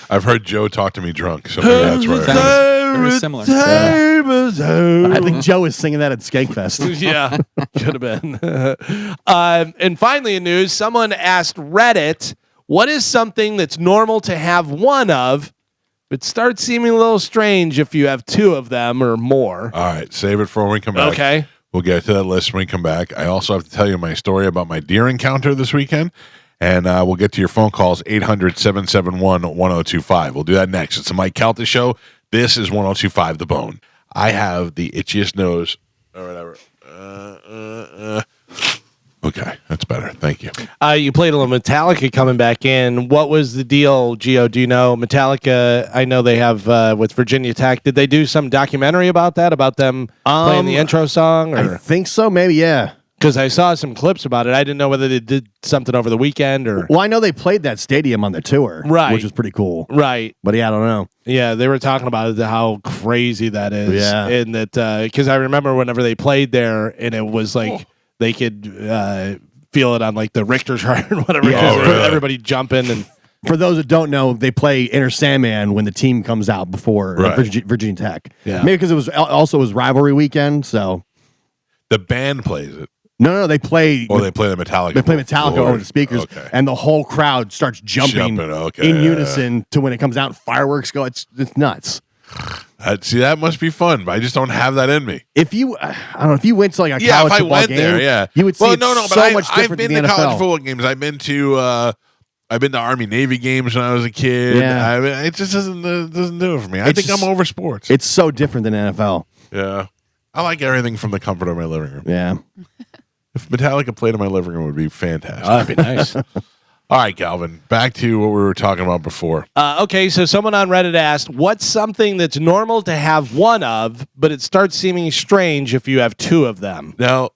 I've heard Joe talk to me drunk, so maybe that's right. Very similar. I think Joe is singing that at Skankfest. Yeah, could have been. And finally, in news, someone asked Reddit, what is something that's normal to have one of, but starts seeming a little strange if you have two of them or more? All right, save it for when we come back. Okay. We'll get to that list when we come back. I also have to tell you my story about my deer encounter this weekend, and we'll get to your phone calls, 800-771-1025. We'll do that next. It's the Mike Calta Show. This is 1025 The Bone. I have the itchiest nose or whatever. Okay, that's better. Thank you. You played a little Metallica coming back in. What was the deal, Gio? Do you know Metallica? I know they have with Virginia Tech. Did they do some documentary about that? About them playing the intro song? I think so. Maybe, yeah. Because I saw some clips about it. I didn't know whether they did something over the weekend or. Well, I know they played that stadium on their tour, Right. which was pretty cool. Right. But yeah, I don't know. Yeah, they were talking about it, how crazy that is. Yeah. And that, because I remember whenever they played there and it was like they could feel it on like the Richter chart or whatever. Yeah. 'cause Oh, really? everybody jumping and. For those that don't know, they play Inner Sandman when the team comes out before Right. Virginia Tech. Yeah. Maybe because it was also was rivalry weekend. So The band plays it. no, they play. Or they play the Metallica. They play Metallica before. over the speakers, Okay. and the whole crowd starts jumping Okay. in unison to when it comes out. Fireworks go. It's nuts. See, that must be fun, but I just don't have that in me. If you, I don't know, if you went to like a Yeah, college if I football went game, there, yeah, you would see Well, it's no, so but much I've different been than to the college NFL. football games. I've been to Army Navy games when I was a kid. Yeah. It just doesn't do it for me. I think just- I'm over sports. It's so different than NFL. Yeah, I like everything from the comfort of my living room. Yeah. If Metallica played in my living room, it would be fantastic. That'd be nice. All right, Calvin, back to what we were talking about before. Okay, so someone on Reddit asked, what's something that's normal to have one of, but it starts seeming strange if you have two of them? Now,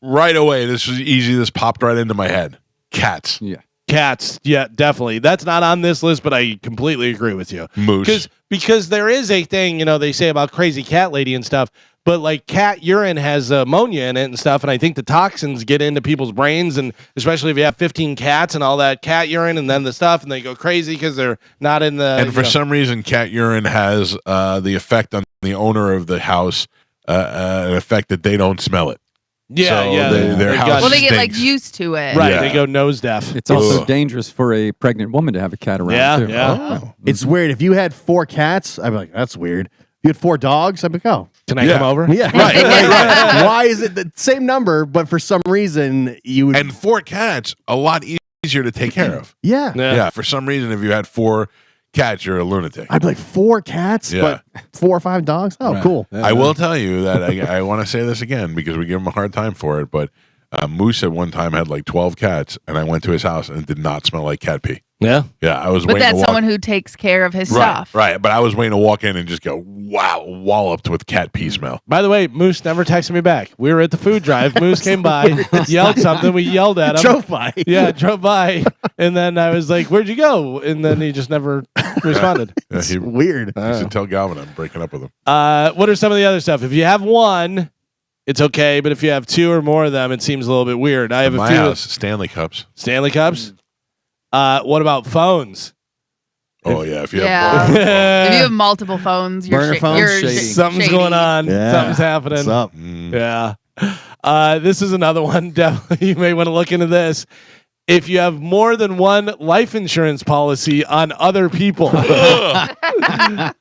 right away, this was easy. This popped right into my head. Cats, Yeah. Cats, yeah, definitely. That's not on this list, but I completely agree with you. moose. Because there is a thing, they say about crazy cat lady and stuff, but like cat urine has ammonia in it and stuff, and I think the toxins get into people's brains, and especially if you have 15 cats and all that cat urine and then the stuff, and they go crazy because they're not in the. And for some reason, cat urine has the effect on the owner of the house, an effect that they don't smell it. Yeah, So yeah. their house Well, they get like stinks. used to it. Right, Yeah. they go nose deaf. It's also Ugh. dangerous for a pregnant woman to have a cat around. Yeah, too. yeah. Oh. It's weird. If you had 4 cats, I'd be like, that's weird. If you had 4 dogs, I'd be like, oh. Can I Yeah. come over? Yeah, right. Why is it the same number, but for some reason you would. And 4 cats, a lot easier to take care of. yeah. Yeah. For some reason, if you had 4 cats, you're a lunatic. I'd be like 4 cats, Yeah. but 4 or 5 dogs. Oh, Right. cool. I will tell you that I want to say this again because we give him a hard time for it. But Moose at one time had like 12 cats, and I went to his house and it did not smell like cat pee. Yeah. Yeah, I was But waiting to that's walk. someone who takes care of his Right, stuff. right. But I was waiting to walk in and just go, wow, walloped with cat pee smell. By the way, Moose never texted me back. We were at the food drive. Moose came by, yelled something. We yelled at him. Drove by. Yeah, drove by. And then I was like, where'd you go? And then he just never responded. Yeah, he Weird. should tell Galvin I'm breaking up with him. What are some of the other stuff? If you have one, it's okay. But if you have 2 or more of them, it seems a little bit weird. I have In a my few house, Stanley Cups. Stanley Cups. What about phones? Oh, yeah. If you Yeah. have If you have multiple phones, you're, Burner sh- phones? you're Shady. sh- Something's shady. going on. Yeah. Something's happening. What's up? Yeah. This is another one. Definitely, you may want to look into this. If you have more than one life insurance policy on other people. Can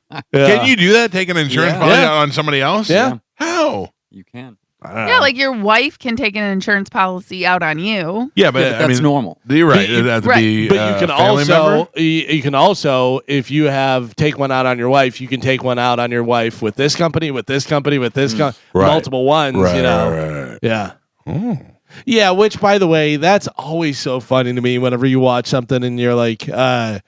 you do that? Take an insurance Yeah. policy Yeah. on somebody else? Yeah. How? You can. Yeah, like your wife can take an insurance policy out on you. Yeah, but Yeah, but that's normal. You're right. But you- It'd have to right. be But you can family also member? you can also, if you have take one out on your wife, you can take one out on your wife with this company, with this company, with this Right. multiple ones. Right, You know, right. yeah. Oh. Yeah, which by the way, that's always so funny to me whenever you watch something and you're like, the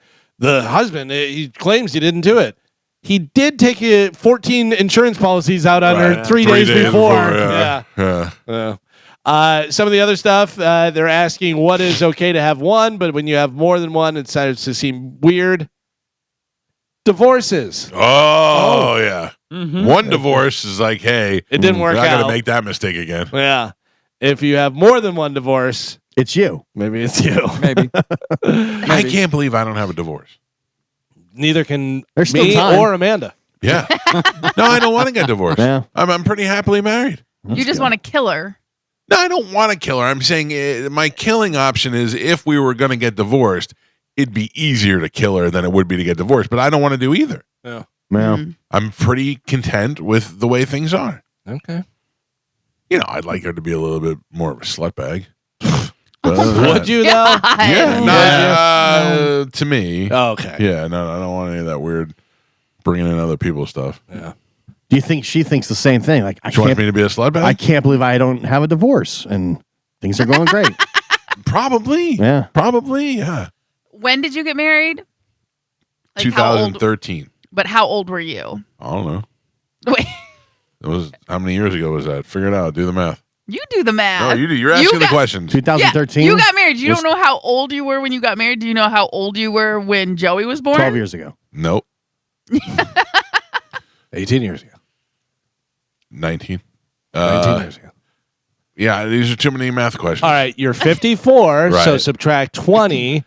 husband, he claims he didn't do it. He did take 14 insurance policies out on her Right. 3 days before. Yeah. Some of the other stuff, they're asking what is okay to have one, but when you have more than one, it starts to seem weird. divorces. Oh, yeah. Mhm. One divorce is like, hey, It didn't work you're not out. gonna make that mistake again. Yeah. If you have more than one divorce, It's you. maybe it's you. Maybe. I can't believe I don't have a divorce. Neither can There's still me time. or Amanda. Yeah. No, I don't want to get divorced. Yeah. I'm pretty happily married. You just want to kill her. No, I don't want to kill her. I'm saying my killing option is if we were going to get divorced, it'd be easier to kill her than it would be to get divorced. But I don't want to do either. Yeah. Well, Mhm. I'm pretty content with the way things are. Okay. You know, I'd like her to be a little bit more of a slut bag. But other than Would that- you though? God. Yeah. Yeah. No, to me. Oh, okay. Yeah, no, I don't want any of that weird bringing in other people's stuff. Yeah. do you think she thinks the same thing? Like, She wants me to be a slut bag? I can't believe I don't have a divorce and things are going great. Probably. Yeah. Probably, yeah. When did you get married? Like, how old? 2013. But how old were you? I don't know. Wait, It was how many years ago was that? Figure it out. Do the math. you do the math. No, you do. You're asking the got- questions. 2013. Yeah, you got married. You was- don't know how old you were when you got married. Do you know how old you were when Joey was born? 12 years ago. Nope. 18 years ago. 19. 19 years ago. Yeah, these are too many math questions. All right, you're 54, so Right. subtract 20.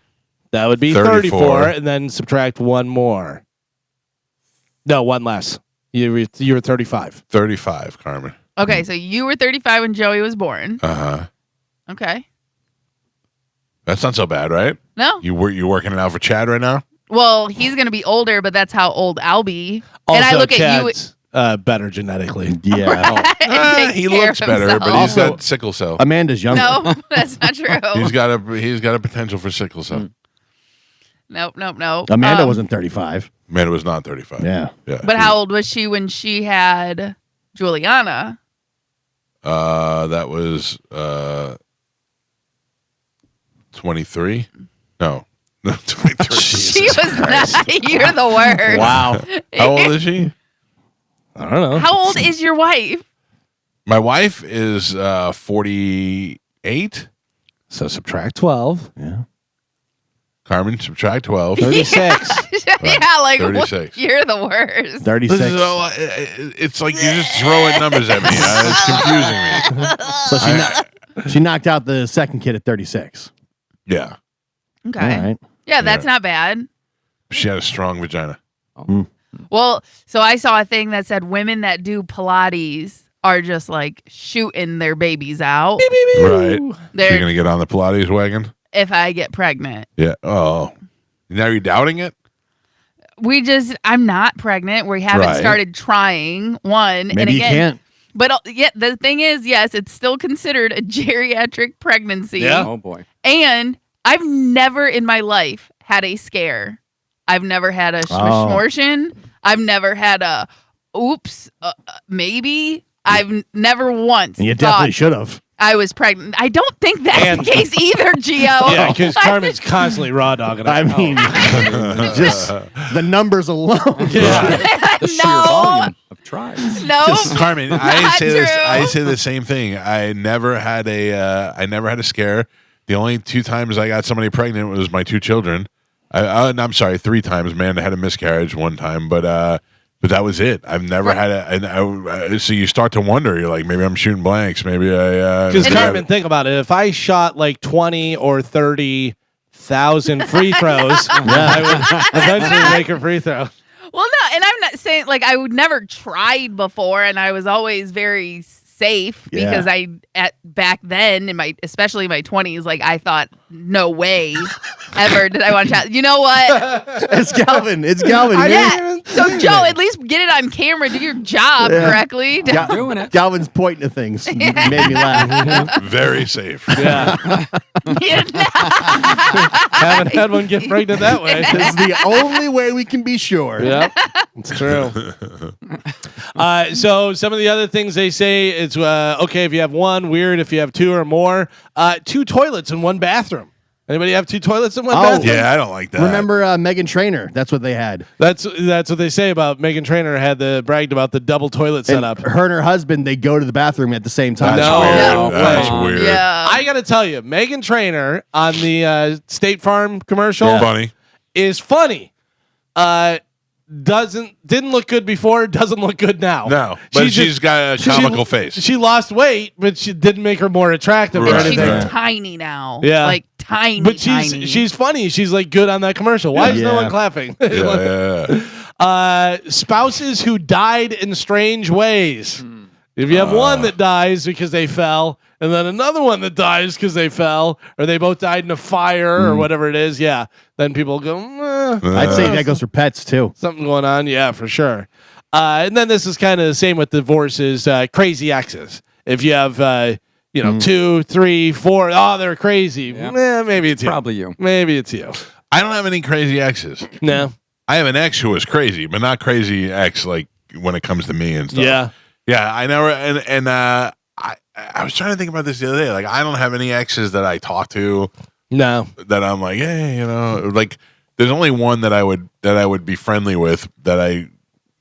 That would be 34, 34. and then subtract one more. No, one less. You were 35. 35, Carmen. Okay, so you were 35 when Joey was born. Uh-huh. Okay. That's not so bad, right? No. You working it out for Chad right now? Well, he's going to be older, but that's how old I'll be. Also, and I look at you. Chad's, better genetically. Yeah. and He takes care looks of better, but himself. he's got sickle cell. Amanda's younger. No, that's not true. He's got a potential for sickle cell. Nope. Amanda wasn't 35. Man, it was not 35. Yeah. Yeah. But how old was she when she had Juliana? That was 23. No, 23. She was not. You're the worst. Wow. How old is she? I don't know. How old is your wife? My wife is 48. So subtract 12. Yeah. Carmen, subtract 12. 36. Yeah, like what? 36. You're the worst. 36. This is all, it's like you're just throwing numbers at me. It's confusing me. So she knocked out the second kid at 36. Yeah. Okay. All right. Yeah, that's not bad. She had a strong vagina. Well, so I saw a thing that said women that do Pilates are just like shooting their babies out. Right. So They're you're going to get on the Pilates wagon? if I get pregnant. Yeah. Oh. Now you're doubting it? I'm not pregnant. We haven't Right. started trying one. Maybe and you again, can't. But yeah, the thing is, yes, it's still considered a geriatric pregnancy. Yeah. Oh boy. And I've never in my life had a scare. I've never had a schmortion. I've never had a oops, maybe. I've never once And you thought definitely should have. I was pregnant. I don't think that's And- the case either, Gio. Yeah, because Carmen's constantly raw dogging. I it. mean, just the numbers alone. Yeah. The sheer No. volume of tries. No, Carmen, I Not say this. true. I say the same thing. I never had a scare. The only 2 times I got somebody pregnant was my 2 children. I'm sorry, 3 times. Amanda had a miscarriage 1 time, but that was it. I've never had so you start to wonder. You're like, maybe I'm shooting blanks. Maybe I. Because maybe I- Carmen, think about it. If I shot like 20 or 30,000 free throws, I would eventually make a free throw. Well, no, and I'm not saying like I would never tried before, and I was always very safe Yeah. because back then in especially my 20s, like I thought no way ever did I want to chat. You know what? It's Galvin. It's Galvin. Yeah. So Joe, at least get it on camera. Do your job Yeah. correctly. Ga- Doing it. Galvin's pointing to things. Made me laugh. very safe. Yeah. Haven't had one get pregnant that way. It's the only way we can be sure. Yep, it's true. So some of the other things they say it's okay if you have one, weird if you have 2 or more. 2 toilets in 1 bathroom. Anybody have 2 toilets in 1 Oh. bathroom? Yeah, I don't like that. Remember Megan Trainor? That's what they had. That's what they say about Megan Trainor bragged about the double toilet And setup. her and her husband, they go to the bathroom at the same time. That's No. weird. No That's way. weird. Yeah. I got to tell you, Megan Trainor on the State Farm commercial Yeah. Funny. is funny. didn't look good before, doesn't look good now. No, but she's got a comical face. She lost weight, but she didn't make her more attractive or And anything. she's tiny now. Yeah. Like tiny. But tiny. she's funny. She's like good on that commercial. Why is no one clapping? Spouses who died in strange ways. If you have one that dies because they fell, and then another one that dies because they fell, or they both died in a fire or whatever it is, then people go, I'd say that goes for pets too. something going on. Yeah, for sure. And then this is kind of the same with divorces, crazy exes. If you have, 2, 3, 4, they're crazy. Yeah. Maybe it's you. Probably you. Maybe it's you. I don't have any crazy exes. No. I have an ex who was crazy, but not crazy ex like when it comes to me and stuff. Yeah. I never and I was trying to think about this the other day. Like I don't have any exes that I talk to. No. That I'm like, hey, like there's only one that I would be friendly with that I,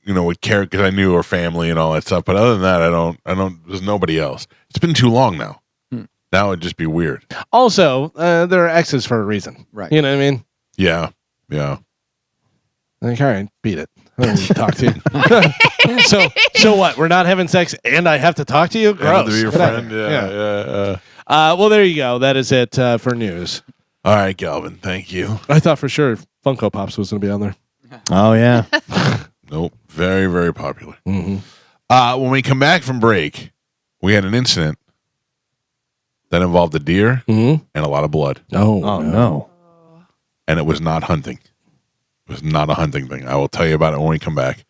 would care because I knew her family and all that stuff. But other than that, I don't. There's nobody else. It's been too long now. That would just be weird. Also, there are exes for a reason. Right. You know what I mean? Yeah. Like, all right, beat it. I don't need to talk to you. so what? We're not having sex, and I have to talk to you? Gross. To be your Get out friend. of here. Yeah. Well, there you go. That is it for news. All right, Galvin. Thank you. I thought for sure Funko Pops was going to be on there. Oh yeah. Nope. Very, very popular. Mm-hmm. When we come back from break, we had an incident that involved a deer Mm-hmm. and a lot of blood. Oh no. And it was not hunting. It was not a hunting thing. I will tell you about it when we come back.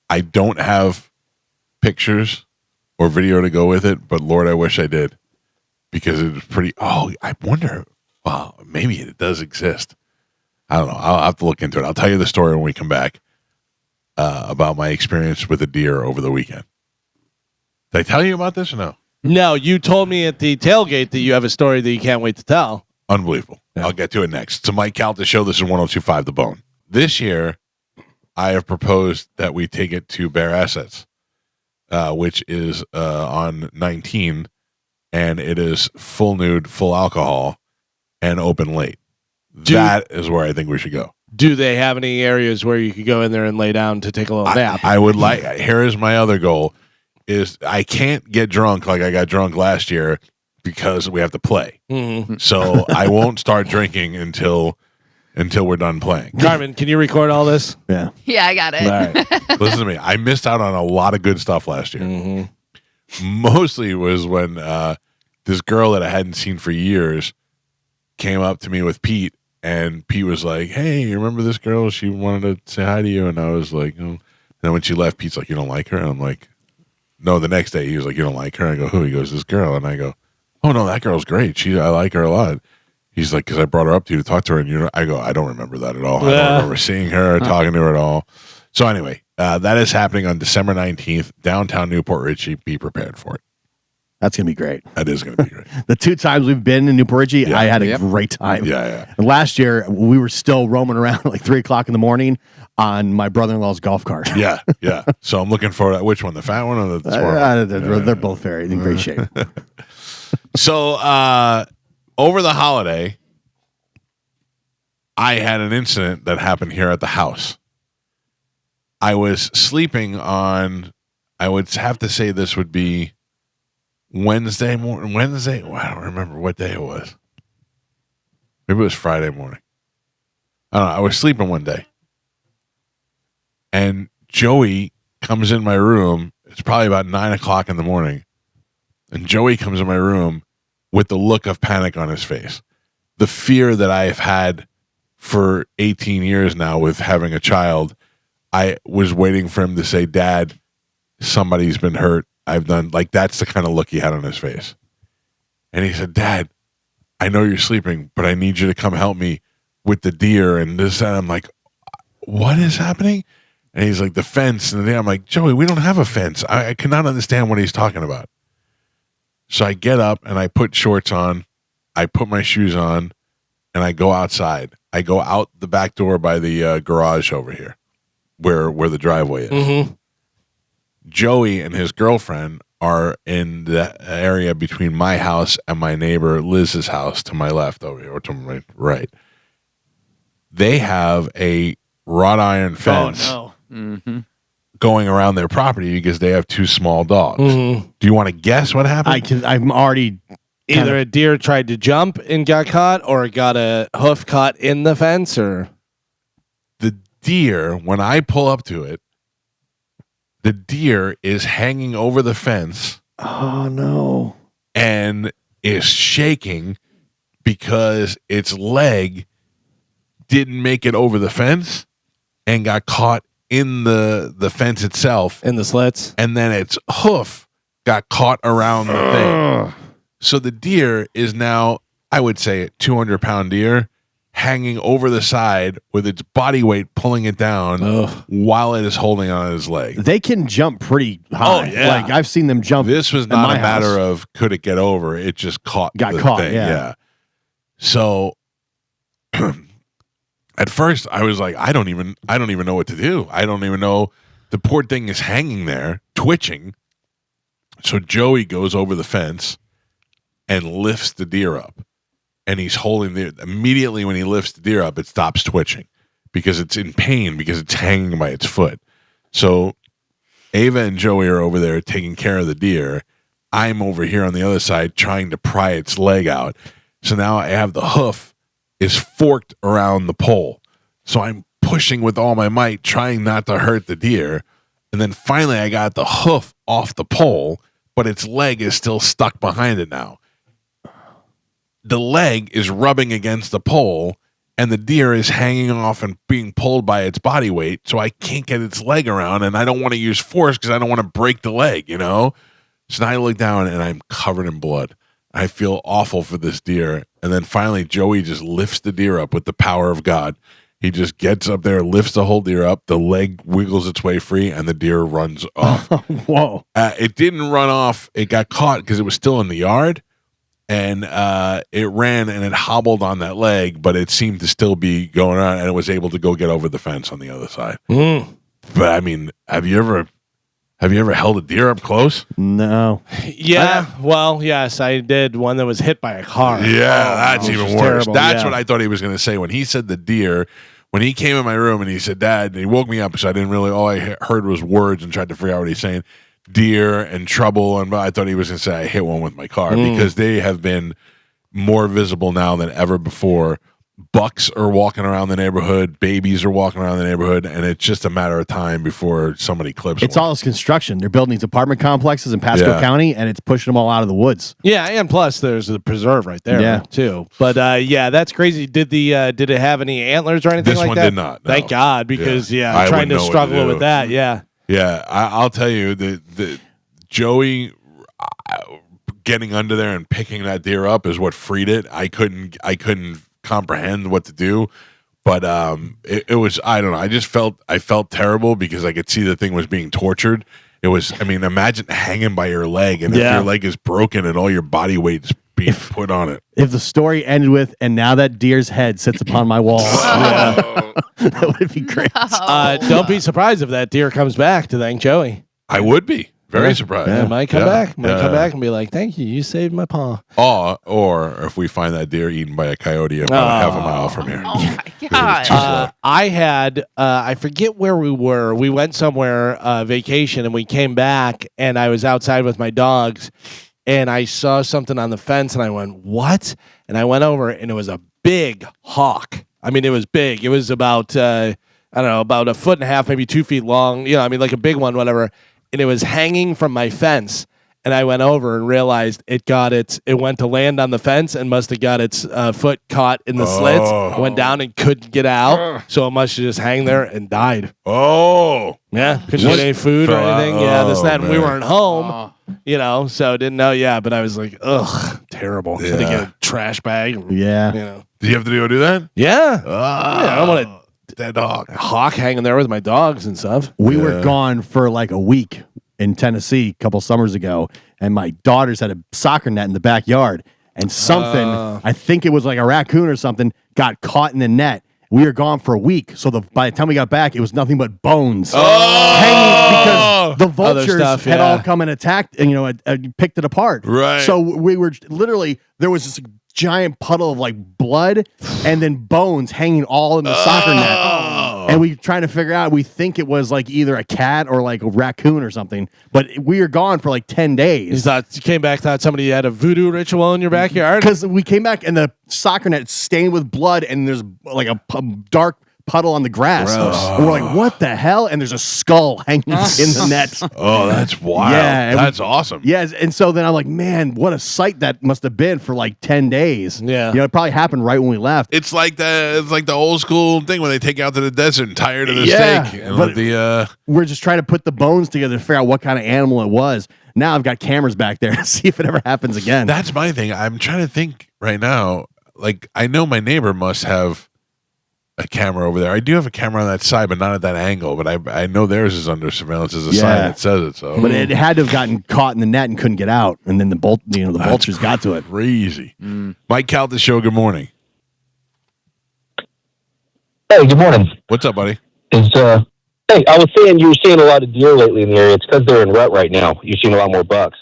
I don't have pictures or video to go with it, but Lord, I wish I did. Because it was pretty... Oh, I wonder... Wow, maybe it does exist. I don't know. I'll have to look into it. I'll tell you the story when we come back about my experience with a deer over the weekend. Did I tell you about this or no? No, you told me at the tailgate that you have a story that you can't wait to tell. Unbelievable. Yeah. I'll get to it next. It's a Mike Calta show. This is 102.5 The Bone. This year, I have proposed that we take it to Bare Assets, which is on 19, and it is full nude, full alcohol, and open late. That is where I think we should go. Do they have any areas where you could go in there and lay down to take a little nap? I would like. Here is my other goal: is I can't get drunk like I got drunk last year because we have to play. Mm-hmm. So I won't start drinking until we're done playing. Carmen, can you record all this? Yeah. Yeah, I got it. All right. Listen to me. I missed out on a lot of good stuff last year. Mm-hmm. Mostly was when this girl that I hadn't seen for years came up to me with Pete, and Pete was like, "Hey, you remember this girl? She wanted to say hi to you." And I was like, "Oh." And then when she left, Pete's like, "You don't like her?" And I'm like, "No." The next day, he was like, "You don't like her?" I go, "Who?" He goes, "This girl." And I go, "Oh no, that girl's great. I like her a lot." He's like, "Because I brought her up to you to talk to her." And I go, "I don't remember that at all. I don't remember seeing her or talking to her at all." So anyway, that is happening on December 19th, downtown Newport Richey. Be prepared for it. That's going to be great. That is going to be great. The 2 times we've been in Newport Richey, I had a great time. Yeah. And last year, we were still roaming around at like 3 o'clock in the morning on my brother-in-law's golf cart. Yeah. So I'm looking for which one, the fat one or the small one? They're both very in great shape. So over the holiday, I had an incident that happened here at the house. I was sleeping on, I would have to say this would be Wednesday morning. Well, I don't remember what day it was. Maybe it was Friday morning. I don't know. I was sleeping one day. And Joey comes in my room. It's probably about 9 o'clock in the morning. And Joey comes in my room with the look of panic on his face. The fear that I have had for 18 years now with having a child. I was waiting for him to say, "Dad, somebody's been hurt. I've done," like that's the kind of look he had on his face. And he said, "Dad, I know you're sleeping, but I need you to come help me with the deer and this." And I'm like, "What is happening?" And he's like, "The fence." And I'm like, "Joey, we don't have a fence." I cannot understand what he's talking about. So I get up and I put shorts on, I put my shoes on, and I go outside. I go out the back door by the garage over here where the driveway is. Mm-hmm. Joey and his girlfriend are in the area between my house and my neighbor Liz's house to my left over here, or to my right. They have a wrought iron fence going around their property because they have 2 small dogs. Do you want to guess what happened? I'm already Either a deer tried to jump and got caught, or got a hoof caught in the fence, or The deer, when I pull up to it, the deer is hanging over the fence. Oh no. And is shaking because its leg didn't make it over the fence and got caught in the fence itself, in the slits. and then its hoof got caught around the thing. So the deer is now, I would say, a 200-pound deer hanging over the side with its body weight pulling it down while it is holding on its leg. They can jump pretty high. Oh, yeah. Like I've seen them jump. This was not a matter of could it get over. It just got caught. thing. Yeah. So at first I was like, I don't even know what to do. I don't even know. The poor thing is hanging there, twitching. So Joey goes over the fence and lifts the deer up. And he's holding immediately when he lifts the deer up, it stops twitching because it's in pain because it's hanging by its foot. So Ava and Joey are over there taking care of the deer. I'm over here on the other side trying to pry its leg out. So now I have the hoof is forked around the pole. So I'm pushing with all my might, trying not to hurt the deer. And then finally I got the hoof off the pole, but its leg is still stuck behind it now. The leg is rubbing against the pole, and the deer is hanging off and being pulled by its body weight, so I can't get its leg around, and I don't want to use force because I don't want to break the leg, you know? So now I look down, and I'm covered in blood. I feel awful for this deer, and then finally Joey just lifts the deer up with the power of God. He just gets up there, lifts the whole deer up, the leg wiggles its way free, and the deer runs off. Whoa. It didn't run off. It got caught because it was still in the yard. And it ran and it hobbled on that leg, but it seemed to still be going on, and it was able to go get over the fence on the other side. But I mean, have you ever held a deer up close? No. Yeah. Well, yes, I did one that was hit by a car. Yeah, that's even worse. Terrible. That's Yeah. what I thought he was going to say when he said the deer. When he came in my room and he said, "Dad," and he woke me up, so I didn't really. All I heard was words and tried to figure out what he's saying. Deer and trouble, and I thought he was going to say I hit one with my car because they have been more visible now than ever before. Bucks are walking around the neighborhood, babies are walking around the neighborhood, and it's just a matter of time before somebody clips It's one. all this construction. They're building these apartment complexes in Pasco Yeah. County, and it's pushing them all out of the woods. Yeah, and plus there's the preserve right there, Yeah. too. But yeah, that's crazy. Did it have any antlers or anything This like one that? did not, no. Thank God, because I trying wouldn't to know what to struggle do. with that. Yeah. Yeah, I'll tell you the Joey getting under there and picking that deer up is what freed it. I couldn't comprehend what to do, but it was, I don't know. I felt terrible because I could see the thing was being tortured. It was, I mean, imagine hanging by your leg, and if your leg is broken and all your body weight's being put on it. If the story ended with, and now that deer's head sits upon my wall, that would be great. Don't be surprised if that deer comes back to thank Joey. I would be very surprised. It might come back. Might Yeah. come back and be like, "Thank you, you saved my paw." Or if we find that deer eaten by a coyote about half a mile from here. Oh my Too god. slow. I had I forget where we were. We went somewhere vacation and we came back and I was outside with my dogs and I saw something on the fence and I went, "What?" And I went over and it was a big hawk. I mean, it was big. It was about I don't know, about a foot and a half, maybe 2 feet long. You know, I mean, like a big one, whatever. And it was hanging from my fence. And I went over and realized it went to land on the fence and must have got its foot caught in the slits, went down and couldn't get out. So it must have just hang there and died. Oh, Yeah. Couldn't get any food or anything. Yeah, this, that. And we man. weren't home, you know, so didn't know. Yeah. But I was like, ugh, terrible. Had to get a trash bag. And, Yeah. You know. do you have to go do that? Yeah. I don't wanna- dead dog. A hawk hanging there with my dogs and stuff. We were gone for like a week in Tennessee a couple summers ago, and my daughters had a soccer net in the backyard, and something, I think it was like a raccoon or something, got caught in the net. We were gone for a week, so by the time we got back, it was nothing but bones hanging because the vultures stuff, had yeah. all come and attacked, and picked it apart. Right. So we were literally, there was this giant puddle of like blood and then bones hanging all in the soccer net. and we trying to figure out. We think it was like either a cat or like a raccoon or something, but we were gone for like 10 You days. thought you came back, thought somebody had a voodoo ritual in your backyard? Because we came back and the soccer net stained with blood, and there's like a dark puddle on the grass. And we're like, what the hell? And there's a skull hanging in the net. Oh, that's wild. Yeah, and that's awesome. Yes, and so then I'm like, man, what a sight that must have been for like 10 days. Yeah. You know, it probably happened right when we left. It's like the old school thing when they take you out to the desert and tie her to the Yeah, stake. And but- let the We're just trying to put the bones together to figure out what kind of animal it was. Now I've got cameras back there to see if it ever happens again. that's my thing. I'm trying to think right now. Like I know my neighbor must have a camera over there. I do have a camera on that side, but not at that angle. But I know theirs is under surveillance as a sign that says it. So, But it had to have gotten caught in the net and couldn't get out, and then the vultures got to it. crazy. Mike Calta show. Good morning. Hey, good morning. What's up, buddy? Hey, I was saying you were seeing a lot of deer lately in the area. It's because they're in rut right now. You're seeing a lot more bucks.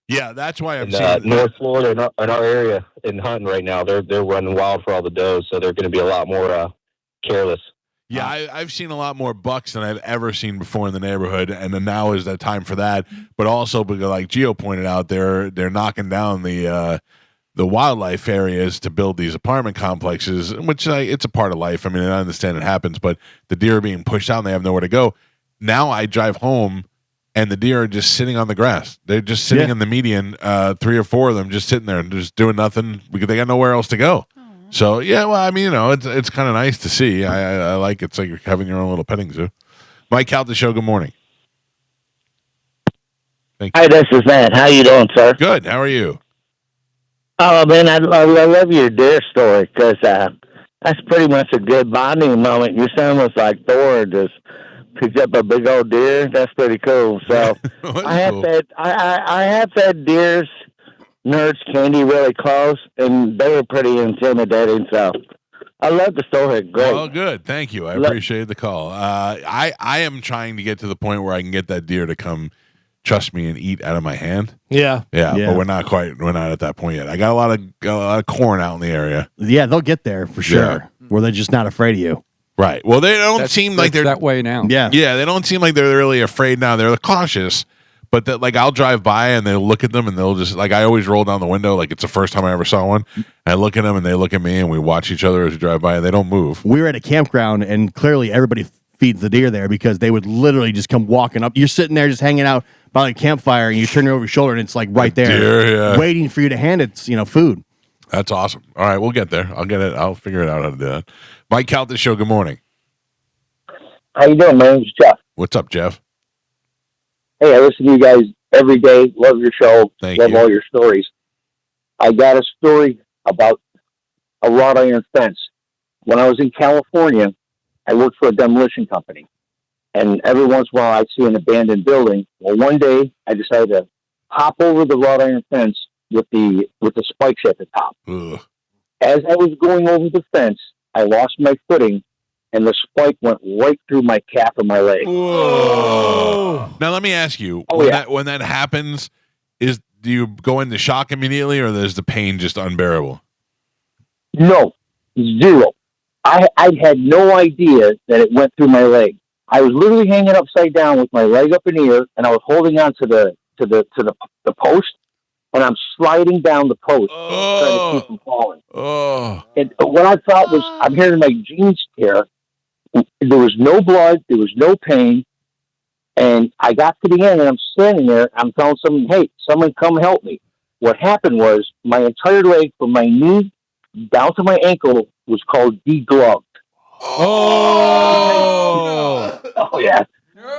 Yeah, that's why I'm In seeing North Florida, in our area, in hunting right now, they're running wild for all the does, so they're going to be a lot more careless. Yeah, I've seen a lot more bucks than I've ever seen before in the neighborhood, and then now is that time for that. But also, because like Gio pointed out, they're knocking down the wildlife areas to build these apartment complexes, which it's a part of life. I mean, I understand it happens, but the deer are being pushed out and they have nowhere to go. Now I drive home, and the deer are just sitting on the grass. They're just sitting in the median, 3 or 4 of them just sitting there and just doing nothing because they got nowhere else to go. So yeah, well, I mean, you know, it's kind of nice to see. I like it's like you're having your own little petting zoo. Mike Calta show. Good morning. Thank you. Hi, this is Matt. How you doing, sir? Good. How are you? Oh, man, I love your deer story because that's pretty much a good bonding moment. Your son was like Thor, just picked up a big old deer. That's pretty cool. So I have fed deers, nerds candy really close, and they were pretty intimidating. So I love the story. Great. Well, good. Thank you. I appreciate the call. I am trying to get to the point where I can get that deer to come trust me and eat out of my hand. Yeah. But we're not at that point yet. I got a lot of corn out in the area. Yeah, they'll get there for sure. Where they're just not afraid of you. Right. Well, they don't seem like they're that way now. Yeah. Yeah, they don't seem like they're really afraid now. They're cautious, but that like I'll drive by and they'll look at them and they'll just like I always roll down the window like it's the first time I ever saw one. I look at them and they look at me and we watch each other as we drive by and they don't move. We were at a campground and clearly everybody feeds the deer there because they would literally just come walking up. You're sitting there just hanging out by like a campfire and you turn it over your shoulder and it's like right there, deer, waiting for you to hand it, food. That's awesome. All right, we'll get there. I'll get it. I'll figure it out how to do that. Mike Calta show. Good morning. How you doing? My name's Jeff. What's up, Jeff? Hey, I listen to you guys every day. Love your show. Thank love you. all your stories. I got a story about a wrought iron fence. When I was in California, I worked for a demolition company. And every once in a while, I'd see an abandoned building. Well, one day, I decided to hop over the wrought iron fence with the spikes at the top. Ugh. As I was going over the fence, I lost my footing, and the spike went right through my calf of my leg. Whoa. Now let me ask you: Oh, when yeah. when that happens, do you go into shock immediately, or is the pain just unbearable? No, zero. I had no idea that it went through my leg. I was literally hanging upside down with my leg up in the air, and I was holding on to the post, and I'm sliding down the post trying to keep from falling. Oh, And what I thought was, I'm hearing my jeans tear. There was no blood. There was no pain. And I got to the end, and I'm standing there. I'm telling someone, hey, someone come help me. What happened was my entire leg from my knee down to my ankle was called degloved. Oh. Oh, yeah.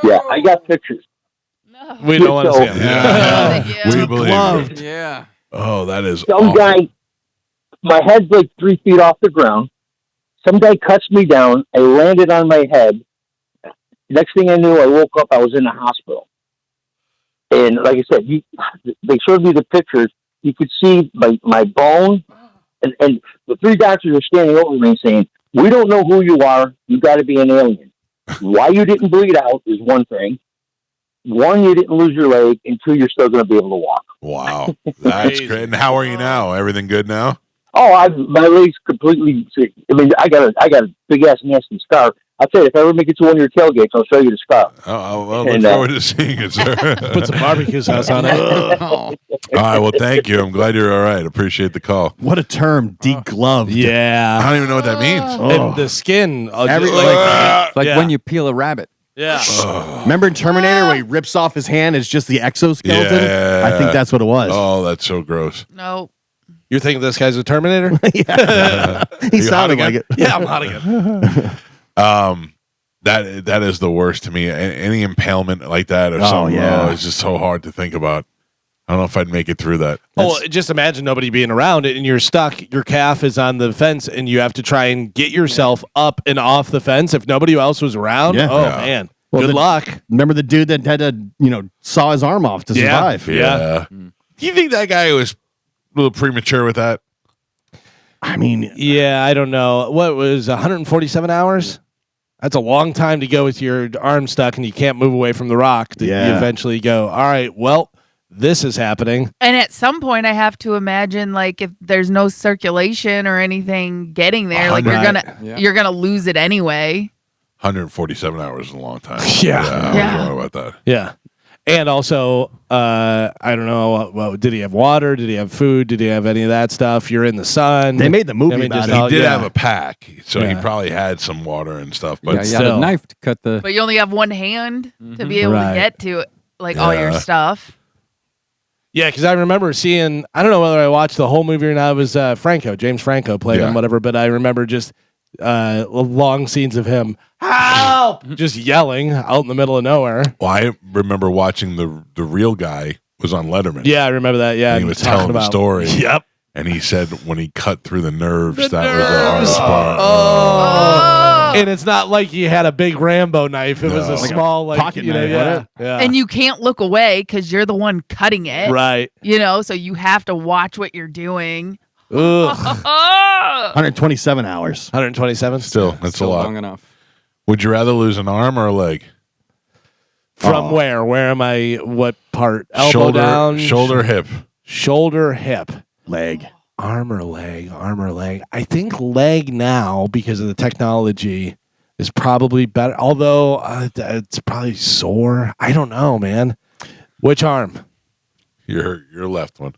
Yeah, I got pictures. No. We don't want to see him. yeah. Yeah. We believe Gloved. you. Yeah. Oh, that is Some awful. guy, my head's like 3 feet off the ground. Some guy cuts me down. I landed on my head. Next thing I knew, I woke up. I was in the hospital. And like I said, they showed me the pictures. You could see my bone. And the 3 doctors are standing over me saying, we don't know who you are. You got to be an alien. Why you didn't bleed out is one thing. 1, you didn't lose your leg. And 2, you're still going to be able to walk. Wow, that's great. And how are you now? Everything good now? Oh, my leg's completely sick. I mean, I got a big ass nasty scar. I'll tell you, if I ever make it to one of your tailgates, I'll show you the scar. I'll look forward to seeing it, sir. Put some barbecue sauce on it. All right. Well, thank you. I'm glad you're all right. Appreciate the call. What a term, degloved. I Yeah. don't even know what that means. And the skin. It's like Yeah. when you peel a rabbit. Yeah. Remember in Terminator where he rips off his hand? It's just the exoskeleton. Yeah. I think that's what it was. Oh, that's so gross. No. You're thinking this guy's a Terminator? Yeah. He you sounded hot like it. Yeah, I'm hot again. That is the worst to me. Any impalement like that or something, yeah. it's just so hard to think about. I don't know if I'd make it through that. Oh, just imagine nobody being around it and you're stuck. Your calf is on the fence and you have to try and get yourself up and off the fence if nobody else was around. Yeah. Oh, Yeah. man. Well, Good the- luck. Remember the dude that had to, saw his arm off to Yeah. survive? Yeah. Do you think that guy was a little premature with that? I mean, Yeah, I don't know. What was 147 hours? That's a long time to go with your arm stuck and you can't move away from the rock. You Yeah. eventually go, all right, well, this is happening. And at some point, I have to imagine, like, if there's no circulation or anything getting there, like you're gonna lose it anyway. 147 hours is a long time. Yeah. I Yeah. don't know about that. Yeah. And also, I don't know. Well, did he have water? Did he have food? Did he have any of that stuff? You're in the sun. they made the movie I mean, about just it. all- He did yeah. have a pack, so he Yeah. probably had some water and stuff. But Yeah, you had still. a knife to cut the. But you only have one hand to be able Right. to get to like all your Yeah. stuff. Yeah, because I remember seeing, I don't know whether I watched the whole movie or not. It was James Franco played Yeah. him, whatever. But I remember just long scenes of him, help, just yelling out in the middle of nowhere. well, I remember watching the real guy was on Letterman. Yeah, I remember that. Yeah, And he was telling the story. Yep. And he said when he cut through the nerves, that was the nerves. hardest part. Oh. And it's not like he had a big Rambo knife. It was No. a Like a small, like, pocket you know, knife, yeah. wasn't Yeah. And you can't look away because you're the one cutting it. right. So you have to watch what you're doing. Ugh. 127 hours. 127 Still, that's Still a lot. long enough. Would you rather lose an arm or a leg? From where? Where am I? What part? Elbow shoulder, down? shoulder, hip. Shoulder, hip. Leg. Arm or leg? Arm or leg? I think leg now because of the technology is probably better. Although it's probably sore. I don't know, man. Which arm? Your left one.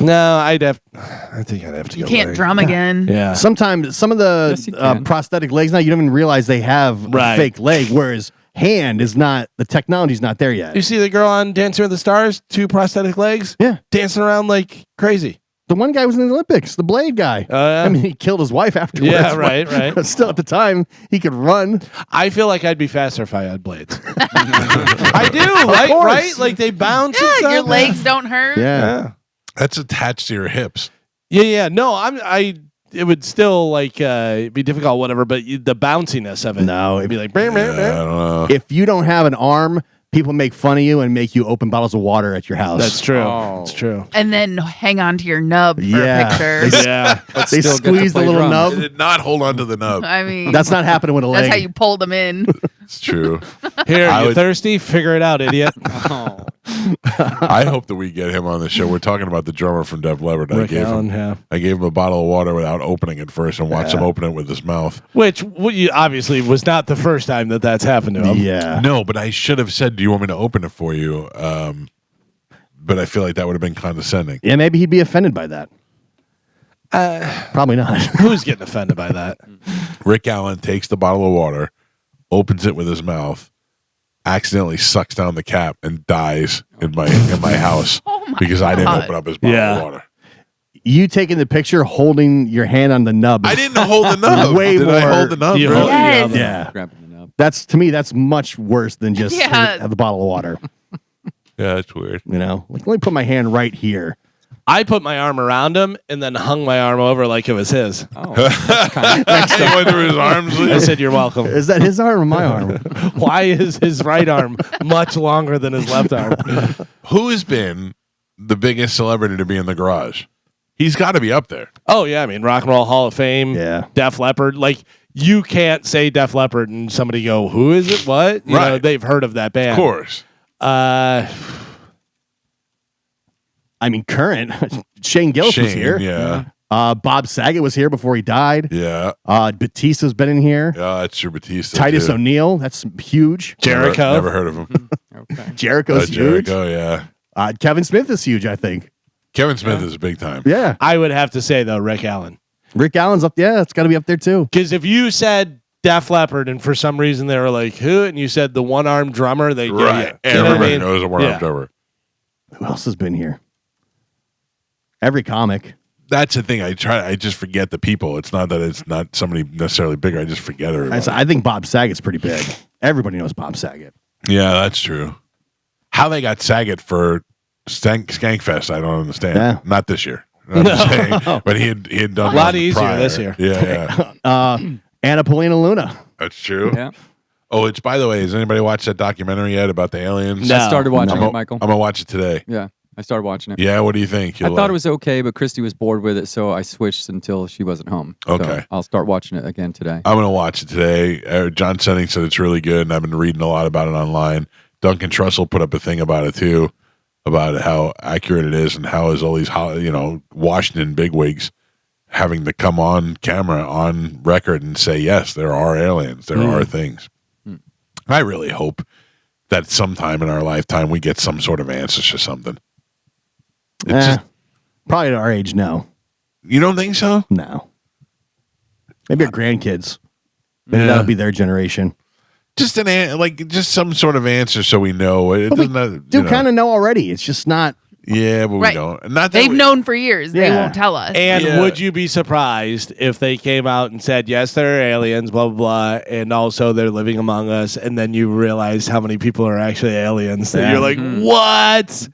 No, I think I'd have to You go can't leg. drum again. Yeah. Sometimes some of the Yes, you can. prosthetic legs now, you don't even realize they have Right. a fake leg, whereas hand is not, the technology's not there yet. You see the girl on Dancing with the Stars? 2 prosthetic legs? Yeah. Dancing around like crazy. The one guy was in the Olympics, the Blade guy. Yeah. I mean, he killed his wife afterwards. Yeah, right, right. But still, at the time, he could run. I feel like I'd be faster if I had blades. I do, right? course. Right? Like they bounce. and Yeah, stuff. your legs don't hurt. Yeah. That's attached to your hips. Yeah. No, it would still like be difficult, whatever. But the bounciness of it, No, it'd if, be like, "Brr, brr, I brr." don't know. if you don't have an arm, people make fun of you and make you open bottles of water at your house. That's true. Oh. That's true. And then hang on to your nub for Yeah. a picture. Yeah. They still get to squeeze the play little drums. I nub. did not hold on to the nub. I mean, That's not happening with a leg. that's how you pull them in. It's true. Here, I you would- thirsty? Figure it out, idiot. Oh. I hope that we get him on the show. We're talking about the drummer from Def Leppard. Rick Allen, yeah. I gave him a bottle of water without opening it first and watched him open it with his mouth. Which obviously was not the first time that's happened to him. Yeah. No, but I should have said, "Do you want me to open it for you?" But I feel like that would have been condescending. Yeah, maybe he'd be offended by that. Probably not. Who's getting offended by that? Rick Allen takes the bottle of water, opens it with his mouth, accidentally sucks down the cap, and dies in my house because I didn't God. open up his bottle Yeah. of water. You taking the picture holding your hand on the nub. I didn't hold the nub. Way Did I more- hold the nub? You Really? hold- Yes. Yeah. Grabbing it up. That's, to me, that's much worse than just Yeah. have the bottle of water. Yeah, that's weird. You know, like, let me put my hand right here. I put my arm around him and then hung my arm over like it was his. Oh, that's kind of, He went through his arms. I said, "You're welcome." Is that his arm or my arm? Why is his right arm much longer than his left arm? Who has been the biggest celebrity to be in the garage? He's got to be up there. Oh yeah, I mean Rock and Roll Hall of Fame. Yeah. Def Leppard. Like you can't say Def Leppard and somebody go, "Who is it? What?" You know, Right. they've heard of that band. Of course. I mean, current. Shane Gillis was here. Yeah. Bob Saget was here before he died. Yeah. Batista's been in here. Yeah, that's true. Batista. Titus too. O'Neil, that's huge. Jericho. Never heard of him. Okay. Jericho's huge. Jericho, yeah. Kevin Smith is huge, I think. Kevin Smith is big time. Yeah. I would have to say though, Rick Allen, Rick Allen's up. Yeah, it's got to be up there too. because if you said Def Leppard and for some reason they were like who, and you said the one-armed drummer, they Right. You know what I Everybody mean? knows a one-armed Yeah. drummer. Who else has been here? Every comic. That's the thing. I just forget the people. It's not that it's not somebody necessarily bigger. I just forget everybody. I think Bob Saget's pretty big. Everybody knows Bob Saget. Yeah, that's true. How they got Saget for Skankfest, I don't understand. Yeah. Not this year. I'm just saying, but he had done A lot one easier prior. this year. Yeah, yeah. Anna Paulina Luna. That's true. Yeah. Oh, it's by the way, has anybody watched that documentary yet about the aliens? No. I started watching I'm it, Michael. gonna watch it today. Yeah, I started watching it. Yeah, what do you think? I thought it was okay, but Christy was bored with it, so I switched until she wasn't home. So Okay. I'll start watching it again today. I'm gonna watch it today. John Senning said it's really good, and I've been reading a lot about it online. Duncan Trussell put up a thing about it too, about how accurate it is, and how is all these Washington bigwigs having to come on camera, on record, and say yes, there are aliens, there are things. I really hope that sometime in our lifetime we get some sort of answers to something. It's just, Probably at our age, no. you don't think so? No. Maybe our grandkids. Maybe Yeah. that'll be their generation. Just just some sort of answer so we know. It But we doesn't. do kind of know already. It's just not. Yeah, but we Right. don't. Not that They've we- known for years. They Yeah. won't tell us. And Yeah. would you be surprised if they came out and said, yes, there are aliens, blah, blah, blah, and also they're living among us, and then you realize how many people are actually aliens? And Yeah. you're like, what?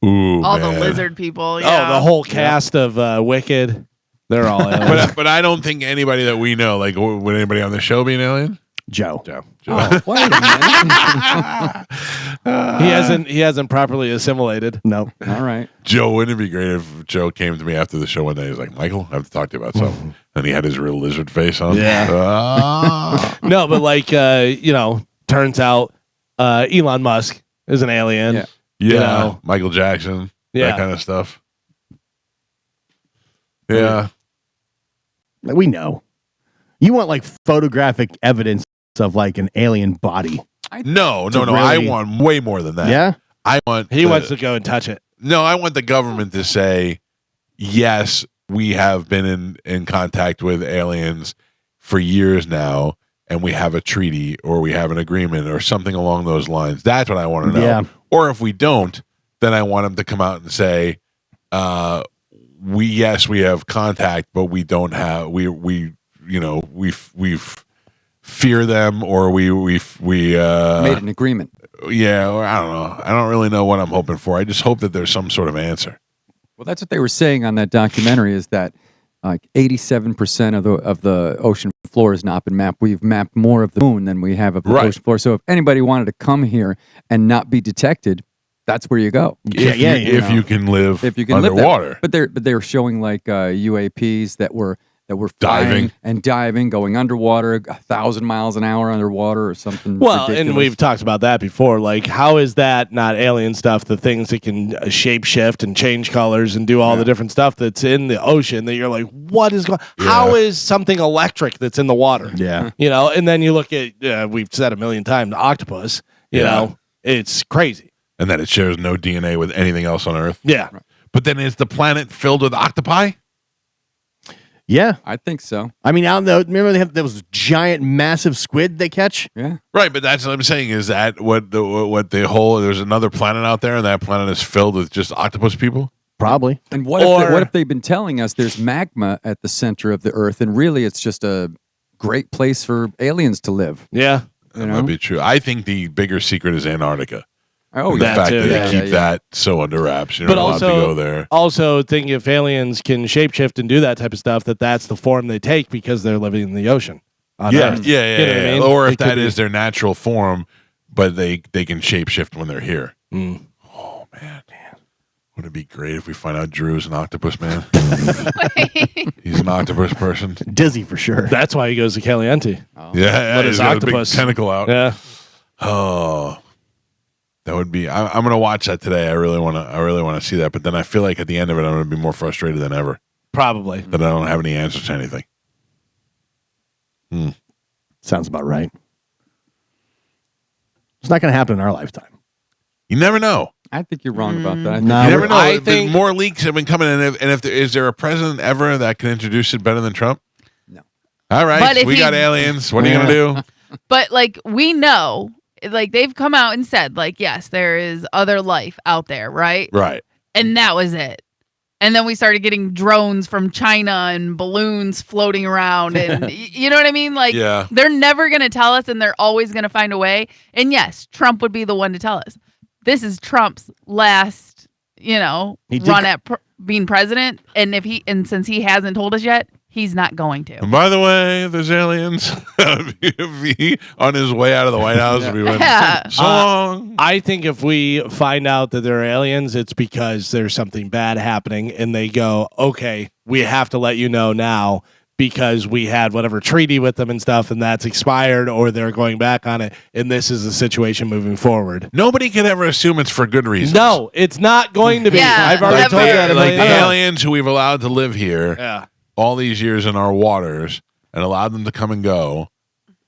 Ooh, all man. the lizard people. Oh, Yeah. the whole cast of Wicked. They're all aliens. But I don't think anybody that we know, like, would anybody on the show be an alien? Joe. Joe. Oh, wait a minute. He hasn't properly assimilated. No. All right. Joe, wouldn't it be great if Joe came to me after the show one day? He was like, Michael, I have to talk to you about something. And he had his real lizard face on. Yeah. Ah. No, but turns out Elon Musk is an alien. Yeah. Yeah. You know. Michael Jackson. Yeah. That kind of stuff. Yeah. We know. You want like photographic evidence of like an alien body. No. To I really- want way more than that. Yeah? I want. He wants to go and touch it. No, I want the government to say, yes, we have been in contact with aliens for years now, and we have a treaty or we have an agreement or something along those lines. That's what I want to know. Yeah. Or if we don't, then I want them to come out and say, we have contact, but we don't have we fear them, or we Made an agreement. yeah, or I don't know. I don't really know what I'm hoping for. I just hope that there's some sort of answer. Well, that's what they were saying on that documentary, is that like 87% of the ocean floor has not been mapped. We've mapped more of the moon than we have of the Right. ocean floor. So if anybody wanted to come here and not be detected, that's where you go. If you can live If you can live underwater. there. But they're showing like UAPs that were flying Diving. and diving, going underwater, 1,000 miles an hour underwater or something. Well, ridiculous. and we've talked about that before. Like, how is that not alien stuff? The things that can shape shift and change colors and do all the different stuff that's in the ocean that you're like, what is going? How is something electric that's in the water? Yeah. And then you look at we've said a million times, the octopus. You know, it's crazy. And that it shares no DNA with anything else on Earth. Yeah. But then is the planet filled with octopi? Yeah. I think so. I mean, I don't know. Remember they have those giant, massive squid they catch? Yeah. Right, but that's what I'm saying. Is that what the whole? There's another planet out there, and that planet is filled with just octopus people. Probably. And what if they've been telling us there's magma at the center of the Earth, and really it's just a great place for aliens to live? Yeah. That might be true. I think the bigger secret is Antarctica. Oh, And the yeah. fact too. that Yeah, they keep that so under wraps. You're But not allowed to also- go there. Also, think if aliens can shapeshift and do that type of stuff, that's the form they take because they're living in the ocean. on Yeah, Earth. yeah. You know what I mean? Or It if could that be- is their natural form, but they can shapeshift when they're here. Mm. Oh man, wouldn't it be great if we find out Drew's an octopus man? He's an octopus person. Dizzy for sure. That's why he goes to Caliente. Yeah, Let he's his got octopus. a big tentacle out. Yeah. Oh, That would be. I'm going to watch that today. I really want to see that. But then I feel like at the end of it, I'm going to be more frustrated than ever. Probably. That I don't have any answers to anything. Sounds about right. It's not going to happen in our lifetime. You never know. I think you're wrong about that. No, You never know. I think more leaks have been coming in. And if is there a president ever that can introduce it better than Trump? No. All right. But if We got aliens. What are you going to do? But like we know, like they've come out and said, like, yes, there is other life out there, right? Right. And that was it. And then we started getting drones from China and balloons floating around, and you know what I mean? Like, Yeah. they're never going to tell us, and they're always going to find a way. And yes, Trump would be the one to tell us. This is Trump's last, run at being president, and since he hasn't told us yet, he's not going to. And by the way, there's aliens. If he, on his way out of the White House, we went, Yeah. so long. I think if we find out that they're aliens, it's because there's something bad happening, and they go, okay, we have to let you know now because we had whatever treaty with them and stuff, and that's expired, or they're going back on it, and this is the situation moving forward. Nobody can ever assume it's for good reasons. No, it's not going to be. Yeah, I've already never. told you that. Like the I know. aliens who we've allowed to live here Yeah. all these years in our waters and allowed them to come and go,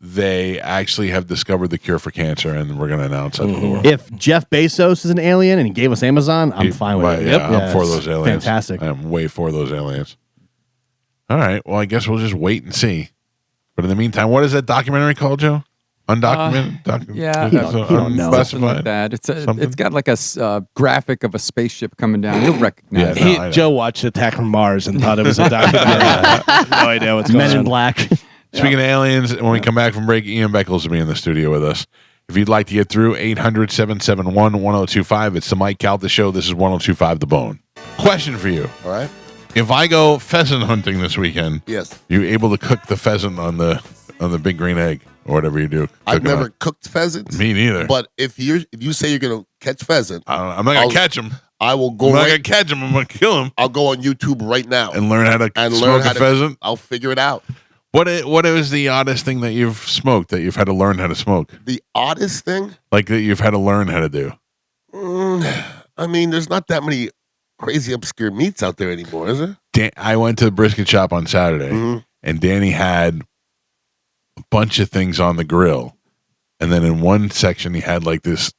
they actually have discovered the cure for cancer, and we're going to announce that to the world. If Jeff Bezos is an alien and he gave us Amazon, I'm fine with Right, it. yeah, I'm for it's those aliens. Fantastic. I am way for those aliens. All right. Well, I guess we'll just wait and see. But in the meantime, what is that documentary called, Joe? Undocumented? Yeah, He don't know. something like Unspecified? that. Something? It's got like a graphic of a spaceship coming down. You'll recognize Yeah, it. no, I know. Joe watched Attack from Mars and thought it was a documentary. No idea what's going Men in on. Black. Speaking of aliens, when we come back from break, Ian Beckles will be in the studio with us. If you'd like to get through, 800-771-1025. It's the Mike Calta Show. This is 1025 The Bone. Question for you. All right. If I go pheasant hunting this weekend, Yes. you able to cook the pheasant on the big green egg or whatever you do? I've Cook 'em never up. cooked pheasants. Me neither. But if you say you're gonna catch pheasant, I'm not going to catch them. I will I'm go not right. going to catch them. I'm going to kill them I'll go on YouTube right now and learn how to and smoke learn a how to. pheasant. I'll figure it out. What is the oddest thing that you've smoked that you've had to learn how to smoke? The oddest thing. Like that you've had to learn how to do? I mean, there's not that many crazy obscure meats out there anymore, is there? I went to the brisket shop on Saturday, Mhm. and Danny had a bunch of things on the grill. And then in one section, he had like this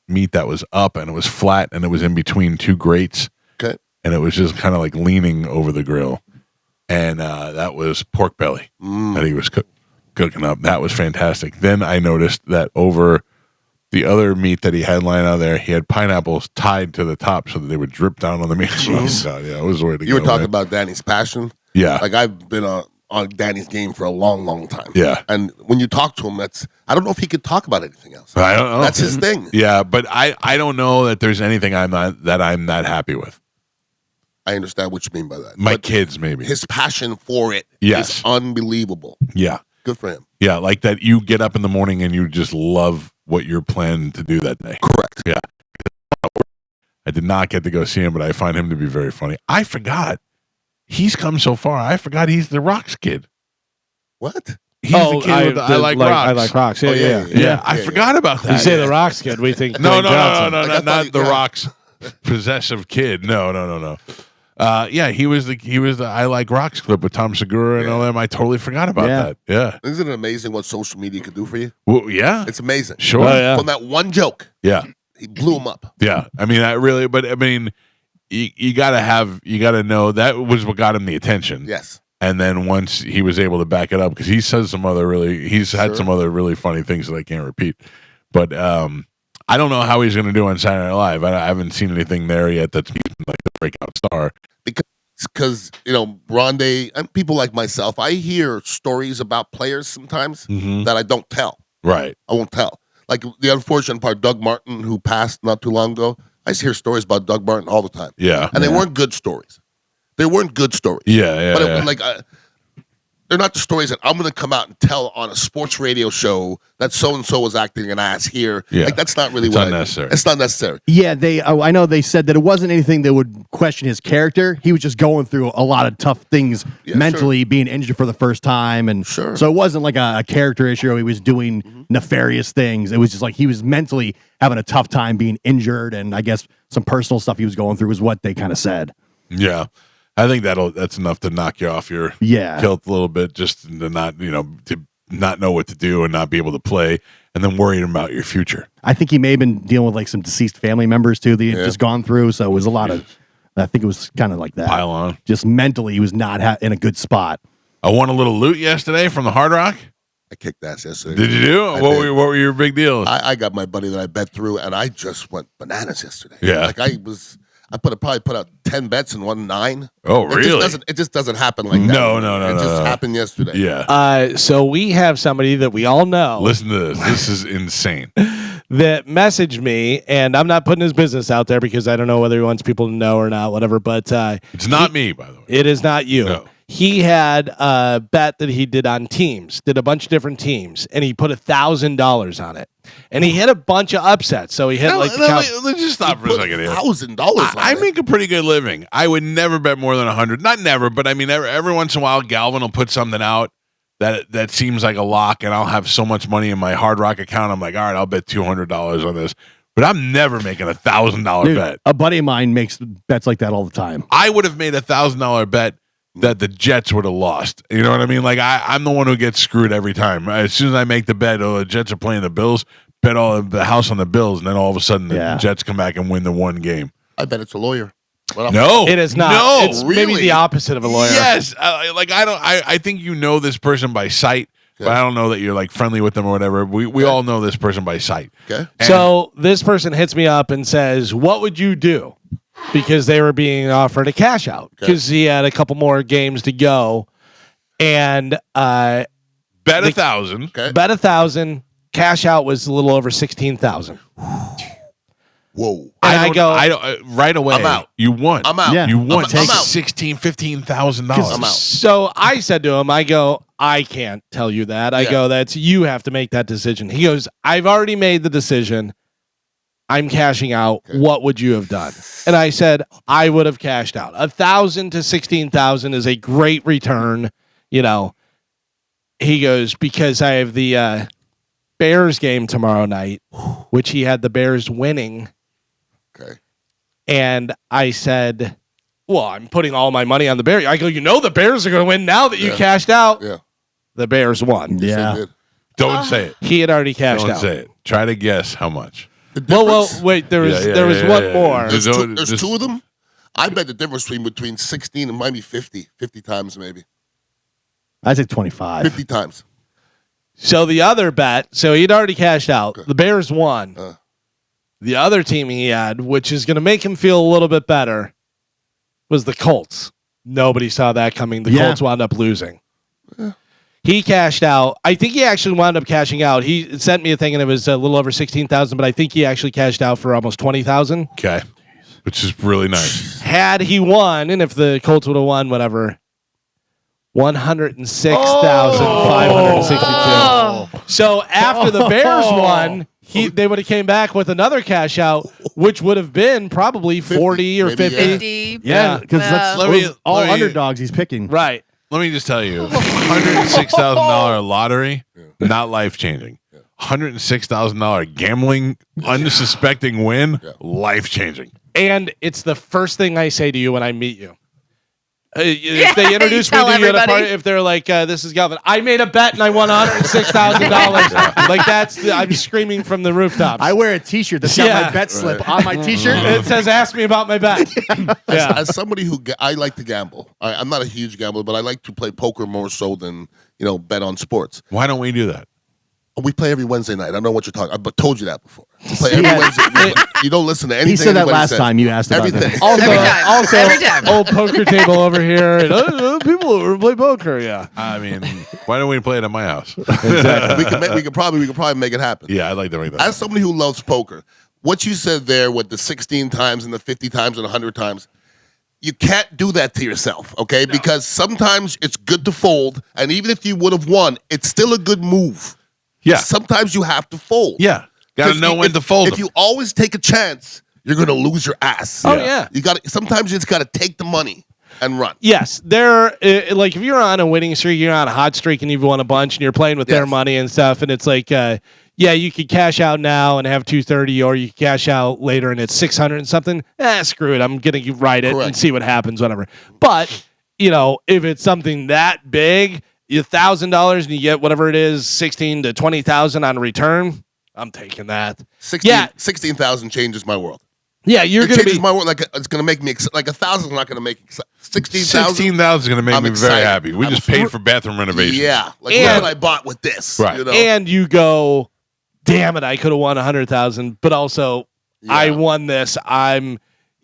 meat that was up and it was flat and it was in between two grates. Okay. And it was just kind of like leaning over the grill. And that was pork belly that he was cooking up. That was fantastic. Then I noticed that over the other meat that he had lying out there, he had pineapples tied to the top so that they would drip down on the meat. Oh, God, yeah, it was the way to You go. were talking man. about Danny's passion. Yeah. Like I've been on Danny's game for a long, long time. Yeah. And when you talk to him, I don't know if he could talk about anything else. I don't know. That's his thing. Yeah, but I don't know that there's anything I'm not happy with. I understand what you mean by that. My But kids, maybe. his passion for it Yes. is unbelievable. Yeah. Good for him. Yeah, like that you get up in the morning and you just love what you're planning to do that day. Correct. Yeah. I did not get to go see him, but I find him to be very funny. I forgot. He's come so far. I forgot he's the Rocks kid. What? He's the kid with the I Like Rocks. I like rocks. Yeah, Oh, yeah. Yeah, I forgot about that. You say the rocks kid, we think No, Dwayne no, Johnson. no, Like, I thought not you- the yeah. Rock's possessive kid. No. Yeah, he was the I Like Rocks clip with Tom Segura and all them. I totally forgot about Yeah. that. Yeah. Isn't it amazing what social media could do for you? Well, yeah. It's amazing. Sure. Oh, yeah. From that one joke, Yeah. he blew him up. Yeah. I mean, you gotta know that was what got him the attention. Yes. And then once he was able to back it up, because he says he's had Sure. some other really funny things that I can't repeat. But I don't know how he's going to do on Saturday Night Live. I haven't seen anything there yet that's like the breakout star. Because, Rondé and people like myself, I hear stories about players sometimes that I don't tell. Right. I won't tell. Like the unfortunate part, Doug Martin, who passed not too long ago, I just hear stories about Doug Martin all the time. Yeah. And they weren't good stories. They weren't good stories. Yeah. But Yeah. it was like they're not the stories that I'm going to come out and tell on a sports radio show that so and so was acting an ass here. Yeah. Like that's not really It's what unnecessary. It's not necessary. Yeah, I know they said that it wasn't anything that would question his character. He was just going through a lot of tough things mentally, being injured for the first time, and so it wasn't like a character issue. He was doing nefarious things. It was just like he was mentally having a tough time being injured, and I guess some personal stuff he was going through is what they kind of said. Yeah. I think that's enough to knock you off your kilt a little bit, just to not know what to do and not be able to play, and then worrying about your future. I think he may have been dealing with like some deceased family members too that he had just gone through. So it was a lot of. I think it was kind of like that. Pile on. Just mentally, he was not in a good spot. I won a little loot yesterday from the Hard Rock. I kicked ass yesterday. Did you do? What were your big deals? I got my buddy that I bet through, and I just went bananas yesterday. Yeah. Like I probably put out 10 bets and won 9. Oh, really? It just doesn't happen like that. No. It just happened yesterday. Yeah. So we have somebody that we all know. Listen to this. This is insane. That messaged me, and I'm not putting his business out there because I don't know whether he wants people to know or not, whatever. But it's not me, by the way. It is not you. No. He had a bet that he did on teams, did a bunch of different teams, and he put $1,000 on it. And he hit a bunch of upsets. So he hit let's just stop for a second here. $1,000. I make a pretty good living. I would never bet more than 100. Not never, but I mean, every once in a while, Galvin will put something out that seems like a lock, and I'll have so much money in my Hard Rock account. I'm like, all right, I'll bet $200 on this. But I'm never making $1,000 bet. A buddy of mine makes bets like that all the time. I would have made $1,000 bet that the Jets would have lost. You know what I mean? Like I'm the one who gets screwed every time. As soon as I make the bet, the Jets are playing the Bills, bet all the house on the Bills, and then all of a sudden the Jets come back and win the one game. I bet it's a lawyer. No, it is not. No, it's maybe the opposite of a lawyer. Yes, I think you know this person by sight, but I don't know that you're like friendly with them or whatever. We all know this person by sight. Okay. So this person hits me up and says, "What would you do?" Because they were being offered a cash out because he had a couple more games to go, and bet 1,000. Okay. Bet 1,000. Cash out was a little over 16,000. Whoa! I don't. Right away. I'm out. You won. I'm out. Yeah. You won. I'm out. $15,000. I'm out. So I said to him, I go, I can't tell you that. I go, that's you have to make that decision. He goes, I've already made the decision. I'm cashing out. Okay. What would you have done? And I said, I would have cashed out. 1,000 to 16,000 is a great return. You know, he goes, because I have the Bears game tomorrow night, which he had the Bears winning. Okay. And I said, well, I'm putting all my money on the Bears. I go, you know, the Bears are going to win now that you cashed out. Yeah. The Bears won. Yeah. Don't say it. He had already cashed Don't out. say it. Try to guess how much. Well, wait. There was one more. There's two of them. I bet the difference between 16 and maybe 50 times maybe. I said 25. 50 times. So the other bet, so he'd already cashed out. Okay. The Bears won. The other team he had, which is going to make him feel a little bit better, was the Colts. Nobody saw that coming. The Colts wound up losing. Yeah. He cashed out. I think he actually wound up cashing out. He sent me a thing, and it was a little over 16,000, but I think he actually cashed out for almost 20,000. Okay. Which is really nice. Had he won, and if the Colts would have won, whatever, 106,562. Oh. So after the Bears won, they would have came back with another cash out, which would have been probably 40 or 50. 50. Yeah, because that's Let me- all let me- underdogs he's picking. Right. Let me just tell you, $106,000 lottery, not life changing. $106,000 gambling, unsuspecting win, life changing. And it's the first thing I say to you when I meet you. If they introduce me tell to you at a everybody. party, if they're like, "This is Galvin," I made a bet and I won $106,000. Like I'm screaming from the rooftops. I wear a T-shirt that's got my bet slip on my T-shirt. It says, "Ask me about my bet." Yeah. As somebody I like to gamble. I'm not a huge gambler, but I like to play poker more so than bet on sports. Why don't we do that? We play every Wednesday night. I don't know what you're talking about, but told you that before. We play every Wednesday. You don't listen to anything. He said that anybody last says. time you asked about Everything. that. Also, Every time. old poker table over here. And, people who play poker, yeah. I mean, why don't we play it at my house? we could probably make it happen. Yeah, I'd like to make that. As somebody who loves poker, what you said there with the 16 times and the 50 times and 100 times, you can't do that to yourself, okay? No. Because sometimes it's good to fold, and even if you would have won, it's still a good move. Yeah. Sometimes you have to fold. Yeah. Got to know when to fold. If you always take a chance, you're going to lose your ass. Oh, yeah. Sometimes you just got to take the money and run. Yes, like if you're on a winning streak, you're on a hot streak, and you've won a bunch, and you're playing with their money and stuff, and it's like, you could cash out now and have 230, or you could cash out later and it's 600 and something. Screw it, I'm gonna write it and see what happens, whatever. But if it's something that big, $1,000 and you get whatever it is, 16 to 20,000 on return. I'm taking that. 16,000 changes my world. Yeah, you're going to be my world. Like it's going to make me like 1,000 is not going to make 16,000. 16,000 is going to make me very happy. We just paid for bathroom renovations. Yeah, like what I bought with this. Right, and you go, damn it, I could have won 100,000, but also I won this. I'm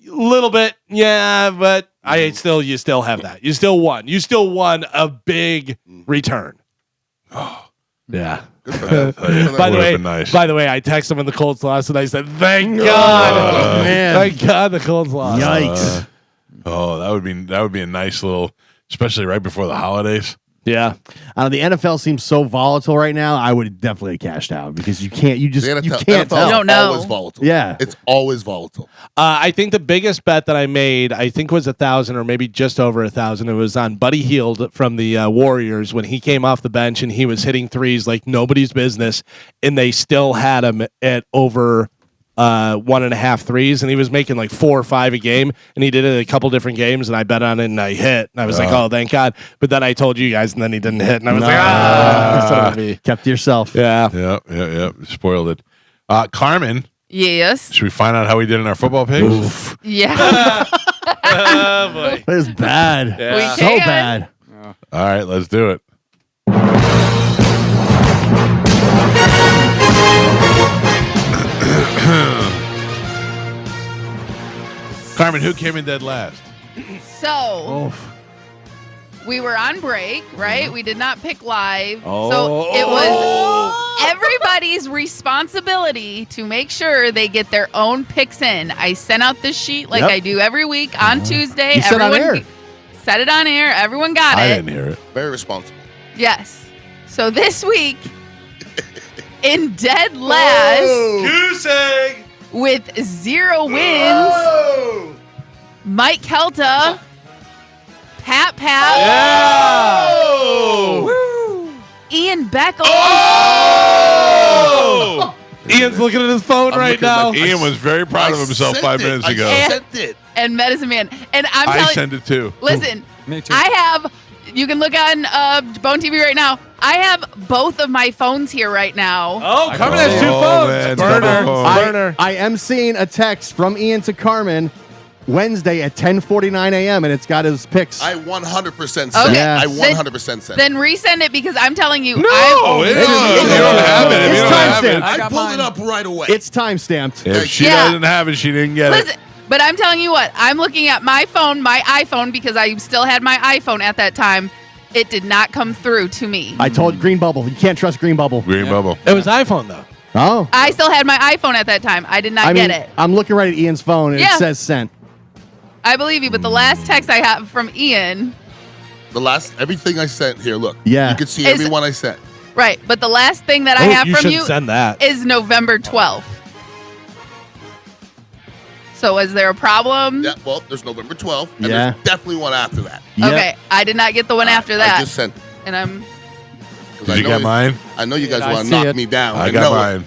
a little bit, but you still have that. You still won. You still won a big return. Oh, yeah. By the way, I texted him in the Colts lost and I said, "Thank God, thank God, the Colts lost." Yikes! That would be a nice little, especially right before the holidays. Yeah, the NFL seems so volatile right now. I would definitely have cashed out because you can't. You can't NFL tell. You don't know. Always volatile. Yeah, it's always volatile. I think the biggest bet that I made, was 1,000 or maybe just over 1,000. It was on Buddy Hield from the Warriors when he came off the bench and he was hitting threes like nobody's business, and they still had him at over 1.5 threes, and he was making like 4 or 5 a game, and he did it in a couple different games, and I bet on it and I hit, and I was like, oh, thank God. But then I told you guys, and then he didn't hit, and I was like, kept to yourself. Yeah. Yeah. Spoiled it. Carmen. Yes. Should we find out how we did in our football picks? Oof. Yeah. Oh boy, that is bad. Yeah. So bad. All right, let's do it. Carmen, who came in dead last? So we were on break, right? We did not pick live. Oh. So it was everybody's responsibility to make sure they get their own picks in. I sent out this sheet like I do every week on Tuesday. You said on air. Set it on air. Everyone got it. I didn't hear it. Very responsible. Yes. So this week, in dead last, goose egg with 0 wins, Mike Calta, Pat, Ian Beckles. Ian's looking at his phone right now. Ian was very proud of himself 5 minutes ago. I sent it. And Medicine Man. And I sent it too. Listen, Me too. I have, you can look on Bone TV right now. I have both of my phones here right now. Oh, Carmen has 2 phones. Man, Burner. I am seeing a text from Ian to Carmen Wednesday at 10:49 a.m. and it's got his picks. I 100% sent. Okay. Yeah. I 100% sent. Then resend it because I'm telling you. You don't have it. If you don't have it. I pulled it up right away. It's time stamped. If she doesn't have it, she didn't get it. Listen, but I'm telling you what, I'm looking at my phone, my iPhone, because I still had my iPhone at that time. It did not come through to me. I told Green Bubble. You can't trust Green Bubble. Green bubble. It was iPhone though. Oh. I still had my iPhone at that time. I did not get it. I'm looking right at Ian's phone and it says sent. I believe you, but the last text I have from Ian. Everything I sent here, look. Yeah. You can see every one I sent. Right, but the last thing that I have from you send that. is November 12th. So is there a problem? Yeah, well, there's November 12th, and Yeah. there's definitely one after that. Yep. Okay, I did not get the one after I that. just sent it. And I'm, 'Cause Did I you know get mine? I know you guys I want to see knock it. me down. I know got it. mine.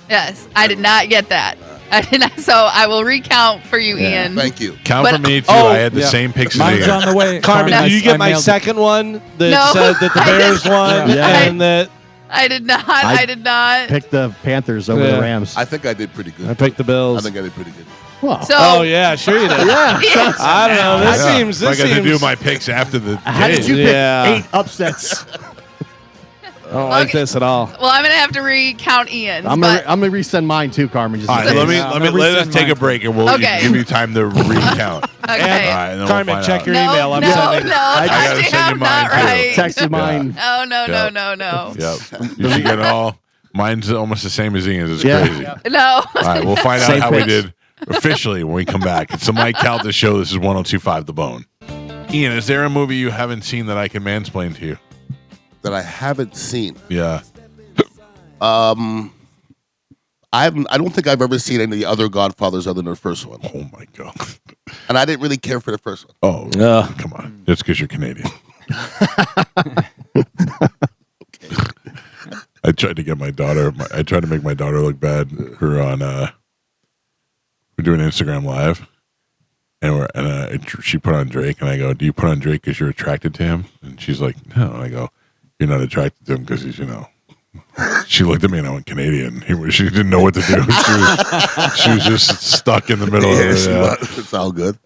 yes, I did not get that. I did not, so I will recount for you, Ian. Thank you. Count But- for me too. Oh, I had the yeah. same picks as Mine's Ian. on the way. Carmen, I- did you I get my mailed it. second one that No, said that the I Bears did won not. and that I did not. I did not. Pick the Panthers over Yeah. the Rams. I think I did pretty good. I picked the I Bills? think I did pretty good. Wow. So, Oh yeah, sure you did. yeah. I don't know. This Yeah. seems. I This got to do seems. my picks after the How did game. you pick Yeah. 8 upsets? I don't like Okay. this at all. well, I'm going to have to recount Ian's. I'm but gonna resend mine too, Carmen. Just All in right, case. let us take a break and we'll Okay. give you time to recount. okay. All right, and then Carmen, we'll find check out. your no, email. I'm no, sending. no, I gotta actually, send you I'm not mine, too. right. Texted mine. Oh, no, Yeah. no. Yep. You should get all. Mine's almost the same as Ian's. It's Yeah. crazy. No. All right, we'll find out Same how we picks. did officially when we come back. It's the Mike Calta Show. This is 102.5 The Bone. Ian, is there a movie you haven't seen that I can mansplain to you? That I haven't seen. Yeah. I don't think I've ever seen any of the other Godfathers other than the first one. Oh my God. And I didn't really care for the first one. Oh, come on. It's because you're Canadian. I tried to get my daughter. I tried to make my daughter look bad. We're on. We're doing Instagram Live, and she put on Drake, and I go, "Do you put on Drake because you're attracted to him?" And she's like, "No." And I go, "You're not attracted to him because he's, you know." She looked at me and I went Canadian. She didn't know what to do. She was just stuck in the middle of it. Yeah. It's all good.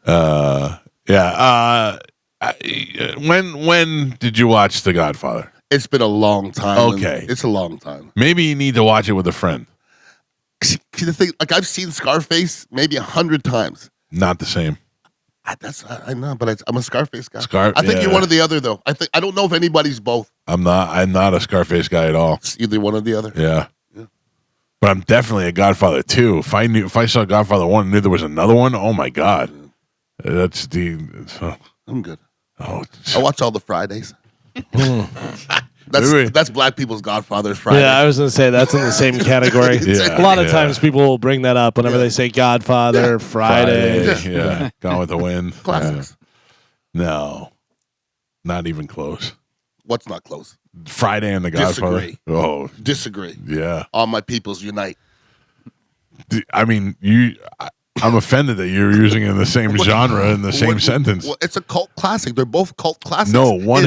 When did you watch The Godfather? It's been a long time. Okay. It's a long time. Maybe you need to watch it with a friend. See, the thing, like I've seen Scarface maybe 100 times. Not the same. I know, but I'm a Scarface guy. I think yeah. you're one or the other, though. I don't know if anybody's both. I'm not a Scarface guy at all. It's either one or the other. Yeah. But I'm definitely a Godfather 2. If I saw Godfather 1 and knew there was another one, oh my God. That's I'm good. Oh, I watch all the Fridays. That's black people's Godfather's Friday. Yeah, I was going to say that's in the same category. Yeah, a lot of times people will bring that up whenever they say Godfather, Friday. Yeah. Gone with the Wind. Classics. No. Not even close. What's not close? Friday and the Godfather. Disagree. Oh. Disagree. Yeah. All my peoples unite. I mean, I'm offended that you're using it in the same genre in the same sentence. Well, it's a cult classic. They're both cult classics. No, one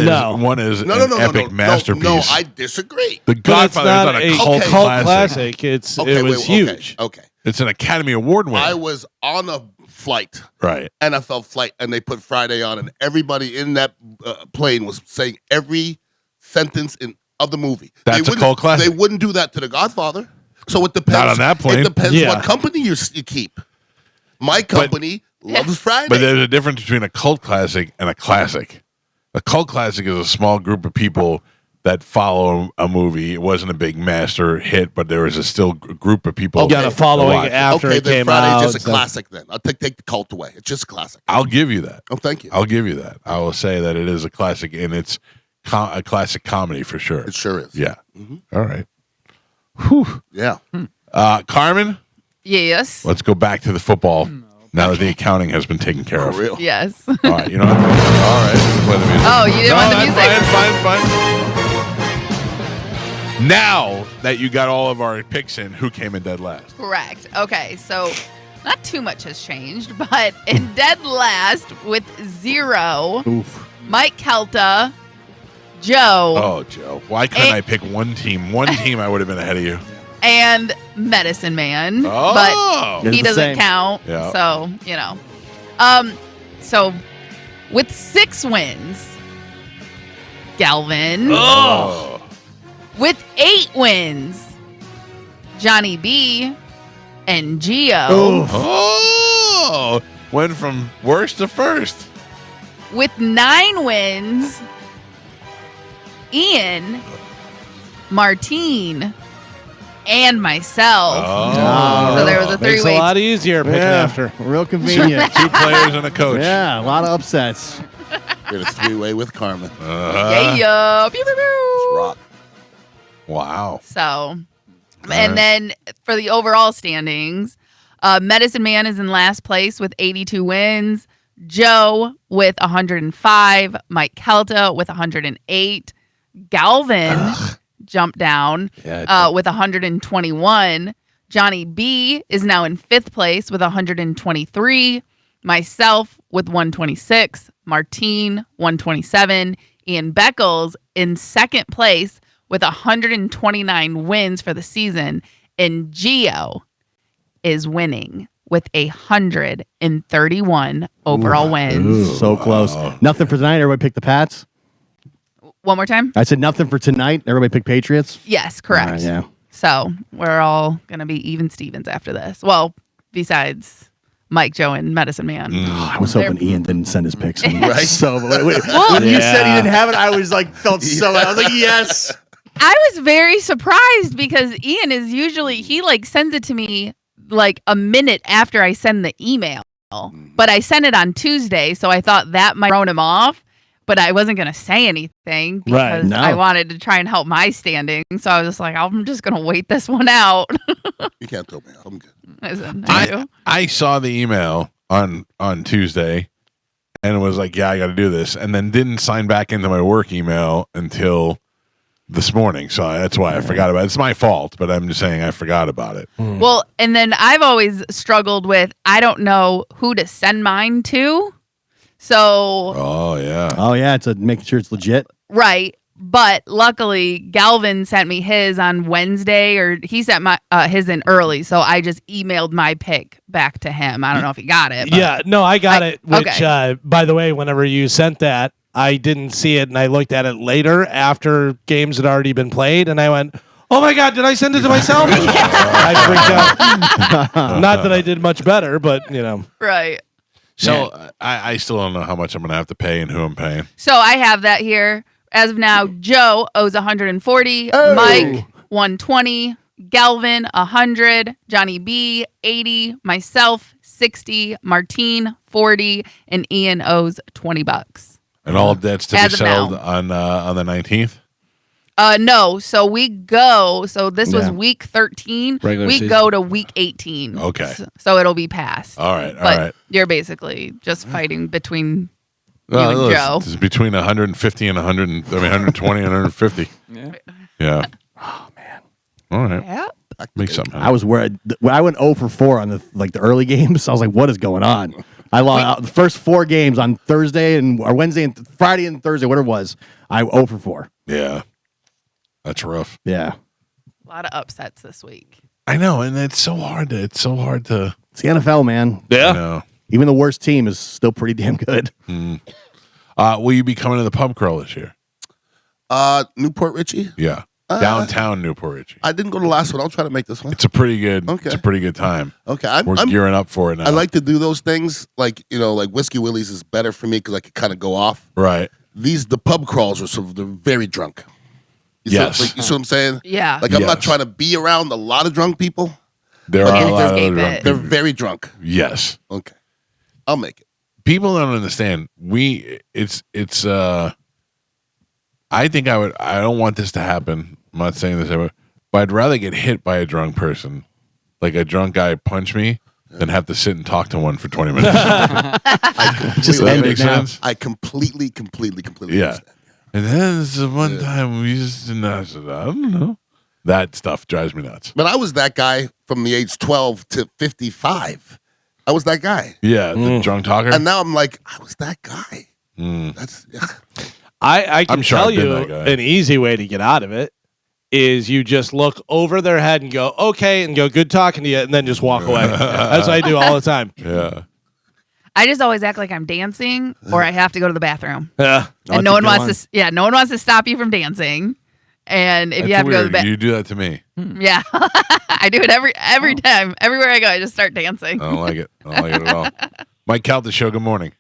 is an epic masterpiece. No, I disagree. The Godfather is not a cult classic. It was huge. Okay. It's an Academy Award winner. I was on a flight, right? NFL flight, and they put Friday on, and everybody in that plane was saying every sentence of the movie. That's a cult classic. They wouldn't do that to The Godfather. So it depends. Not on that plane. It depends what company you keep. My company loves Friday. But there's a difference between a cult classic and a classic. A cult classic is a small group of people that follow a movie. It wasn't a big master hit, but there was a group of people. Got a following after it came out. Friday's just a classic then. I'll take the cult away. It's just a classic. I'll give you that. Oh, thank you. I'll give you that. I will say that it is a classic, and it's a classic comedy for sure. It sure is. Yeah. Mm-hmm. All right. Whew. Yeah. Carmen? Yes. Let's go back to the football now that the accounting has been taken care of. Real? Yes. All right. You know what? All right. Play the music. Oh, you didn't want the music? Fine. Now that you got all of our picks in, who came in dead last? Correct. Okay, so not too much has changed, but in dead last with 0, Mike Calta, Joe. Oh, Joe. Why couldn't I pick one team? One team I would have been ahead of you. And Medicine Man, but he doesn't count. Yeah. So, so with 6 wins, Galvin. Oh. With 8 wins, Johnny B and Gio. Oh. Went from worst to first. With 9 wins, Ian, Martine, and myself. Oh. So there was a 3-way. Makes it a lot easier picking after. Real convenient. 2 players and a coach. Yeah, a lot of upsets. Did a 3-way with Carmen. Yeah. Pew, pew, pew. Rock. Wow. So, and then for the overall standings, Medicine Man is in last place with 82 wins. Joe with 105. Mike Calta with 108. Galvin jumped down with 121. Johnny B is now in 5th place with 123. Myself with 126. Martine, 127. Ian Beckles in 2nd place with 129 wins for the season. And Gio is winning with 131 overall wins. So close. Nothing for tonight. Everybody pick the Pats. One more time? I said nothing for tonight. Everybody pick Patriots. Yes, correct. Yeah. So we're all going to be even Stevens after this. Well, besides Mike, Joe, and Medicine Man. I was hoping Ian didn't send his picks in. Right? So when you said he didn't have it, I was like, felt so. I was like, yes. I was very surprised because Ian is usually, he like sends it to me like a minute after I send the email. But I sent it on Tuesday, so I thought that might throw him off. But I wasn't going to say anything Right, because no. I wanted to try and help my standing. So I was just like, I'm just going to wait this one out. You can't throw me out. I'm good. Listen, I do. I saw the email on Tuesday and was like, yeah, I got to do this, and then didn't sign back into my work email until this morning. So that's why I forgot about it. It's my fault, but I'm just saying I forgot about it. Well, and then I've always struggled with, I don't know who to send mine to. So, Oh yeah. Oh yeah, to make sure it's legit. right. But luckily, Galvin sent me his on Wednesday, or he sent my his in early. So I just emailed my pick back to him. I don't know if he got it. But Yeah, no, I got it. Which, okay. by the way, whenever you sent that, I didn't see it, and I looked at it later after games had already been played, and I went, "Oh my God, did I send it to myself?" I freaked out. Not that I did much better, but Right. So I still don't know how much I'm going to have to pay and who I'm paying. So I have that here. As of now, Joe owes 140, Mike 120, Galvin 100, Johnny B 80, myself 60, Martine 40, and Ian owes $20. And all of that's to be As of settled now. on the 19th. No, so we go. So this was Yeah. week 13. Regular we season. go to week 18. Okay. So it'll be passed. All right. But you're basically just fighting between you Well, and look, Joe. it's between 150 and 120 and 150. Yeah. Yeah. Oh man. All right. Yeah. Make something. I was worried when I went 0 for 4 on the early games. I was like, "What is going on?" I lost the first 4 games on Thursday or Wednesday and Friday and Thursday, whatever it was. I 0 for 4. Yeah. That's rough. Yeah, A lot of upsets this week. I know, and it's so hard to. it's the NFL, man. You yeah. know. Even the worst team is still pretty damn good. Will you be coming to the pub crawl this year? Newport Richie. Yeah. Downtown Newport Richie. I didn't go to the last one. I'll try to make this one. It's a pretty good. Okay. It's a pretty good time. Okay, We're gearing up for it now. I like to do those things. Like like Whiskey Willie's is better for me because I can kind of go off. Right. The pub crawls are they're very drunk. Yes. You see what I'm saying? Yeah. Like I'm not Yes. trying to be around a lot of drunk people. There But are a can't lot of escape drunk it. They're people. very drunk. Yes. Okay, I'll make it. People don't understand. It's I think I don't want this to happen. I'm not saying this ever, but I'd rather get hit by a drunk person, like a drunk guy punch me, than have to sit and talk to one for 20 minutes. Just Does that end make it now. sense? I completely Yeah. understand. And then this is one time we just didn't. I said, I don't know. That stuff drives me nuts. But I was that guy from the age 12 to 55. I was that guy. Yeah, the drunk talker. And now I'm like, I was that guy. That's I can I'm sure tell I've been you that guy. an easy way to get out of it is you just look over their head and go, "Okay," and go, "Good talking to you," and then just walk away. That's what I do all the time. Yeah. I just always act like I'm dancing or I have to go to the bathroom. Yeah. And no one wants to no one wants to stop you from dancing. And if That's you have to go to the weird. bathroom, You do that to me. yeah. I do it every time. Everywhere I go, I just start dancing. I don't like it. I don't like it at all. Mike Calta show. Good morning.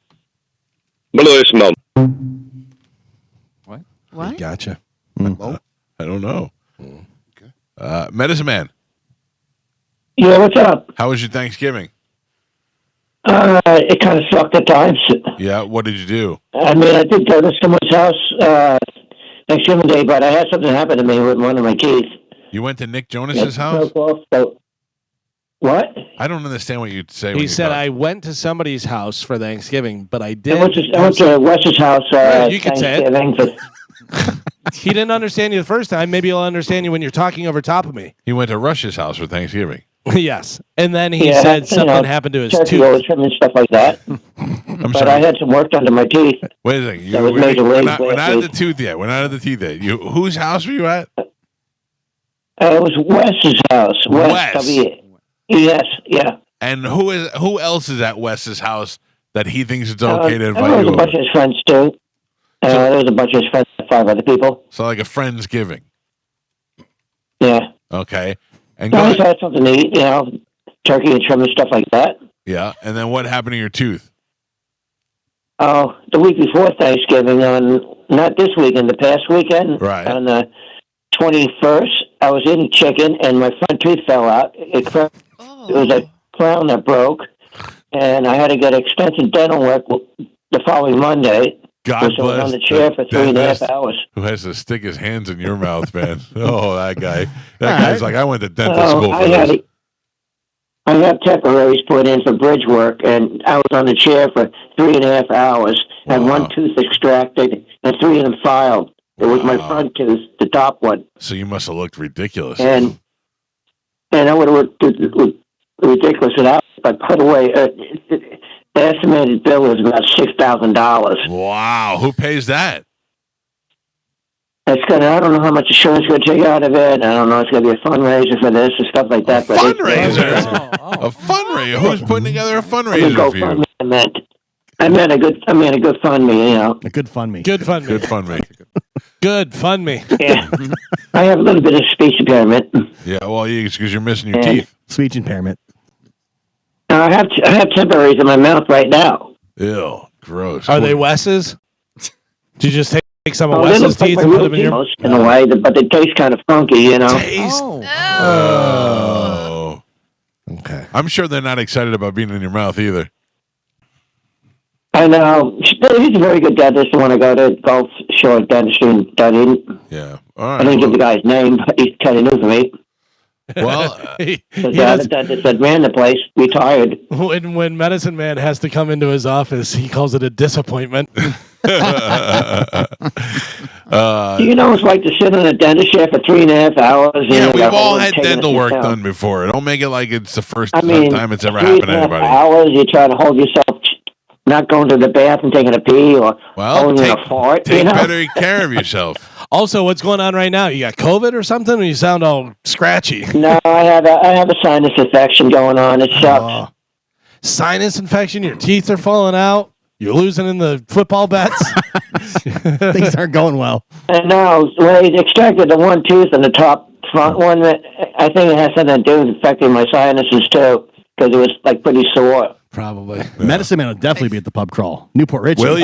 What? Gotcha. oh, I don't know. okay. Medicine Man. Yeah, what's up? How was your Thanksgiving? It kind of sucked at times. Yeah. What did you do? I mean, I did go to someone's house Thanksgiving Day, but I had something happen to me with one of my teeth. You went to Nick Jonas's house? Broke off, so- what? I don't understand what you'd say. when He you said, talk. "I went to somebody's house for Thanksgiving, but I I did." went to Wes's house. Yeah, you could say it. Thanksgiving. He didn't understand you the first time. Maybe he'll understand you when you're talking over top of me. He went to Rush's house for Thanksgiving. Yes, and then he Yeah, said you something know, happened to his turkey tooth. roll trim and stuff like that. I'm But sorry. I had some work done to my teeth. Wait a second. That was we're major league not last at the week. tooth yet. We're not at the teeth yet. Whose house were you at? It was Wes's house. Wes. Yes, yeah. And who else is at Wes's house that he thinks it's okay to There invite was you a bunch over? of his friends too. There was a bunch of his friends, 5 other people. So like a Friendsgiving. Yeah. Okay. And I go just had something to eat, turkey and trim and stuff like that. yeah. And then what happened to your tooth? Oh, the week before Thanksgiving, not this weekend, the past weekend, Right. on the 21st, I was eating chicken and my front tooth fell out. It cracked. Oh. There was a crown that broke, and I had to get extensive dental work the following Monday. God So I was bless on the chair for 3.5 hours. who has to stick his hands in your mouth, man. Oh, that guy. That guy's like, I went to dental school for this. I have temporaries put in for bridge work, and I was on the chair for 3.5 hours. Had one tooth extracted and 3 of them filed. It was my front tooth, the top one. So you must have looked ridiculous. And I would have looked ridiculous without. But by the way, the estimated bill was about $6,000. Wow, who pays that? I don't know how much insurance is going to take out of it. I don't know. It's going to be a fundraiser for this and stuff like that. Fundraiser? A fundraiser? Who's putting together a fundraiser for you? I meant a good fund me, A good fund me. Good fund me. Good fund me. Good fund me. Yeah. I have a little bit of speech impairment. Yeah, well, because you're missing your teeth. Speech impairment. I have temporaries in my mouth right now. Ew, gross. Are they Wes's? Did you just take some of They Wes's look like teeth my and put real them in your teeth in a way, but they taste kind of funky, you know. taste? Oh. Okay. I'm sure they're not excited about being in your mouth either. I know. He's a very good dentist. I want to go to Gulf Shore Dentistry in Dunedin. Yeah. All I right. didn't give the guy's name, but he's kind of new for me. Well, The other dentist that ran the place retired. When Medicine Man has to come into his office, he calls it a disappointment. Do you know what it's like to sit in a dentist chair for 3.5 hours? yeah, we've all had dental work done before. Don't make it like it's the first time it's ever happened to 3.5 anybody. hours, you're trying to hold yourself, not going to the bathroom, taking a pee, or holding a fart. Take you know? better care of yourself. Also, what's going on right now? You got COVID or something? Or you sound all scratchy. No, I have a sinus infection going on. It sucks. Sinus infection. Your teeth are falling out. You're losing in the football bets. Things aren't going well. And now, when they extracted the one tooth in the top front one, I think it has something to do with affecting my sinuses too, because it was like pretty sore. Probably. Medicine Man will definitely be at the pub crawl. Newport Richie. Will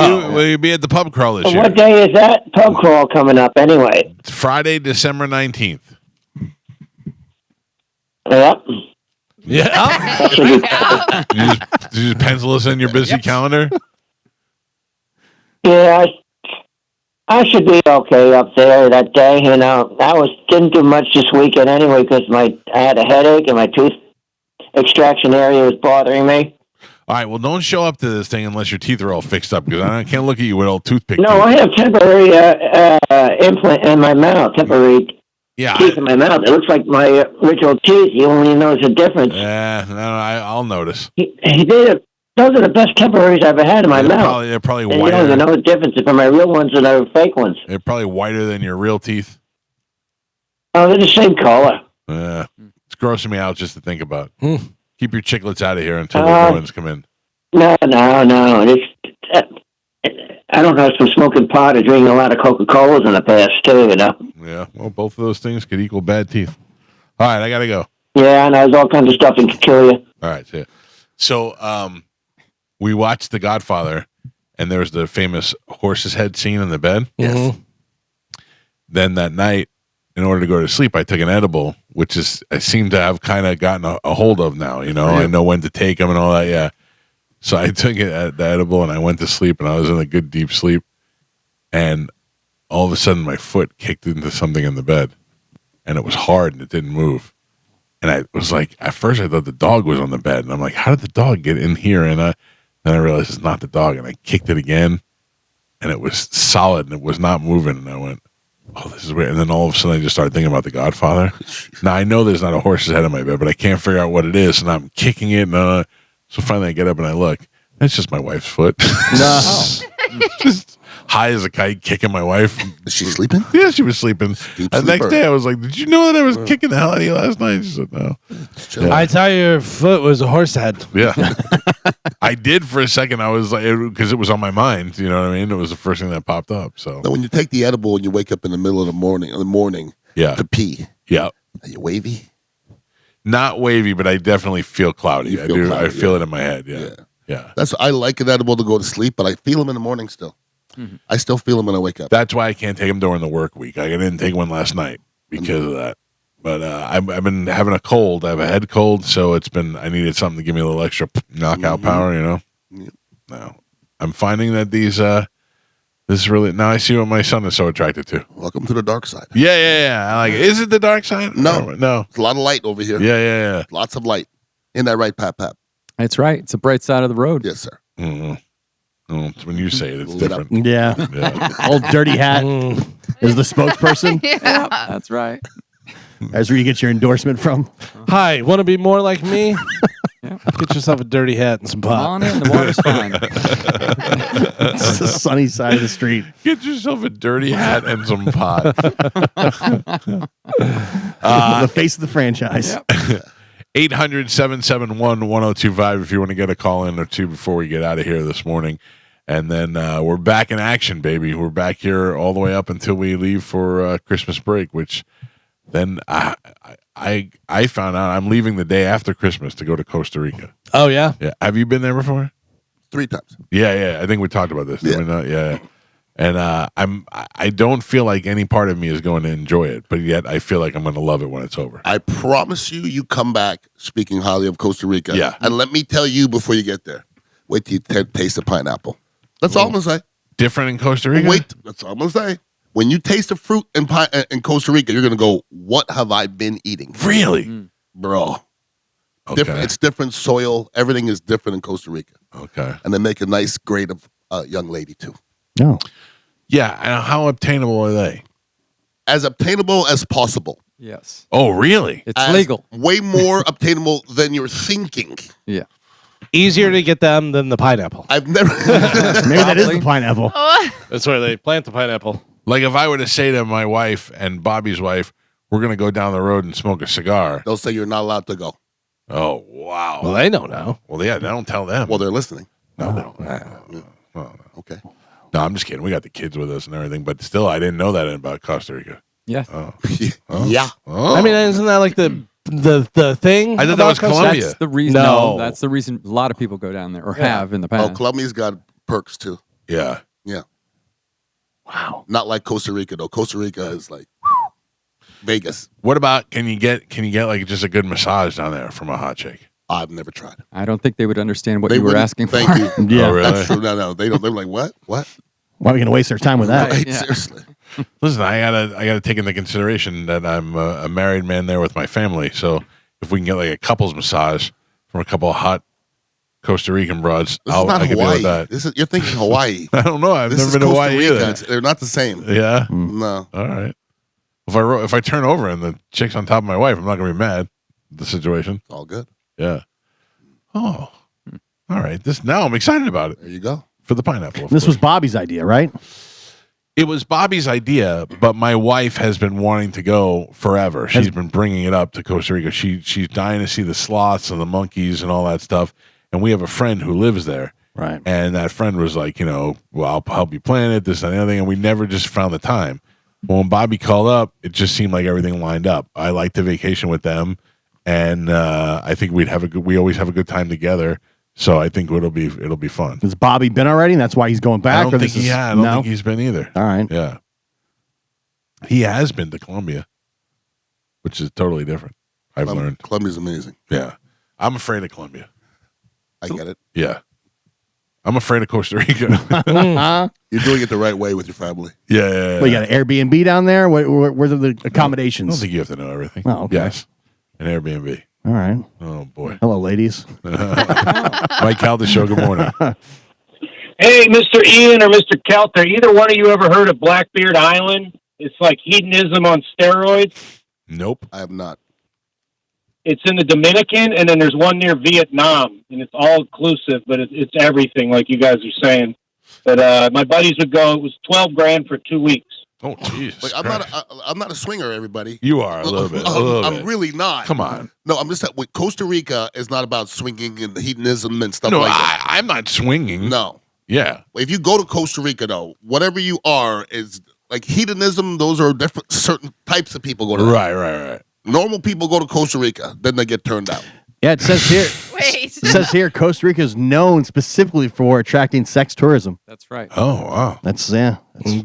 you be at the pub crawl this year? What day is that pub crawl coming up anyway? It's Friday, December 19th. Yep. Yeah. You just pencil us in your busy calendar? Yeah, I should be okay up there that day. You know, didn't do much this weekend anyway because I had a headache and my tooth extraction area was bothering me. All right, well, don't show up to this thing unless your teeth are all fixed up because I can't look at you with old toothpick No, teeth. I have temporary implant in my mouth, temporary teeth in my mouth. It looks like my original teeth. You only notice a difference. Yeah, no, I'll notice. Those are the best temporaries I've ever had in my mouth. They're probably and whiter. you don't even know the difference from my real ones and the fake ones. They're probably whiter than your real teeth. Oh, they're the same color. Yeah, it's grossing me out just to think about. Keep your chiclets out of here until the new ones come in. No. I don't know, from smoking pot or drinking a lot of Coca-Colas in the past, too, you know? Yeah, well, both of those things could equal bad teeth. All right, I got to go. Yeah, and there's all kinds of stuff that can kill you. All right, see ya. So we watched The Godfather, and there was the famous horse's head scene in the bed. Yes. Then that night, in order to go to sleep, I took an edible, which I seem to have kind of gotten a hold of now. You know, I know when to take them and all that. Yeah. So I took the edible and I went to sleep, and I was in a good deep sleep. And all of a sudden, my foot kicked into something in the bed, and it was hard and it didn't move. And I was like, at first I thought the dog was on the bed, and I'm like, how did the dog get in here? And then I realized it's not the dog, and I kicked it again, and it was solid and it was not moving. And I went, oh, this is weird. And then all of a sudden I just started thinking about The Godfather. Now I know there's not a horse's head in my bed, but I can't figure out what it is. And I'm kicking it. And, so finally I get up and I look. It's just my wife's foot. No. Just high as a kite, kicking my wife. Is she sleeping? Yeah, she was sleeping. Deep The next sleeper. day I was like, did you know that I was kicking the hell out of you last night? She said, no. Chill. I tell you, your foot was a horse head. Yeah. I did for a second. I was like, because it was on my mind. You know what I mean? It was the first thing that popped up. So Now, when you take the edible and you wake up in the middle of the morning yeah. to pee, Yeah. are you wavy? Not wavy, but I definitely feel cloudy. You I feel do. cloudy, I feel yeah. it in my head. Yeah. Yeah. I like an edible to go to sleep, but I feel them in the morning still. I still feel them when I wake up. That's why I can't take them during the work week. I didn't take one last night because of that. But I've been having a cold. I have a head cold, so I needed something to give me a little extra knockout power, you know? Yep. No. I'm finding that this is really, now I see what my son is so attracted to. Welcome to the dark side. Yeah. I like it. Is it the dark side? No. No. There's a lot of light over here. Yeah. Lots of light. Isn't that right, Pap? That's right. It's a bright side of the road. Yes, sir. Mm-hmm. When you say it, it's Lit up. different. Yeah. Old dirty hat is the spokesperson. Yeah. That's right. That's where you get your endorsement from. Hi, want to be more like me? Yeah. Get yourself a dirty hat and some Come pot. on in. The water's fine. It's the sunny side of the street. Get yourself a dirty hat and some pot. The face of the franchise. Yep. 800-771-1025 if you want to get a call in or two before we get out of here this morning. And then we're back in action, baby. We're back here all the way up until we leave for Christmas break, which then I found out I'm leaving the day after Christmas to go to Costa Rica. Oh, yeah? Yeah. Have you been there before? 3 times. Yeah. I think we talked about this. Yeah. Did we not? Yeah. And I don't feel like any part of me is going to enjoy it, but yet I feel like I'm going to love it when it's over. I promise you come back speaking highly of Costa Rica. Yeah. And let me tell you before you get there, wait till you taste the pineapple. That's all I'm going to say. Different in Costa Rica? Wait, that's all I'm going to say. When you taste the fruit in Costa Rica, you're going to go, what have I been eating? Really? Bro. Okay. Different. It's different soil. Everything is different in Costa Rica. Okay. And they make a nice grade of young lady, too. No. Yeah. And how obtainable are they? As obtainable as possible. Yes. Oh, really? It's As legal. Way more obtainable than you're thinking. Yeah. Easier to get them than the pineapple. I've never. Maybe that is the pineapple. That's where they plant the pineapple. Like if I were to say to my wife and Bobby's wife, we're going to go down the road and smoke a cigar. They'll say you're not allowed to go. Oh, wow. Well, they don't know. Well, yeah, don't tell them. Well, they're listening. No, they don't. Oh, okay. No, I'm just kidding. We got the kids with us and everything, but still, I didn't know that about Costa Rica. Yeah. Oh. Yeah. Oh. I mean, isn't that like the thing? I thought that about was Costa- Colombia. That's the reason. No. No, that's the reason a lot of people go down there or Yeah. have in the past. Oh, Colombia's got perks, too. Yeah. Yeah. Wow. Not like Costa Rica, though. Costa Rica is like Vegas. What about can you get like just a good massage down there from a hot chick? I've never tried. I don't think they would understand what They you were wouldn't- asking for. Thank you. Yeah. Oh, really? That's true. No. They don't. They're like, what? What? Why are we going to waste our time with that? Right, yeah. seriously. Listen, I gotta take into consideration that I'm a married man there with my family. So if we can get like a couples massage from a couple of hot Costa Rican broads, This is not I could deal Hawaii. with that. You're thinking Hawaii. I don't know. I've This never is been to Costa Hawaii Rica. either. They're not the same. Yeah. No. All right. If I turn over and the chick's on top of my wife, I'm not gonna be mad at the situation. It's all good. Yeah. Oh. All right. Now I'm excited about it There you go. for the pineapple. of This was course. Bobby's idea, right? It was Bobby's idea, but my wife has been wanting to go forever. She's been bringing it up to Costa Rica. She's dying to see the sloths and the monkeys and all that stuff. And we have a friend who lives there. Right. And that friend was like, well, I'll help you plan it, this and the other thing. And we never just found the time. Well, when Bobby called up, it just seemed like everything lined up. I like to vacation with them. And I think we always have a good time together. So I think it'll be fun. Has Bobby been already? And that's why he's going back? I don't think he had. I don't no? think he's been either. All right. Yeah. He has been to Colombia, which is totally different. I've learned. Colombia's amazing. Yeah. I'm afraid of Colombia. I get it. Yeah. I'm afraid of Costa Rica. You're doing it the right way with your family. Yeah. Well, you got an Airbnb down there? Where's the I don't accommodations? think you have to know everything. Oh, okay. Yes. An Airbnb. All right. Oh, boy. Hello, ladies. Mike Calta Show, good morning. Hey, Mr. Ian or Mr. Calta, either one of you ever heard of Blackbeard Island? It's like hedonism on steroids. Nope. I have not. It's in the Dominican, and then there's one near Vietnam, and it's all inclusive, but it's everything, like you guys are saying. But my buddies would go. It was $12,000 for 2 weeks. Oh, jeez. Like, I'm not a swinger, everybody. You are a little bit. A little I'm bit. really not. Come on. No, I'm just with Costa Rica is not about swinging and hedonism and stuff No, like that. I'm not swinging. No. Yeah. If you go to Costa Rica, though, whatever you are is like hedonism. Those are different, certain types of people go to that. Right. Normal people go to Costa Rica, then they get turned out. Yeah, it says here. Wait. It says here Costa Rica is known specifically for attracting sex tourism. That's right. Oh, wow. That's yeah.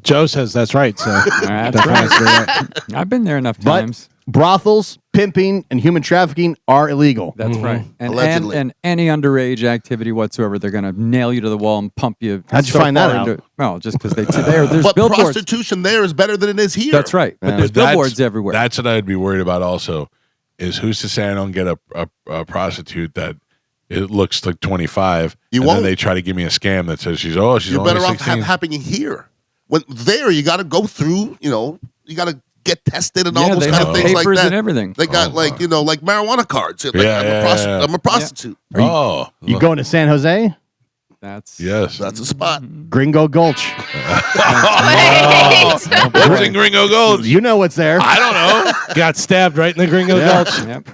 Joe says that's right. So That's right. I've been there enough But times. brothels, pimping, and human trafficking are illegal. That's right. And, Allegedly. and any underage activity whatsoever, they're going to nail you to the wall and pump you. How'd you find that far out? into- Well, just because there's But billboards. prostitution there is better than it is here. That's right. But there's That's- billboards everywhere. That's what I'd be worried about also, is who's to say I don't get a prostitute that it looks like 25, You and won't. then they try to give me a scam that says she's You're only better off 16. happening here. When there, you got to go through. You got to get tested and all yeah, those they kind have of things like papers that. and everything. They got like marijuana cards. Like, Yeah, I'm a prostitute. You going to San Jose? That's Yes. That's a spot. Gringo Gulch. What's in Gringo Gold? You know what's there. I don't know. Got stabbed right in the Gringo Gulch. Yep.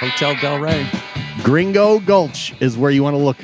Hotel Del Rey. Gringo Gulch is where you want to look.